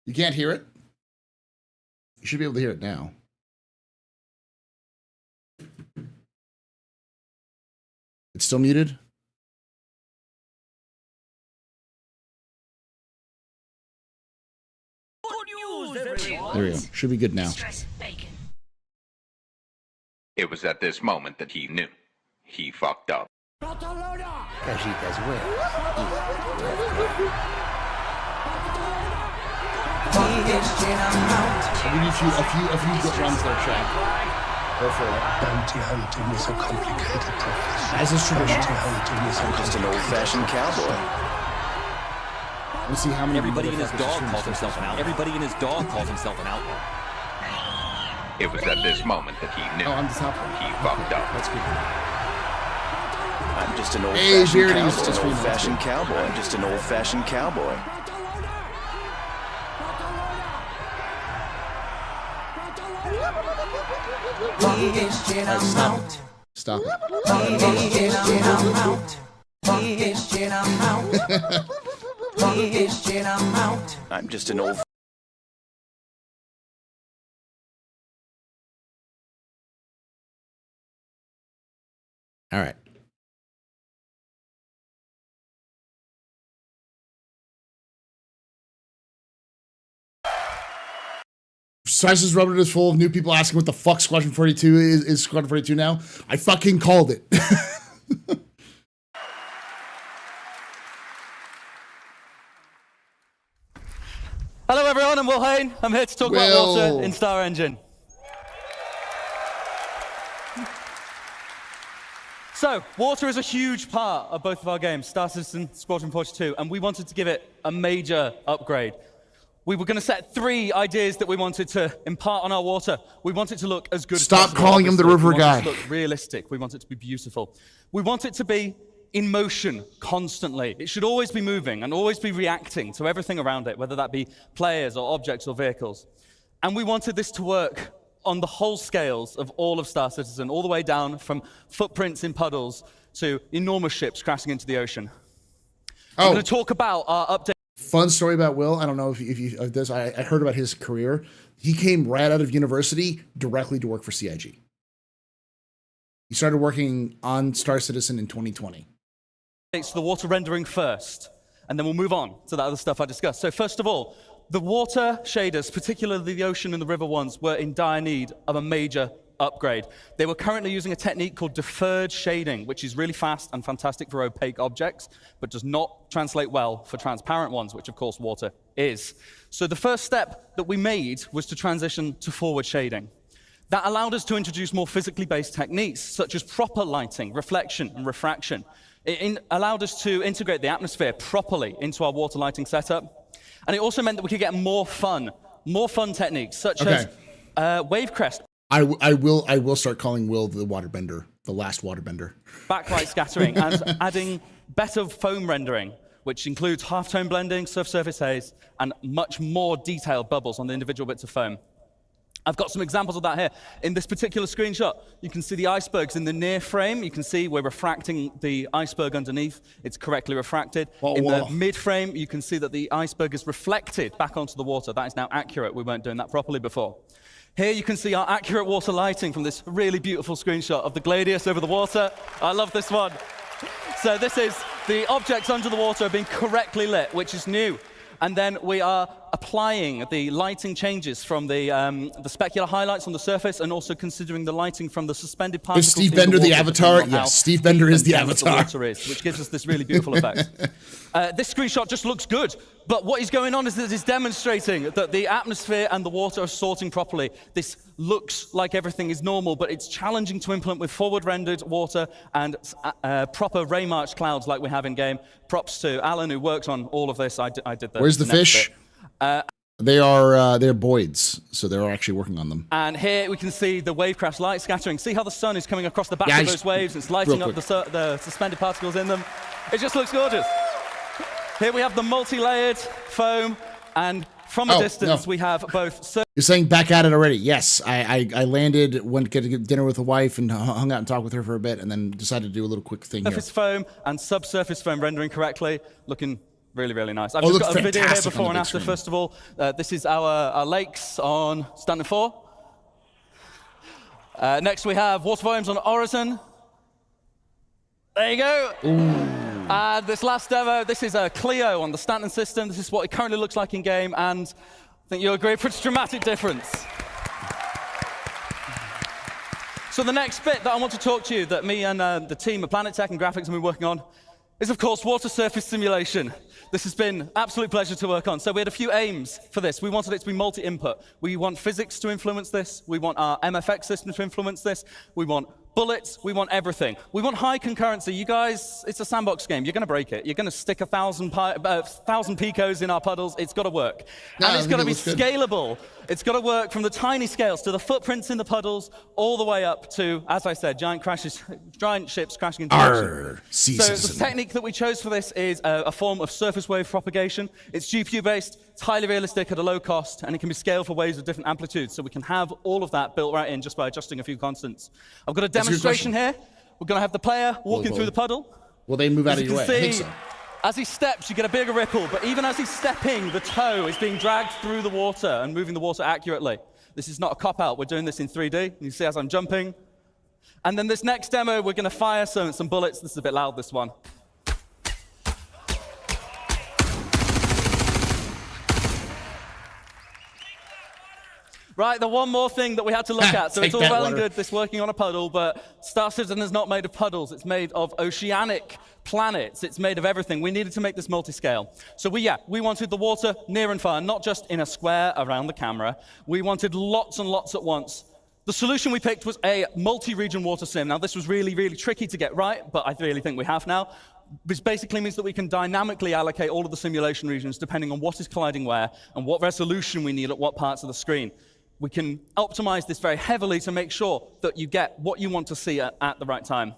You can't hear it? You should be able to hear it now. It's still muted? There we go. Should be good now. It was at this moment that he knew. He fucked up. I'll give you a few good runs there, Shaq. Go for it. Bounty hunting is a complicated profession. As is tradition. Bounty hunting is just an old-fashioned cowboy. Let's see how many. Everybody in his dog calls himself an outlaw. Everybody in his dog calls himself an outlaw. It was at this moment that he knew. Oh, I'm the top one. He fucked up. That's good. I'm just an old-fashioned cowboy. I'm just an old-fashioned cowboy. Stop it. I'm just an old All right. Spice's Rubber is full of new people asking what the fuck Squadron 42 is Squadron 42 now. I fucking called it. Hello everyone, I'm Will Hain. I'm here to talk about water in Star Engine. So, water is a huge part of both of our games, Star Citizen, Squadron 42, and we wanted to give it a major upgrade. We were going to set 3 ideas that we wanted to impart on our water. We want it to look as good as possible. Stop calling him the river guy. We want it to look realistic. We want it to be beautiful. We want it to be in motion constantly. It should always be moving and always be reacting to everything around it, whether that be players or objects or vehicles. And we wanted this to work on the whole scales of all of Star Citizen, all the way down from footprints in puddles to enormous ships crashing into the ocean. I'm going to talk about our update. Fun story about Will. I don't know if this. I heard about his career. He came right out of university directly to work for CIG. He started working on Star Citizen in 2020. To the water rendering first, and then we'll move on to that other stuff I discussed. So first of all, the water shaders, particularly the ocean and the river ones, were in dire need of a major upgrade. They were currently using a technique called deferred shading, which is really fast and fantastic for opaque objects, but does not translate well for transparent ones, which of course water is. So the first step that we made was to transition to forward shading. That allowed us to introduce more physically based techniques, such as proper lighting, reflection, and refraction. It allowed us to integrate the atmosphere properly into our water lighting setup. And it also meant that we could get more fun techniques, such as wave crest. I will start calling Will the waterbender, the last waterbender. Backlight scattering, and adding better foam rendering, which includes halftone blending, surface haze, and much more detailed bubbles on the individual bits of foam. I've got some examples of that here. In this particular screenshot, you can see the icebergs in the near frame. You can see we're refracting the iceberg underneath. It's correctly refracted. In the mid frame, you can see that the iceberg is reflected back onto the water. That is now accurate. We weren't doing that properly before. Here you can see our accurate water lighting from this really beautiful screenshot of the Gladius over the water. I love this one. So this is the objects under the water being correctly lit, which is new. And then we are applying the lighting changes from the specular highlights on the surface, and also considering the lighting from the suspended particles. Is Steve Bender the avatar? Yes, Steve Bender is the avatar. The water is, which gives us this really beautiful effect. This screenshot just looks good, but what is going on is that it's demonstrating that the atmosphere and the water are sorting properly. This looks like everything is normal, but it's challenging to implement with forward-rendered water and proper ray march clouds like we have in game. Props to Alan, who worked on all of this. I did the Where's the fish? They're Boyd's, so they're actually working on them. And here we can see the wavecraft light scattering. See how the sun is coming across the back of those waves? It's lighting up the suspended particles in them. It just looks gorgeous. Here we have the multi-layered foam, and from a distance we have both... You're saying back at it already. Yes, I landed, went to get dinner with a wife and hung out and talked with her for a bit, and then decided to do a little quick thing here. Surface foam and subsurface foam rendering correctly, looking really, really nice. I've just got a video here before and after. First of all, this is our lakes on Stanton 4. Next we have water volumes on Horizon. There you go. And this last demo, this is a Clio on the Stanton system. This is what it currently looks like in game, and I think you'll agree, pretty dramatic difference. So the next bit that I want to talk to you, that me and the team at Planet Tech and Graphics have been working on, is of course water surface simulation. This has been an absolute pleasure to work on. So we had a few aims for this. We wanted it to be multi-input. We want physics to influence this. We want our MFX system to influence this. We want bullets. We want everything. We want high concurrency. You guys, it's a sandbox game. You're going to break it. You're going to stick 1,000 picos in our puddles. It's got to work. And it's got to be scalable. It's got to work from the tiny scales to the footprints in the puddles, all the way up to, as I said, giant ships crashing into the ocean. So the technique that we chose for this is a form of surface wave propagation. It's GPU-based, it's highly realistic at a low cost, and it can be scaled for waves of different amplitudes. So we can have all of that built right in just by adjusting a few constants. I've got a demonstration here. We're going to have the player walking through the puddle. Will they move out of your way? I think so. As he steps, you get a bigger ripple, but even as he's stepping, the toe is being dragged through the water and moving the water accurately. This is not a cop-out. We're doing this in 3D. You see as I'm jumping, And then this next demo, we're going to fire some bullets. This is a bit loud, this one. Right, the one more thing that we had to look at. So it's all well and good, this working on a puddle, but Star Citizen is not made of puddles. It's made of oceanic planets. It's made of everything. We needed to make this multi-scale. So we wanted the water near and far, not just in a square around the camera. We wanted lots and lots at once. The solution we picked was a multi-region water sim. Now, this was really, really tricky to get right, but I really think we have now. Which basically means that we can dynamically allocate all of the simulation regions depending on what is colliding where and what resolution we need at what parts of the screen. We can optimize this very heavily to make sure that you get what you want to see at the right time.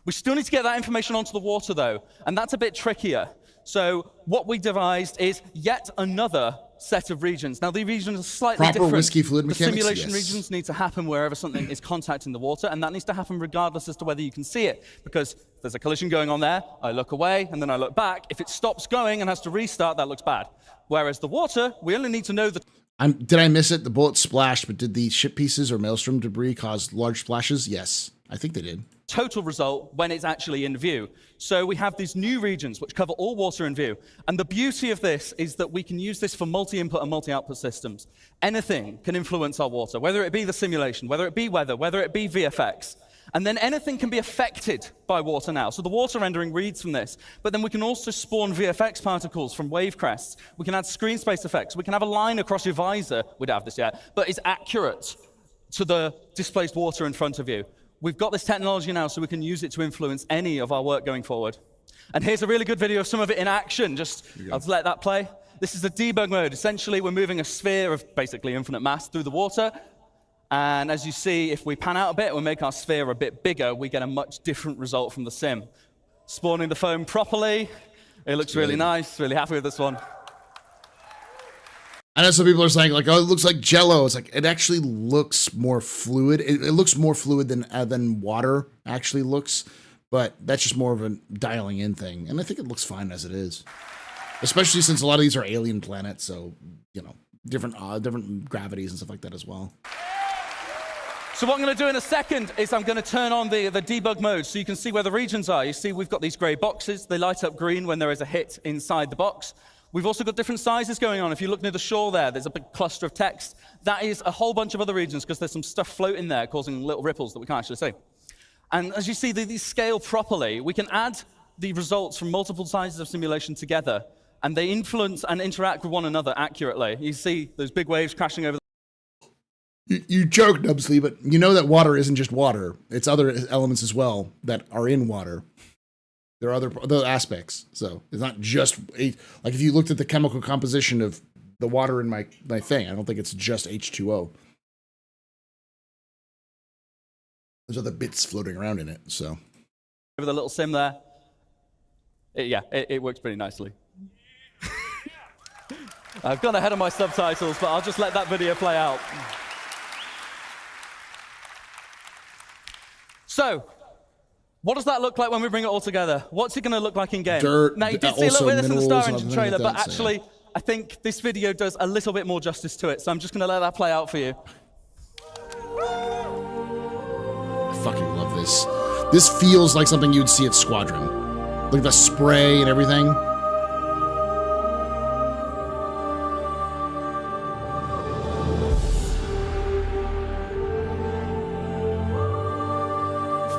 We still need to get that information onto the water, though, and that's a bit trickier. So what we devised is yet another set of regions. Now, the regions are slightly different. Proper whiskey fluid mechanics, The simulation yes. regions need to happen wherever something is contacting the water, and that needs to happen regardless as to whether you can see it, because if there's a collision going on there, I look away, and then I look back. If it stops going and has to restart, that looks bad. Whereas the water, we only need to know the... Did I miss it? The bullet splashed, but did the ship pieces or maelstrom debris cause large splashes? Yes, I think they did. Total result when it's actually in view. So we have these new regions which cover all water in view. And the beauty of this is that we can use this for multi-input and multi-output systems. Anything can influence our water, whether it be the simulation, whether it be weather, whether it be VFX. And then anything can be affected by water now. So the water rendering reads from this. But then we can also spawn VFX particles from wave crests. We can add screen space effects. We can have a line across your visor. We don't have this yet, but it's accurate to the displaced water in front of you. We've got this technology now, so we can use it to influence any of our work going forward. And here's a really good video of some of it in action. I'll just let that play. This is the debug mode. Essentially, we're moving a sphere of basically infinite mass through the water. And as you see, if we pan out a bit, we make our sphere a bit bigger, we get a much different result from the sim. Spawning the foam properly. It looks really nice. Really happy with this one. I know some people are saying, like, oh, it looks like Jell-O. It's like, it actually looks more fluid. It looks more fluid than water actually looks, but that's just more of a dialing in thing. And I think it looks fine as it is, especially since a lot of these are alien planets, so, you know, different gravities and stuff like that as well. So what I'm going to do in a second is I'm going to turn on the debug mode so you can see where the regions are. You see we've got these gray boxes. They light up green when there is a hit inside the box. We've also got different sizes going on. If you look near the shore there's a big cluster of text. That is a whole bunch of other regions because there's some stuff floating there causing little ripples that we can't actually see. And as you see, these scale properly. We can add the results from multiple sizes of simulation together, and they influence and interact with one another accurately. You see those big waves crashing over the... You joke, Nubsley, but you know that water isn't just water. It's other elements as well that are in water. There are other aspects. So it's not just, like if you looked at the chemical composition of the water in my thing, I don't think it's just H2O. There's other bits floating around in it, so. With a little sim there. It works pretty nicely. I've gone ahead of my subtitles, but I'll just let that video play out. So, what does that look like when we bring it all together? What's it going to look like in game? Dirt, now, you did see a little bit of this in the Star Engine trailer, like that, but actually, I think this video does a little bit more justice to it, so I'm just going to let that play out for you. I fucking love this. This feels like something you'd see at Squadron. Like the spray and everything.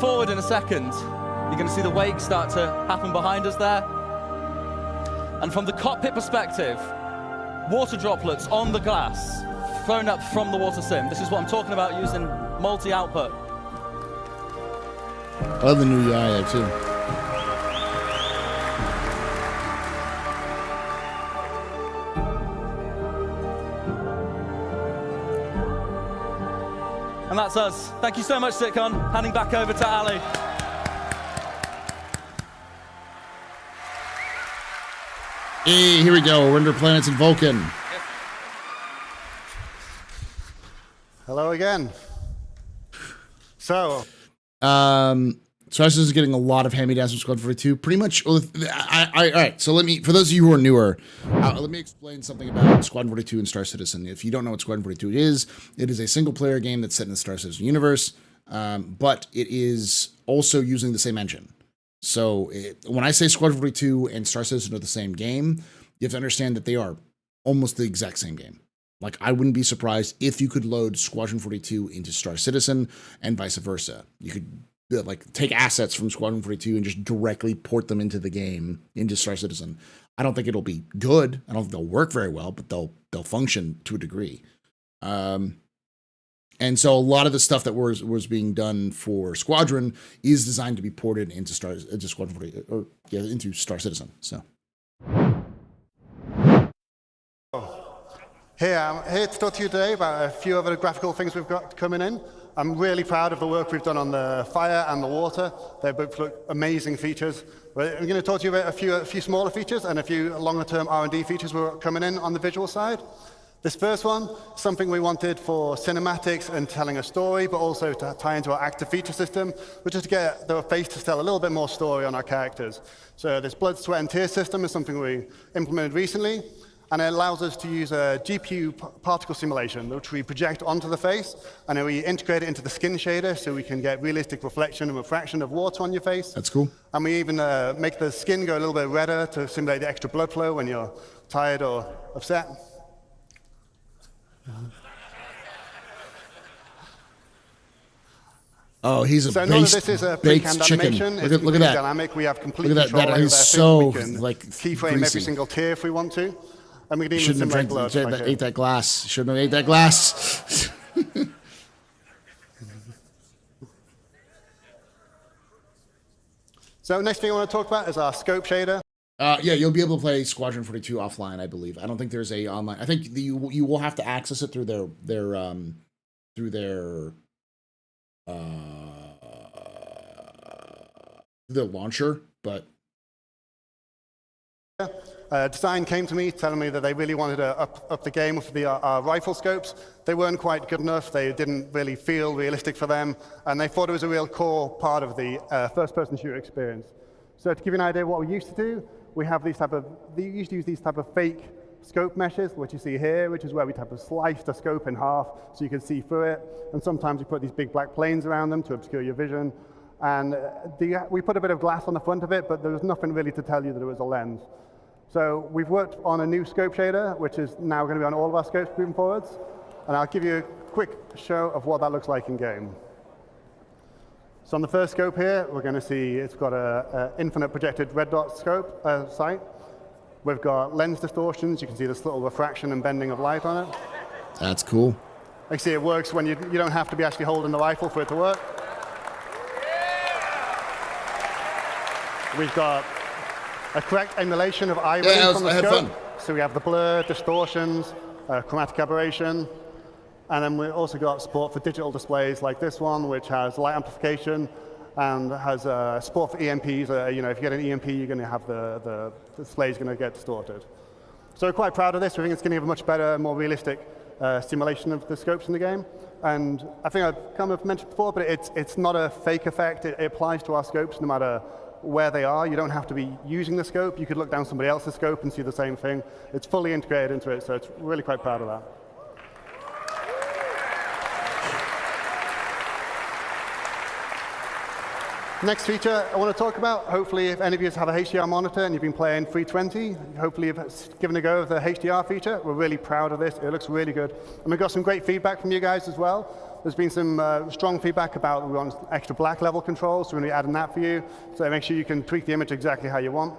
Forward in a second, you're going to see the wake start to happen behind us there. And from the cockpit perspective, water droplets on the glass thrown up from the water sim. This is what I'm talking about using multi-output. I love the new UI there too. And that's us. Thank you so much, CitizenCon. Handing back over to Ali. Hey, here we go. Render planets in Vulcan. Hello again. So, Starcitizen is getting a lot of hand-me-downs from Squad 42. Pretty much, all right, so for those of you who are newer, let me explain something about Squad 42 and Star Citizen. If you don't know what Squad 42 is, it is a single-player game that's set in the Star Citizen universe. but it is also using the same engine. So when I say Squadron 42 and Star Citizen are the same game, you have to understand that they are almost the exact same game. Like, I wouldn't be surprised if you could load Squadron 42 into Star Citizen and vice versa. You could like take assets from Squadron 42 and just directly port them into the game, into Star Citizen. I don't think it'll be good. I don't think they'll work very well, but they'll function to a degree. And so a lot of the stuff that was being done for Squadron is designed to be ported into Squadron 40, or into Star Citizen. So I'm here to talk to you today about a few other graphical things we've got coming in. I'm really proud of the work we've done on the fire and the water. They both look amazing features. But I'm going to talk to you about a few smaller features and a few longer-term R&D features we're coming in on the visual side. This first one, something we wanted for cinematics and telling a story, but also to tie into our active feature system, which is to get the face to tell a little bit more story on our characters. So this blood, sweat, and tears system is something we implemented recently, and it allows us to use a GPU particle simulation, which we project onto the face, and then we integrate it into the skin shader so we can get realistic reflection and refraction of water on your face. That's cool. And we even make the skin go a little bit redder to simulate the extra blood flow when you're tired or upset. Oh, he's a so none of this is a baked chicken. animation. Look at that. Dynamic. We have complete look at control that. over He's that. so We can like keyframe every single tear if we want to, and we can even shouldn't have simulate drank, blood. ate that glass. Shouldn't have ate that glass. So next thing I want to talk about is our scope shader. Yeah, you'll be able to play Squadron 42 offline, I believe. I don't think there's a online. I think you will have to access it through their launcher, but Design came to me telling me that they really wanted to up the game with the rifle scopes. They weren't quite good enough. They didn't really feel realistic for them, and they thought it was a real core part of the first-person shooter experience. So to give you an idea of what we used to do, we have used to use these type of fake scope meshes, which you see here, which is where we type of slice the scope in half so you can see through it. And sometimes we put these big black planes around them to obscure your vision. And we put a bit of glass on the front of it, but there was nothing really to tell you that it was a lens. So we've worked on a new scope shader, which is now going to be on all of our scopes moving forwards. And I'll give you a quick show of what that looks like in game. So on the first scope here, we're going to see it's got an infinite projected red dot scope sight. We've got lens distortions. You can see this little refraction and bending of light on it. That's cool. You can see it works when you don't have to be actually holding the rifle for it to work. We've got a correct emulation of eye rays on the scope. So we have the blur, distortions, chromatic aberration. And then we've also got support for digital displays like this one, which has light amplification and has support for EMPs. If you get an EMP, you're going to have the display is going to get distorted. So we're quite proud of this. We think it's going to give a much better, more realistic simulation of the scopes in the game. And I think I've kind of mentioned before, but it's not a fake effect. It applies to our scopes no matter where they are. You don't have to be using the scope. You could look down somebody else's scope and see the same thing. It's fully integrated into it, so it's really quite proud of that. Next feature I want to talk about, hopefully if any of you have a HDR monitor and you've been playing 320, hopefully you've given a go of the HDR feature. We're really proud of this. It looks really good. And we've got some great feedback from you guys as well. There's been some strong feedback about we want extra black level controls, so we're going to be adding that for you. So make sure you can tweak the image exactly how you want.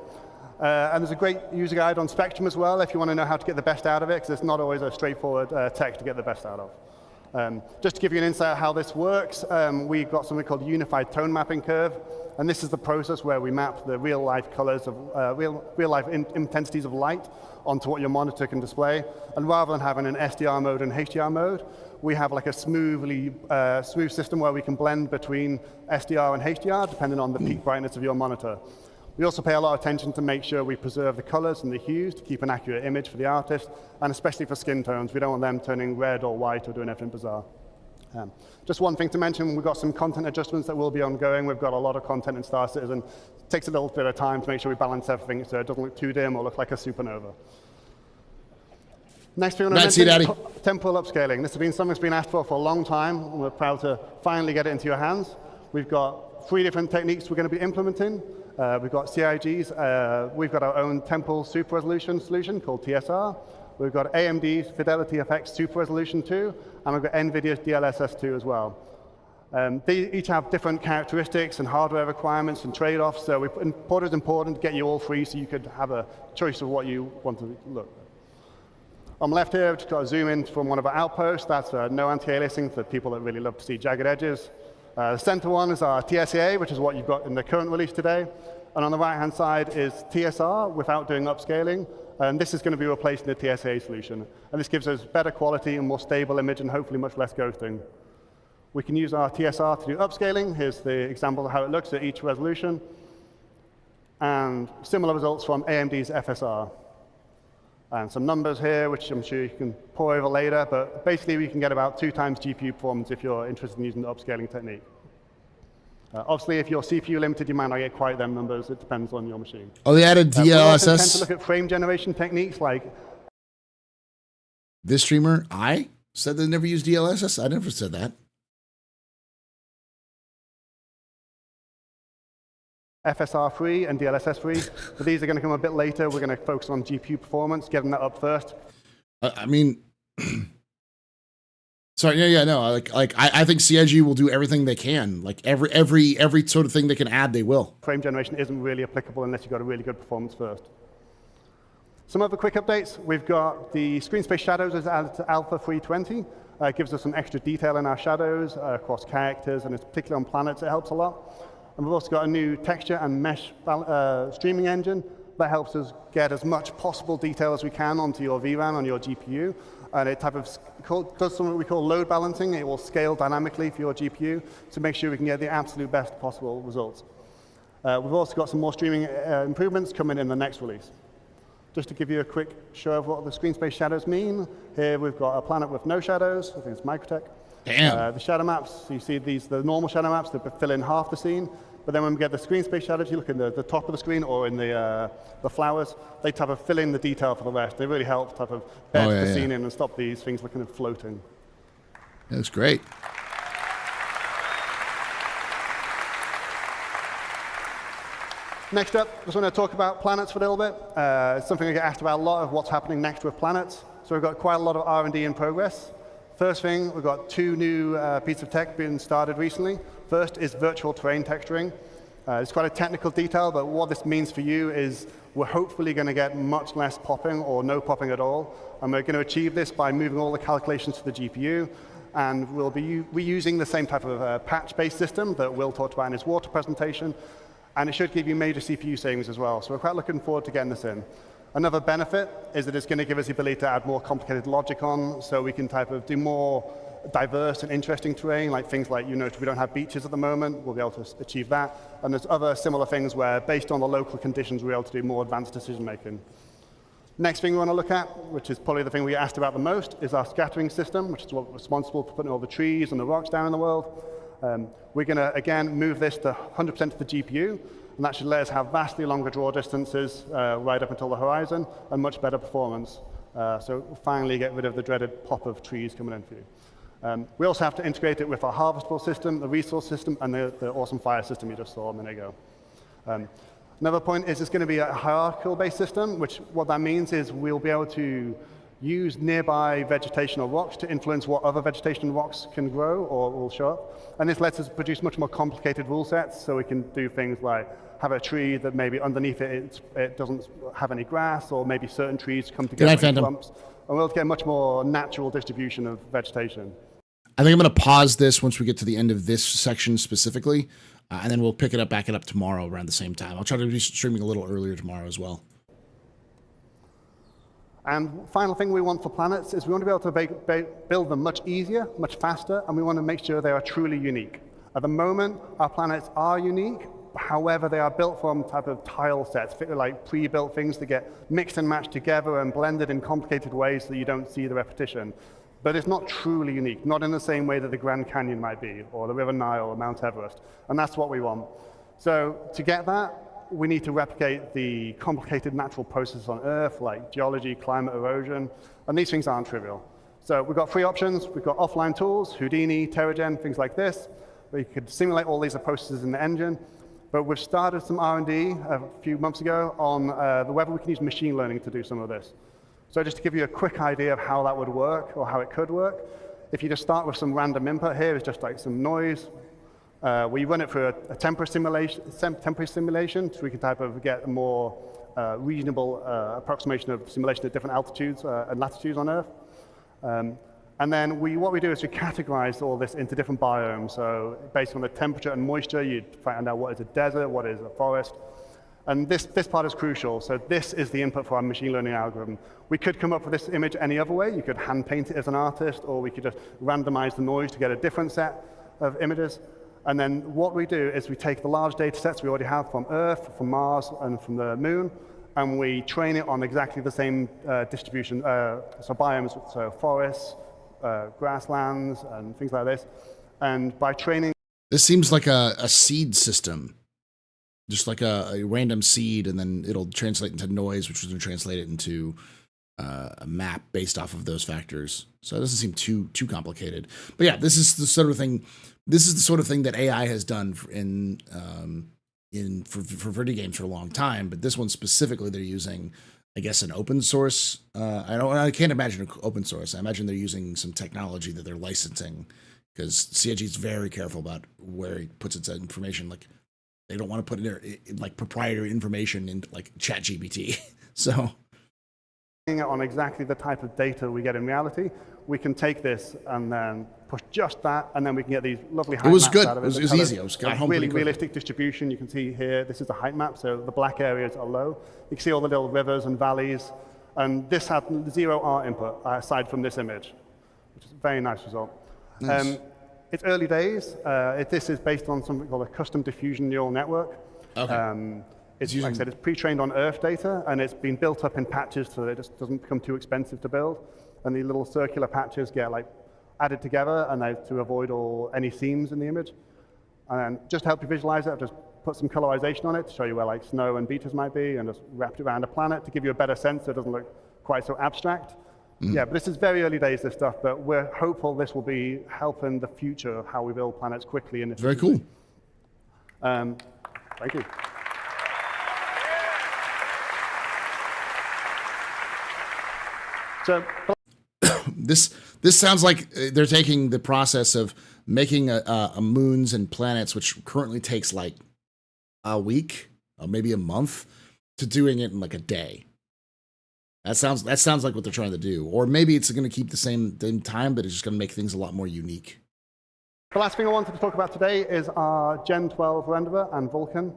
And there's a great user guide on Spectrum as well if you want to know how to get the best out of it, because it's not always a straightforward tech to get the best out of. Just to give you an insight of how this works, we've got something called Unified Tone Mapping Curve, and this is the process where we map the real-life colors of real-life intensities of light onto what your monitor can display. And rather than having an SDR mode and HDR mode, we have like a smooth system where we can blend between SDR and HDR depending on the peak brightness of your monitor. We also pay a lot of attention to make sure we preserve the colors and the hues to keep an accurate image for the artist, and especially for skin tones. We don't want them turning red or white or doing anything bizarre. Just one thing to mention, we've got some content adjustments that will be ongoing. We've got a lot of content in Star Citizen. It takes a little bit of time to make sure we balance everything so it doesn't look too dim or look like a supernova. Next thing I want to mention is temporal upscaling. This has been something that's been asked for a long time, and we're proud to finally get it into your hands. We've got 3 different techniques we're going to be implementing. We've got CIGs. We've got our own temporal super resolution solution called TSR. We've got AMD's Fidelity FX Super Resolution 2, and we've got NVIDIA's DLSS 2 as well. They each have different characteristics and hardware requirements and trade-offs, so we thought it was important to get you all 3 so you could have a choice of what you want to look. On the left here, I've just got a zoom in from one of our outposts. That's no anti-aliasing for people that really love to see jagged edges. The center one is our TSA, which is what you've got in the current release today. And on the right-hand side is TSR without doing upscaling. And this is going to be replacing the TSA solution. And this gives us better quality and more stable image and hopefully much less ghosting. We can use our TSR to do upscaling. Here's the example of how it looks at each resolution. And similar results from AMD's FSR. And some numbers here, which I'm sure you can pour over later. But basically, we can get about 2 times GPU performance if you're interested in using the upscaling technique. Obviously, if you're CPU limited, you might not get quite them numbers. It depends on your machine. Oh, they added DLSS. We also tend to look at frame generation techniques like... This streamer, I said they never used DLSS? I never said that. FSR free and DLSS free. But these are going to come a bit later. We're going to focus on GPU performance, getting that up first. I mean, sorry, no. I think CIG will do everything they can. Like every sort of thing they can add, they will. Frame generation isn't really applicable unless you've got a really good performance first. Some other quick updates. We've got the screen space shadows as added to Alpha 320. It gives us some extra detail in our shadows across characters, and it's particularly on planets. It helps a lot. And we've also got a new texture and mesh streaming engine that helps us get as much possible detail as we can onto your VRAM on your GPU. And it does something we call load balancing. It will scale dynamically for your GPU to make sure we can get the absolute best possible results. We've also got some more streaming improvements coming in the next release. Just to give you a quick show of what the screen space shadows mean, here we've got a planet with no shadows. I think it's Microtech. Damn. The shadow maps, you see the normal shadow maps that fill in half the scene. But then when we get the screen space shadows, you look in the top of the screen or in the flowers, they type of fill in the detail for the rest. They really help type of bed the scene in and stop these things looking floating. That's great. Next up, I just want to talk about planets for a little bit. It's something I get asked about a lot of what's happening next with planets. So we've got quite a lot of R&D in progress. First thing, we've got 2 new pieces of tech being started recently. First is virtual terrain texturing. It's quite a technical detail, but what this means for you is we're hopefully going to get much less popping or no popping at all. And we're going to achieve this by moving all the calculations to the GPU. And we'll be reusing the same type of patch-based system that Will talked about in his water presentation. And it should give you major CPU savings as well. So we're quite looking forward to getting this in. Another benefit is that it's going to give us the ability to add more complicated logic on, so we can type of do more diverse and interesting terrain, like things like, we don't have beaches at the moment. We'll be able to achieve that. And there's other similar things where, based on the local conditions, we're able to do more advanced decision making. Next thing we want to look at, which is probably the thing we get asked about the most, is our scattering system, which is what's responsible for putting all the trees and the rocks down in the world. We're going to, again, move this to 100% to the GPU. And that should let us have vastly longer draw distances right up until the horizon and much better performance. So we'll finally get rid of the dreaded pop of trees coming in for you. We also have to integrate it with our harvestable system, the resource system, and the awesome fire system you just saw a minute ago. Another point is it's going to be a hierarchical-based system, which what that means is we'll be able to use nearby vegetation or rocks to influence what other vegetation and rocks can grow or will show up. And this lets us produce much more complicated rule sets, so we can do things like have a tree that maybe underneath it doesn't have any grass, or maybe certain trees come together in clumps. And we'll get a much more natural distribution of vegetation. I think I'm going to pause this once we get to the end of this section specifically, and then we'll pick it up, back it up tomorrow around the same time. I'll try to be streaming a little earlier tomorrow as well. And final thing we want for planets is we want to be able to build them much easier, much faster, and we want to make sure they are truly unique. At the moment, our planets are unique. However, they are built from type of tile sets, like pre-built things that get mixed and matched together and blended in complicated ways so that you don't see the repetition. But it's not truly unique, not in the same way that the Grand Canyon might be, or the River Nile, or Mount Everest. And that's what we want. So to get that, we need to replicate the complicated natural processes on Earth, like geology, climate, erosion, and these things aren't trivial. So we've got 3 options. We've got offline tools, Houdini, Terragen, things like this, where you could simulate all these processes in the engine. But we've started some R&D a few months ago on whether we can use machine learning to do some of this. So just to give you a quick idea of how that would work, or how it could work, if you just start with some random input here, it's just like some noise. We run it through a temporary simulation, so we can get a more reasonable approximation of simulation at different altitudes and latitudes on Earth. And then what we do is we categorize all this into different biomes. So based on the temperature and moisture, you'd find out what is a desert, what is a forest. And this part is crucial. So this is the input for our machine learning algorithm. We could come up with this image any other way. You could hand paint it as an artist, or we could just randomize the noise to get a different set of images. And then what we do is we take the large data sets we already have from Earth, from Mars, and from the Moon, and we train it on exactly the same distribution, so biomes, so forests, grasslands, and things like this. And by training... This seems like a seed system. Just like a random seed, and then it'll translate into noise, which is going to translate it into a map based off of those factors. So it doesn't seem too complicated. But yeah, this is the sort of thing. This is the sort of thing that AI has done for video games for a long time. But this one specifically, they're using, I guess, an open source. I can't imagine open source. I imagine they're using some technology that they're licensing, because CIG is very careful about where he puts its information. Like, they don't want to put in their like proprietary information into like ChatGPT. So on exactly the type of data we get in reality, we can take this and then push just that, and then we can get these lovely height maps out of it. It was easy. I got home really realistic distribution. You can see here, this is a height map, so the black areas are low. You can see all the little rivers and valleys, and this had 0 art input aside from this image, which is a very nice result. Nice. It's early days. This is based on something called a custom diffusion neural network. Okay. It's, like I said, it's pre-trained on Earth data, and it's been built up in patches so that it just doesn't become too expensive to build. And the little circular patches get like added together, and to avoid any seams in the image. And just to help you visualize it, I've just put some colorization on it to show you where like snow and beaches might be, and just wrapped it around a planet to give you a better sense so it doesn't look quite so abstract. Yeah, but this is very early days, this stuff, but we're hopeful this will be helping the future of how we build planets quickly. And very cool. Thank you. So this sounds like they're taking the process of making a moons and planets, which currently takes like a week, or maybe a month, to doing it in like a day. That sounds like what they're trying to do. Or maybe it's going to keep the same time, but it's just going to make things a lot more unique. The last thing I wanted to talk about today is our Gen 12 renderer and Vulkan.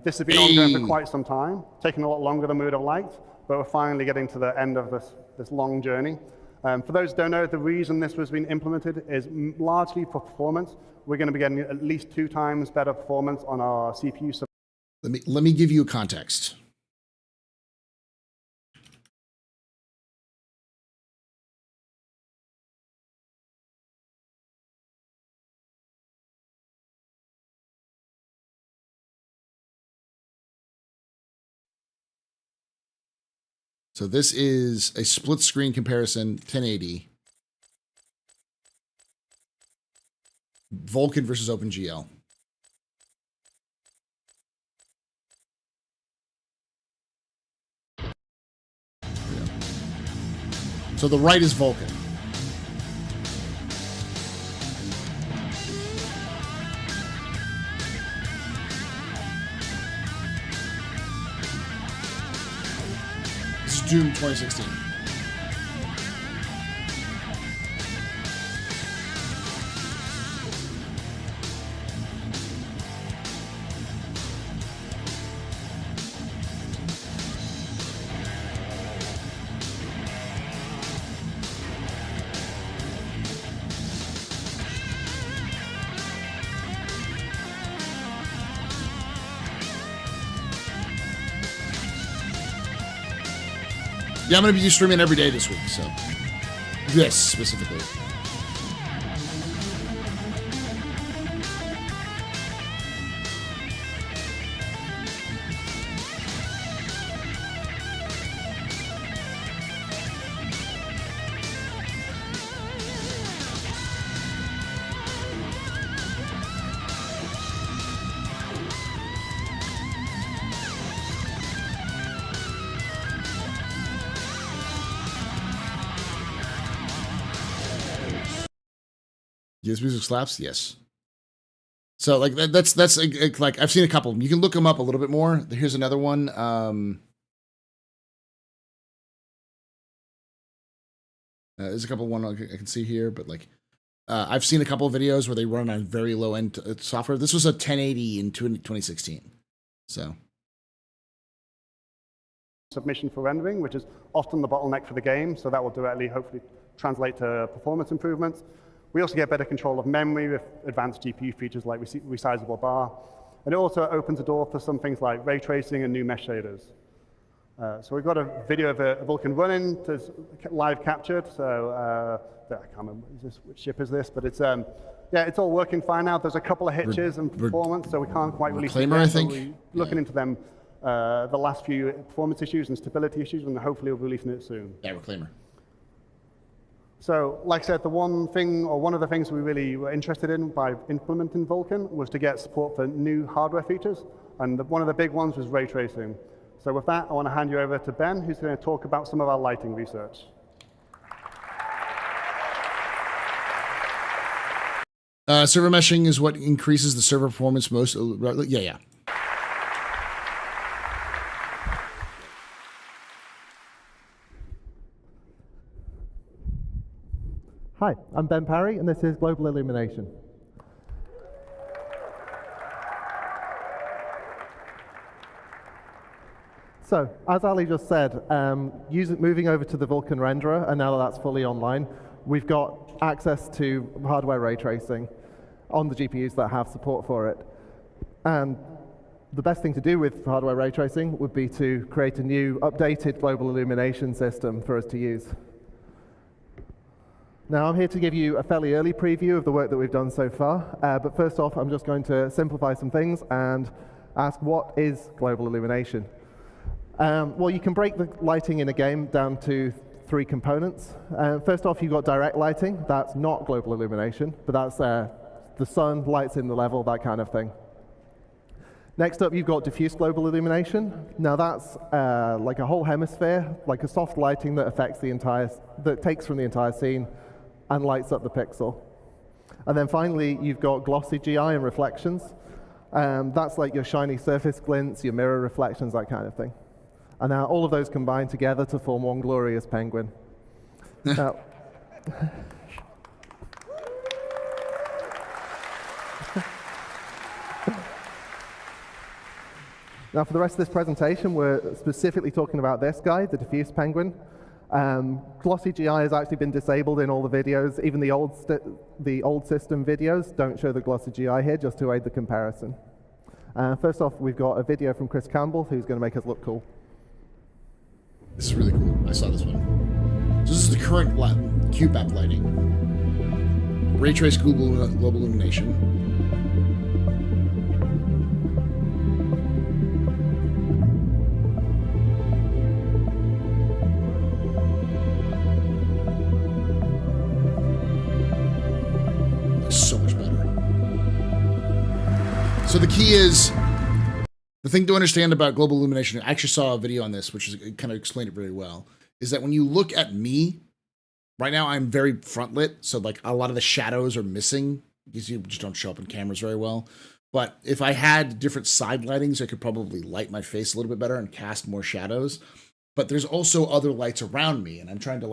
This has been ongoing for quite some time, taking a lot longer than we would have liked, but we're finally getting to the end of this long journey. For those who don't know, the reason this was being implemented is largely for performance. We're going to be getting at least 2 times better performance on our CPU. Let me give you a context. So this is a split screen comparison, 1080. Vulkan versus OpenGL. So the right is Vulkan. This is June 2016. Yeah, I'm going to be streaming every day this week, so this specifically. Yes, music slaps. Yes. So like that's like I've seen a couple. You can look them up a little bit more. Here's another one. There's a couple one I can see here, but like I've seen a couple of videos where they run on very low end software. This was a 1080 in 2016. So. Submission for rendering, which is often the bottleneck for the game, so that will directly hopefully translate to performance improvements. We also get better control of memory with advanced GPU features like resizable bar, and it also opens a door for some things like ray tracing and new mesh shaders. So we've got a video of a Vulkan running that's live captured. So I can't remember which ship is this, but it's yeah, it's all working fine now. There's a couple of hitches in performance, so we can't quite release it yet, I think. We're looking into them. The last few performance issues and stability issues, and hopefully we'll be releasing it soon. Yeah, Reclaimer. So, like I said, one of the things we really were interested in by implementing Vulkan was to get support for new hardware features, and one of the big ones was ray tracing. So with that, I want to hand you over to Ben, who's going to talk about some of our lighting research. Server meshing is what increases the server performance most. Yeah. Hi, I'm Ben Parry, and this is Global Illumination. So, as Ali just said, moving over to the Vulkan renderer, and now that that's fully online, we've got access to hardware ray tracing on the GPUs that have support for it. And the best thing to do with hardware ray tracing would be to create a new, updated global illumination system for us to use. Now, I'm here to give you a fairly early preview of the work that we've done so far, but first off, I'm just going to simplify some things and ask, what is global illumination? Well, you can break the lighting in a game down to 3 components. First off, you've got direct lighting. That's not global illumination, but that's the sun lights in the level, that kind of thing. Next up, you've got diffuse global illumination. Now that's like a whole hemisphere, like a soft lighting that affects that takes from the entire scene and lights up the pixel. And then finally, you've got glossy GI and reflections. That's like your shiny surface glints, your mirror reflections, that kind of thing. And now all of those combine together to form one glorious penguin. Now, now, for the rest of this presentation, we're specifically talking about this guy, the diffuse penguin. Glossy GI has actually been disabled in all the videos. Even the old system videos don't show the glossy GI here, just to aid the comparison. First off, we've got a video from Chris Campbell, who's going to make us look cool. This is really cool. I saw this one. So this is the current QBAP lighting. Ray trace global illumination. So much better. So the key is, the thing to understand about global illumination, I actually saw a video on this, which kind of explained it very well, is that when you look at me, right now I'm very front lit, so like a lot of the shadows are missing, because you just don't show up in cameras very well. But if I had different side lightings, I could probably light my face a little bit better and cast more shadows. But there's also other lights around me, and I'm trying to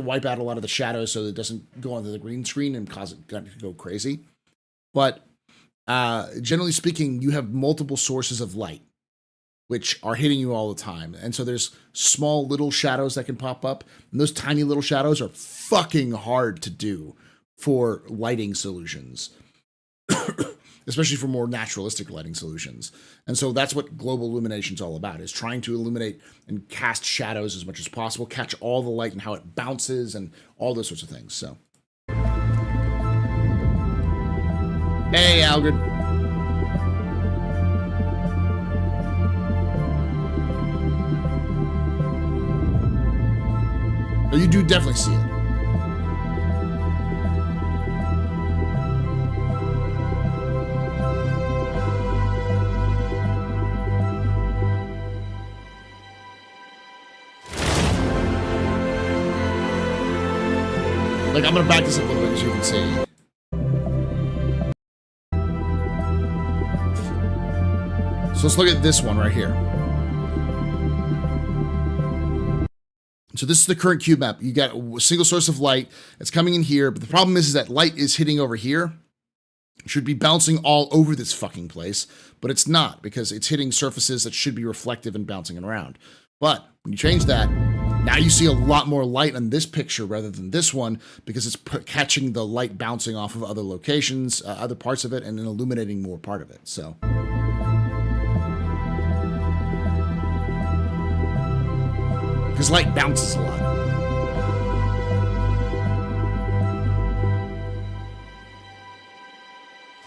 wipe out a lot of the shadows so that it doesn't go onto the green screen and cause it to go crazy. But generally speaking, you have multiple sources of light, which are hitting you all the time. And so there's small little shadows that can pop up, and those tiny little shadows are fucking hard to do for lighting solutions. Especially for more naturalistic lighting solutions. And so that's what global illumination is all about, is trying to illuminate and cast shadows as much as possible, catch all the light and how it bounces and all those sorts of things. So, hey, Algrid. Oh, you do definitely see it. Like, I'm gonna back this up a little bit, as you can see. So let's look at this one right here. So this is the current cube map. You got a single source of light. It's coming in here, but the problem is that light is hitting over here. It should be bouncing all over this fucking place, but it's not because it's hitting surfaces that should be reflective and bouncing around. But when you change that, now you see a lot more light on this picture rather than this one because it's catching the light bouncing off of other locations, other parts of it, and then illuminating more part of it. So. Because light bounces a lot.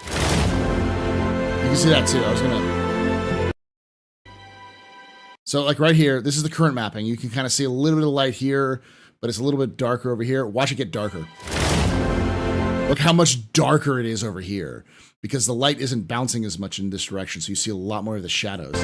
You can see that too. I was gonna. So like right here, this is the current mapping. You can kind of see a little bit of light here, but it's a little bit darker over here. Watch it get darker. Look how much darker it is over here because the light isn't bouncing as much in this direction. So you see a lot more of the shadows.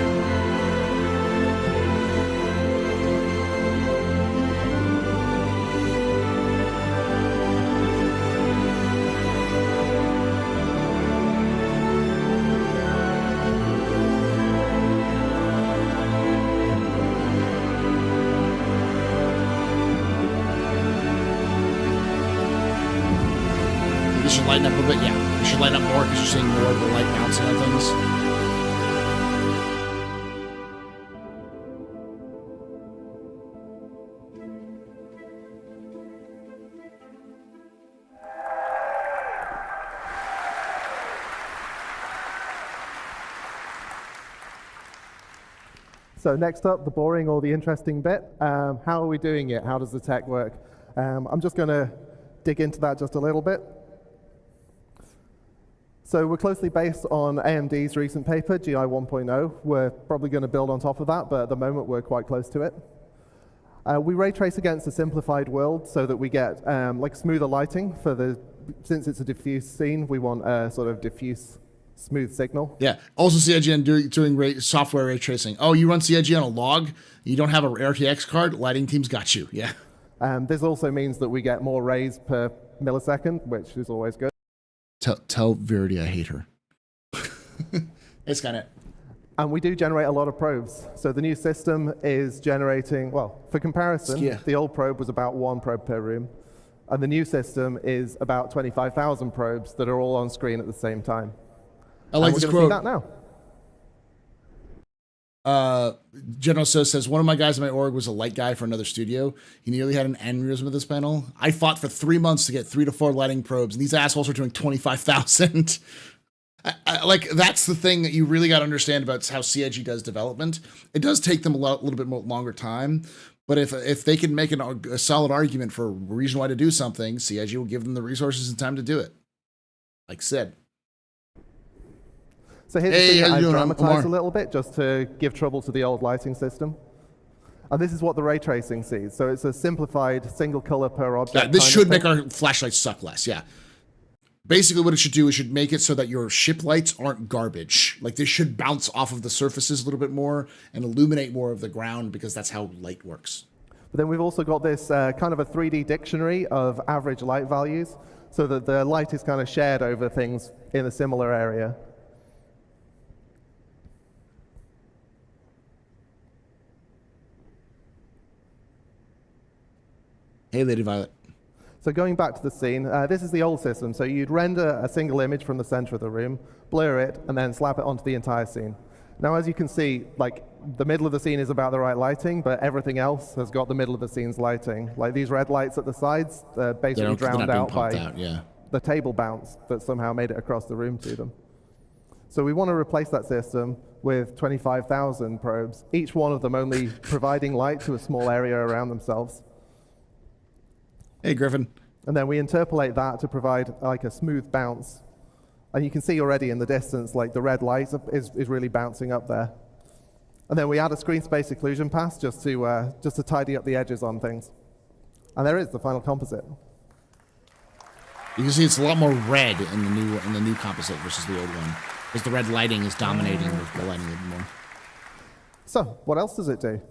Lighten up a bit, yeah. You should lighten up more because you're seeing more of the light bouncing on things. So next up, the boring or the interesting bit. How are we doing it? How does the tech work? I'm just going to dig into that just a little bit. So we're closely based on AMD's recent paper, GI 1.0. We're probably going to build on top of that, but at the moment we're quite close to it. We ray trace against a simplified world so that we get like smoother lighting for the, since it's a diffuse scene, we want a sort of diffuse, smooth signal. Yeah. Also CIGN doing software ray tracing. Oh, you run CIG on a log? You don't have a RTX card? Lighting team's got you. Yeah. This also means that we get more rays per millisecond, which is always good. Tell Verity I hate her. It's kind of. And we do generate a lot of probes. So the new system is generating, well, for comparison, the old probe was about 1 probe per room. And the new system is about 25,000 probes that are all on screen at the same time. I like this quote. See that now. General So says, one of my guys in my org was a light guy for another studio. He nearly had an aneurysm with this panel. I fought for 3 months to get 3 to 4 lighting probes, and these assholes are doing 25,000. Like, that's the thing that you really got to understand about how CIG does development. It does take them a little bit more longer time, but if they can make a solid argument for a reason why to do something, CIG will give them the resources and time to do it. Like Sid. So here's the thing that I've dramatized a little bit just to give trouble to the old lighting system. And this is what the ray tracing sees. So it's a simplified single color per object. Yeah, this should make our flashlights suck less, yeah. Basically what it should do is should make it so that your ship lights aren't garbage. Like they should bounce off of the surfaces a little bit more and illuminate more of the ground because that's how light works. But then we've also got this kind of a 3D dictionary of average light values so that the light is kind of shared over things in a similar area. Hey, Lady Violet. So going back to the scene, this is the old system. So you'd render a single image from the center of the room, blur it, and then slap it onto the entire scene. Now, as you can see, like the middle of the scene is about the right lighting, but everything else has got the middle of the scene's lighting. Like these red lights at the sides, basically drowned out by the table bounce that somehow made it across the room to them. So we want to replace that system with 25,000 probes, each one of them only providing light to a small area around themselves. Hey, Griffin. And then we interpolate that to provide like a smooth bounce. And you can see already in the distance, like the red light is really bouncing up there. And then we add a screen space occlusion pass just to tidy up the edges on things. And there is the final composite. You can see it's a lot more red in the new composite versus the old one, because the red lighting is dominating the lighting a little more. So, what else does it do?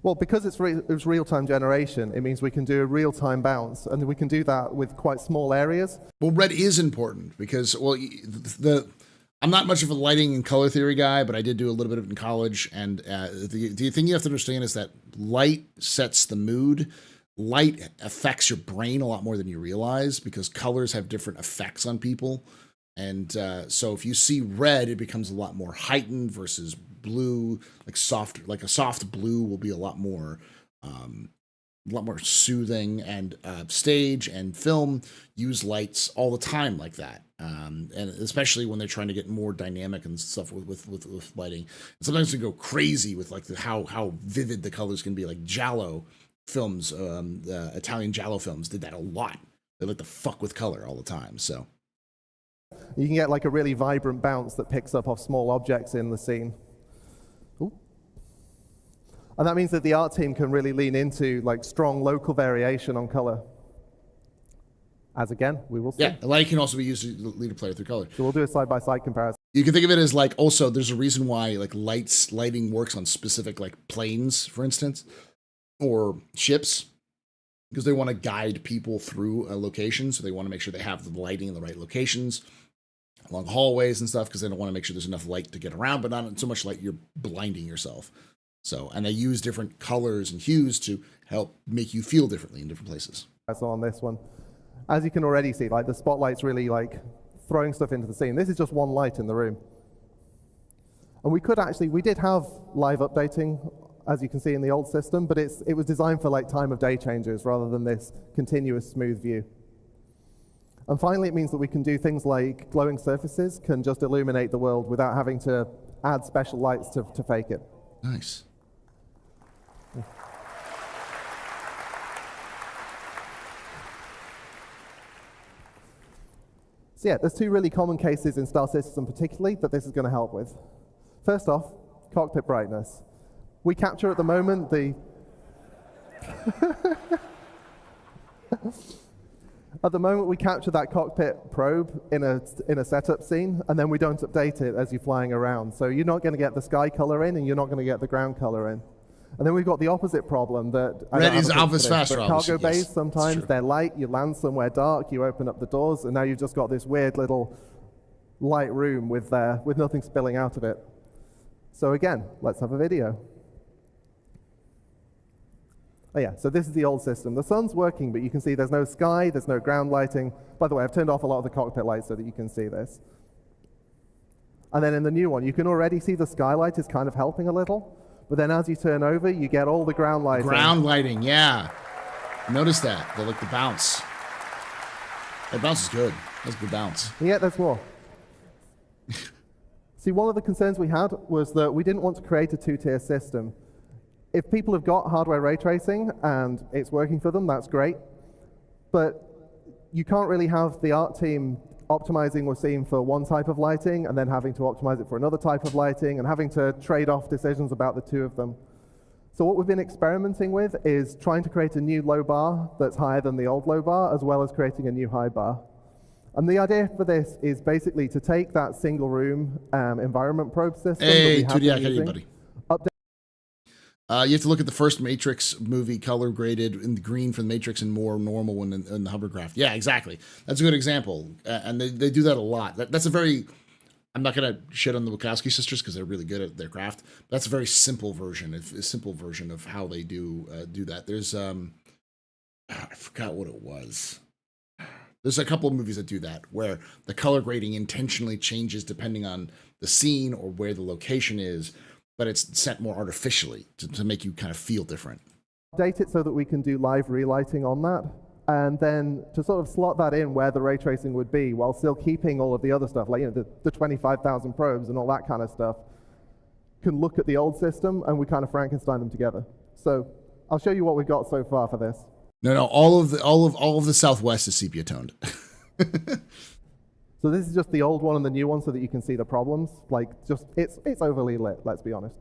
Well, because it's real-time generation, it means we can do a real-time bounce, and we can do that with quite small areas. Well, red is important because, well, I'm not much of a lighting and color theory guy, but I did do a little bit of it in college. And the thing you have to understand is that light sets the mood. Light affects your brain a lot more than you realize because colors have different effects on people. And so if you see red, it becomes a lot more heightened versus blue, like a soft blue will be a lot more soothing. And stage and film use lights all the time like that. And especially when they're trying to get more dynamic and stuff with lighting. And sometimes they go crazy with like how vivid the colors can be. Like Giallo films, Italian Giallo films did that a lot. They like to fuck with color all the time. So you can get like a really vibrant bounce that picks up off small objects in the scene. Ooh. And that means that the art team can really lean into like strong local variation on color. As again, we will see. Yeah, light can also be used to lead a player through color. So we'll do a side-by-side comparison. You can think of it as like, also there's a reason why like lighting works on specific like planes, for instance, or ships, because they want to guide people through a location. So they want to make sure they have the lighting in the right locations along hallways and stuff, because they don't want to make sure there's enough light to get around, but not so much light you're blinding yourself. So, and they use different colors and hues to help make you feel differently in different places. So on this one, as you can already see, like the spotlight's really like throwing stuff into the scene. This is just one light in the room. And we did have live updating, as you can see in the old system, but it was designed for like time of day changes rather than this continuous smooth view. And finally, it means that we can do things like glowing surfaces can just illuminate the world without having to add special lights to fake it. Nice. So yeah, there's two really common cases in Star Citizen particularly that this is going to help with. First off, cockpit brightness. We capture at the moment at the moment we capture that cockpit probe in a setup scene, and then we don't update it as you're flying around. So you're not going to get the sky color in, and you're not going to get the ground color in. And then we've got the opposite problem that red is obvious faster. Cargo bays, sometimes they're light. You land somewhere dark, you open up the doors, and now you've just got this weird little light room with nothing spilling out of it. So again, let's have a video. Oh yeah, so this is the old system. The sun's working, but you can see there's no sky, there's no ground lighting. By the way, I've turned off a lot of the cockpit lights so that you can see this. And then in the new one, you can already see the skylight is kind of helping a little. But then as you turn over, you get all the ground lighting. Ground lighting, yeah. Notice that. They like the bounce. That bounce is good. That's a good bounce. Yeah, there's more. See, one of the concerns we had was that we didn't want to create a two-tier system. If people have got hardware ray tracing and it's working for them, that's great. But you can't really have the art team optimizing or seeing for one type of lighting and then having to optimize it for another type of lighting and having to trade off decisions about the two of them. So what we've been experimenting with is trying to create a new low bar that's higher than the old low bar, as well as creating a new high bar. And the idea for this is basically to take that single room environment probe system that we have been using, buddy. You have to look at the first Matrix movie, color graded in the green for the Matrix and more normal one in the hovercraft. Yeah, exactly. That's a good example. And they do that a lot. That's a very, I'm not going to shit on the Wachowski sisters because they're really good at their craft. But that's a very simple version, of how they do that. There's, I forgot what it was. There's a couple of movies that do that, where the color grading intentionally changes depending on the scene or where the location is, but it's set more artificially to make you kind of feel different. Update it so that we can do live relighting on that, and then to sort of slot that in where the ray tracing would be while still keeping all of the other stuff, like the 25,000 probes and all that kind of stuff, can look at the old system and we kind of Frankenstein them together. So I'll show you what we've got so far for this. No, all of the Southwest is sepia toned. So this is just the old one and the new one so that you can see the problems. Like, just, it's overly lit, let's be honest.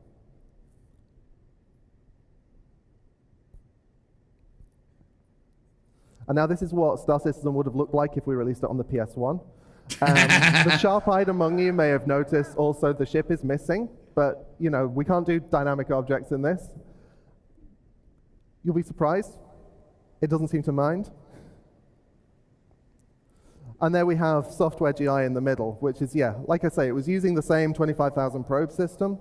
And now this is what Star Citizen would have looked like if we released it on the PS1. The sharp-eyed among you may have noticed also the ship is missing, but we can't do dynamic objects in this. You'll be surprised. It doesn't seem to mind. And there we have software GI in the middle, which is, yeah, like I say, it was using the same 25,000 probe system,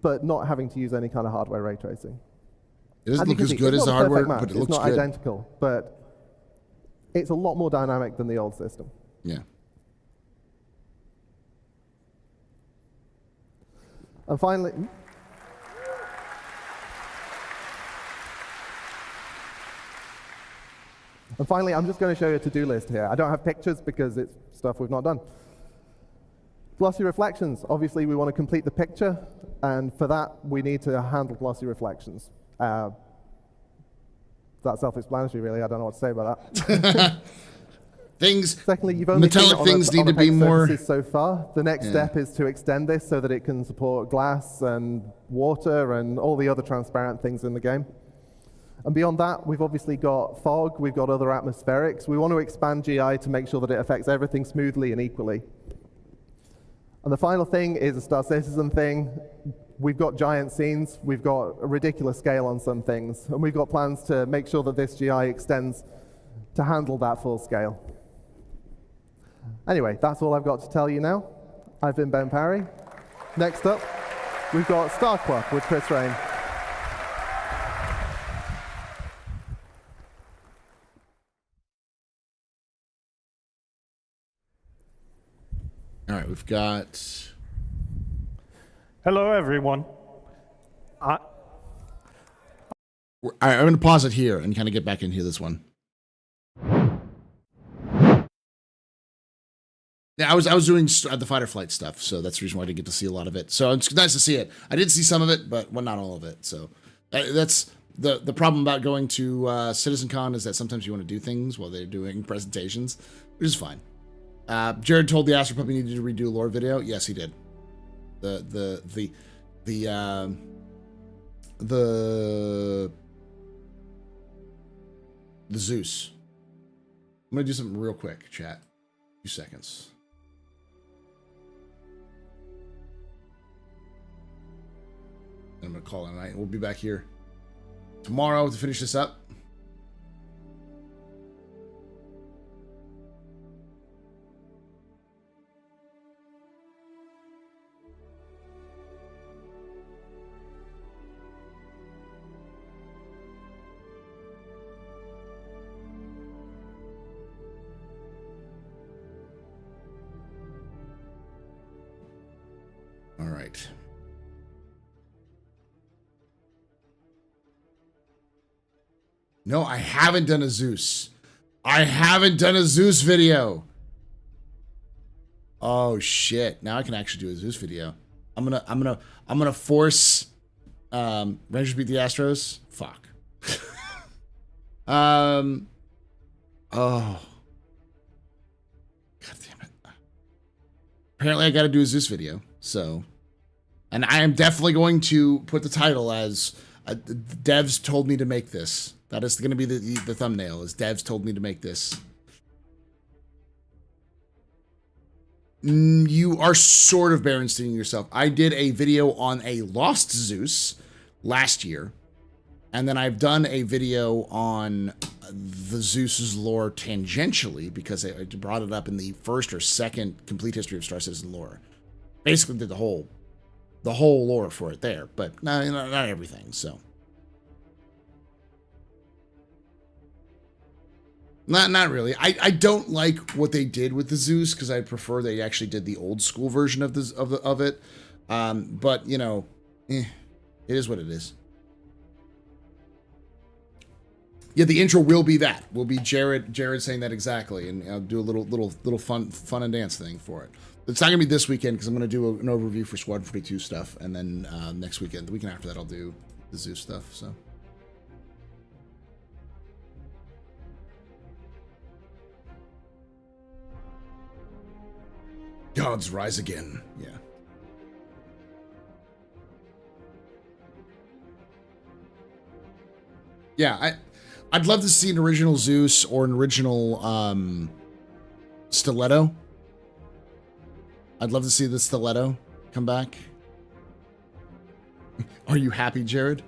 but not having to use any kind of hardware ray tracing. It doesn't look as good as the hardware, but it looks good. It's not identical, but it's a lot more dynamic than the old system. Yeah. And finally, I'm just going to show you a to-do list here. I don't have pictures because it's stuff we've not done. Glossy reflections. Obviously, we want to complete the picture, and for that, we need to handle glossy reflections. That's self-explanatory, really. I don't know what to say about that. Secondly, you've only metallic seen it things need to be more so far. The next step is to extend this so that it can support glass and water and all the other transparent things in the game. And beyond that, we've obviously got fog, we've got other atmospherics. We want to expand GI to make sure that it affects everything smoothly and equally. And the final thing is a Star Citizen thing. We've got giant scenes, we've got a ridiculous scale on some things, and we've got plans to make sure that this GI extends to handle that full scale. Anyway, that's all I've got to tell you now. I've been Ben Parry. Next up, we've got StarClub with Chris Rain. All right, we've got... Hello, everyone. All right, I'm going to pause it here and kind of get back into this one. Yeah, I was doing the fighter flight stuff, so that's the reason why I didn't get to see a lot of it. So it's nice to see it. I did see some of it, but not all of it. So that's the problem about going to CitizenCon is that sometimes you want to do things while they're doing presentations, which is fine. Jared told the AstroPub he needed to redo a lore video. Yes, he did. The Zeus. I'm gonna do something real quick, chat. A few seconds. I'm gonna call it a night. We'll be back here tomorrow to finish this up. All right. No, I haven't done a Zeus. I haven't done a Zeus video. Oh shit. Now I can actually do a Zeus video. I'm gonna force Rangers beat the Astros. Fuck. Oh. God damn it. Apparently I gotta do a Zeus video. So, and I am definitely going to put the title as devs told me to make this. That is going to be the thumbnail, is devs told me to make this. You are sort of Berenstein yourself. I did a video on a lost Zeus last year, and then I've done a video on the Zeus's lore tangentially because I brought it up in the first or second complete history of Star Citizen lore. Basically did the whole lore for it there, but not everything, so. Not really. I don't like what they did with the Zeus because I prefer they actually did the old school version of it. But you know, it is what it is. Yeah, the intro will be that. Will be Jared saying that exactly, and I'll do a little fun and dance thing for it. It's not gonna be this weekend because I'm gonna do an overview for Squad 42 stuff, and then next weekend, the weekend after that, I'll do the Zeus stuff. So. Gods rise again. Yeah. Yeah, I'd love to see an original Zeus or an original Stiletto. I'd love to see the Stiletto come back. Are you happy, Jared?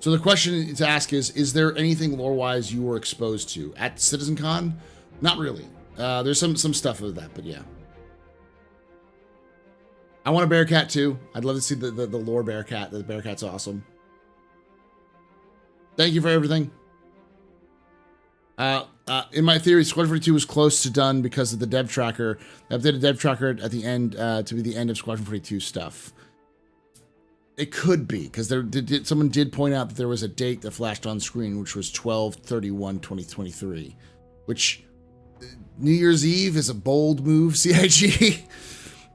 So the question to ask is there anything lore-wise you were exposed to at CitizenCon? Not really. There's some stuff of that, but yeah. I want a Bearcat too. I'd love to see the lore Bearcat. The Bearcat's awesome. Thank you for everything. In my theory, Squadron 42 was close to done because of the dev tracker. They updated dev tracker at the end to be the end of Squadron 42 stuff. It could be, because someone did point out that there was a date that flashed on screen, which was 12/31/2023, which New Year's Eve is a bold move, CIG.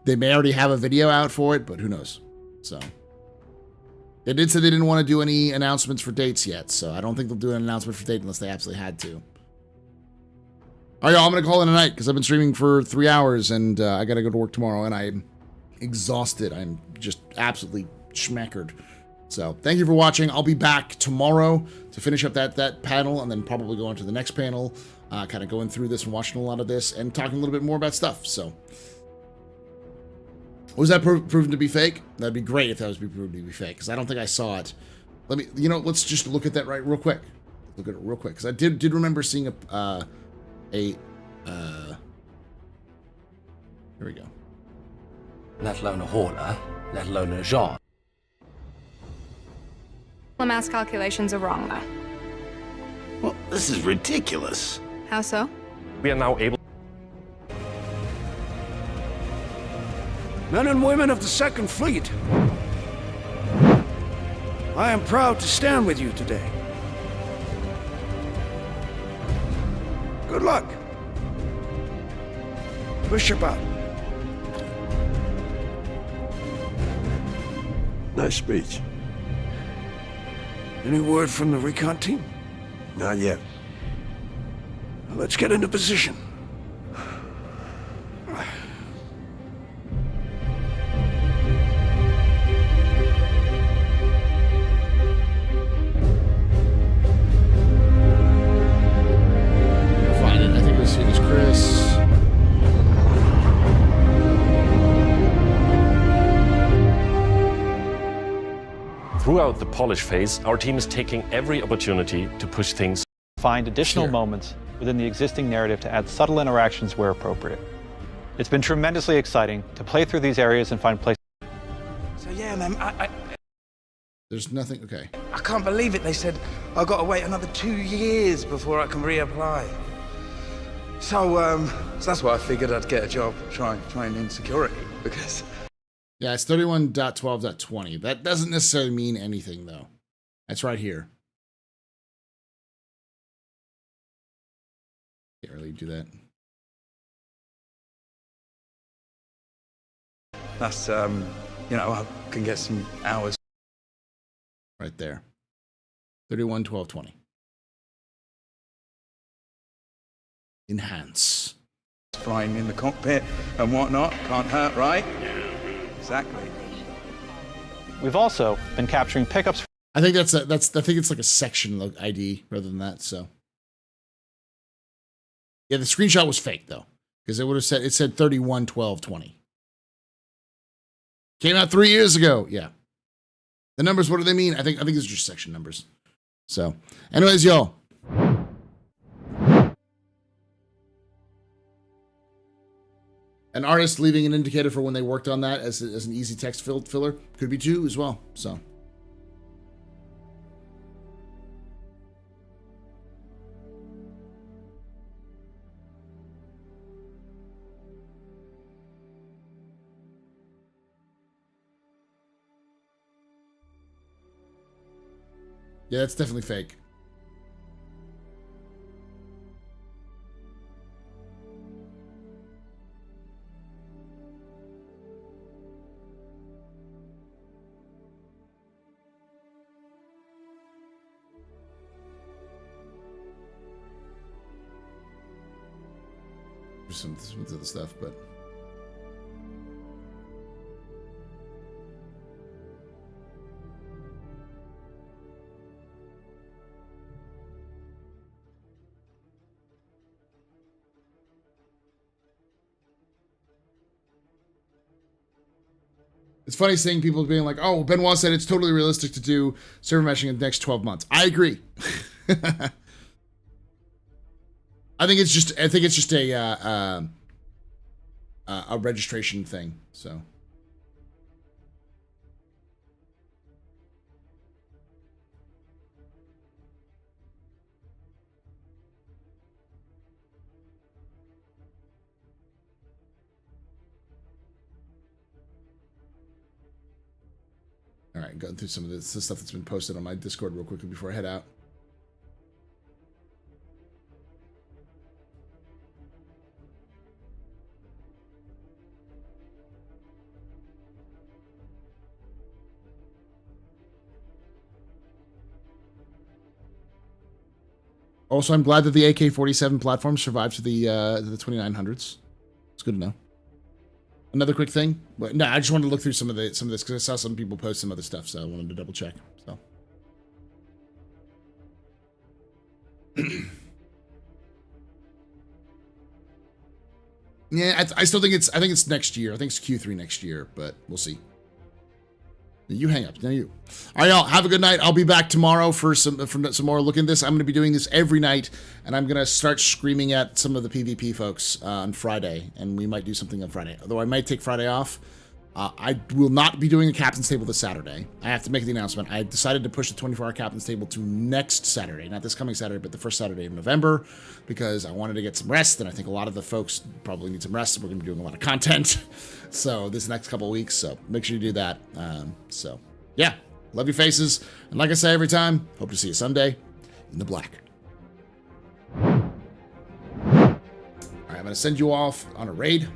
They may already have a video out for it, but who knows? So they did say they didn't want to do any announcements for dates yet, so I don't think they'll do an announcement for date unless they absolutely had to. All right, y'all, I'm going to call it a night because I've been streaming for 3 hours and I got to go to work tomorrow and I'm exhausted. I'm just absolutely schmackered. So thank you for watching. I'll be back tomorrow to finish up that panel and then probably go on to the next panel, kind of going through this and watching a lot of this and talking a little bit more about stuff. So was that proven to be fake? That'd be great if that was proven to be fake, because I don't think I saw it. Let's just look at that real quick. Look at it real quick, because I did remember seeing here we go. Let alone a hauler, let alone a genre. The mass calculations are wrong, though. Well, this is ridiculous. How so? We are now able. Men and women of the Second Fleet, I am proud to stand with you today. Good luck. Push about. Nice speech. Any word from the recon team? Not yet. Well, let's get into position. Find it. I think it was Chris. Throughout the polish phase, our team is taking every opportunity to push things. Find additional moments within the existing narrative to add subtle interactions where appropriate. It's been tremendously exciting to play through these areas and find places. So yeah, man, There's nothing. Okay. I can't believe it. They said I've got to wait another 2 years before I can reapply. So that's why I figured I'd get a job trying in security, because... Yeah, it's 31.12.20. That doesn't necessarily mean anything, though. That's right here. Can't really do that. That's, I can get some hours. Right there. 31.12.20. Enhance. Flying in the cockpit and whatnot. Can't hurt, right? Exactly. We've also been capturing pickups. I think I think it's like a section ID rather than that, so. Yeah, the screenshot was fake though, because it said 31.12.20. Came out 3 years ago. Yeah. The numbers, what do they mean? I think it's just section numbers. So, anyways, y'all. An artist leaving an indicator for when they worked on that as an easy text filler could be too as well. So. Yeah, that's definitely fake. Some other stuff, but It's funny seeing people being like, "Oh, Benoit said it's totally realistic to do server meshing in the next 12 months." I agree. I think it's just a registration thing. So. All right, going through some of this stuff that's been posted on my Discord real quickly before I head out. Also, I'm glad that the AK-47 platform survived to the 2900s. It's good to know. Another quick thing, but no, I just wanted to look through some of this because I saw some people post some other stuff, so I wanted to double check. So, yeah, I still think it's next year. I think it's Q3 next year, but we'll see. You hang up. Now you. All right, y'all. Have a good night. I'll be back tomorrow for some more look at this. I'm going to be doing this every night, and I'm going to start screaming at some of the PvP folks on Friday, and we might do something on Friday. Although I might take Friday off. I will not be doing a captain's table this Saturday. I have to make the announcement. I decided to push the 24-hour captain's table to next Saturday, not this coming Saturday, but the first Saturday of November, because I wanted to get some rest, and I think a lot of the folks probably need some rest. We're going to be doing a lot of content, so this next couple of weeks. So make sure you do that. So yeah, love your faces, and like I say every time, hope to see you Sunday in the black. All right, I'm going to send you off on a raid.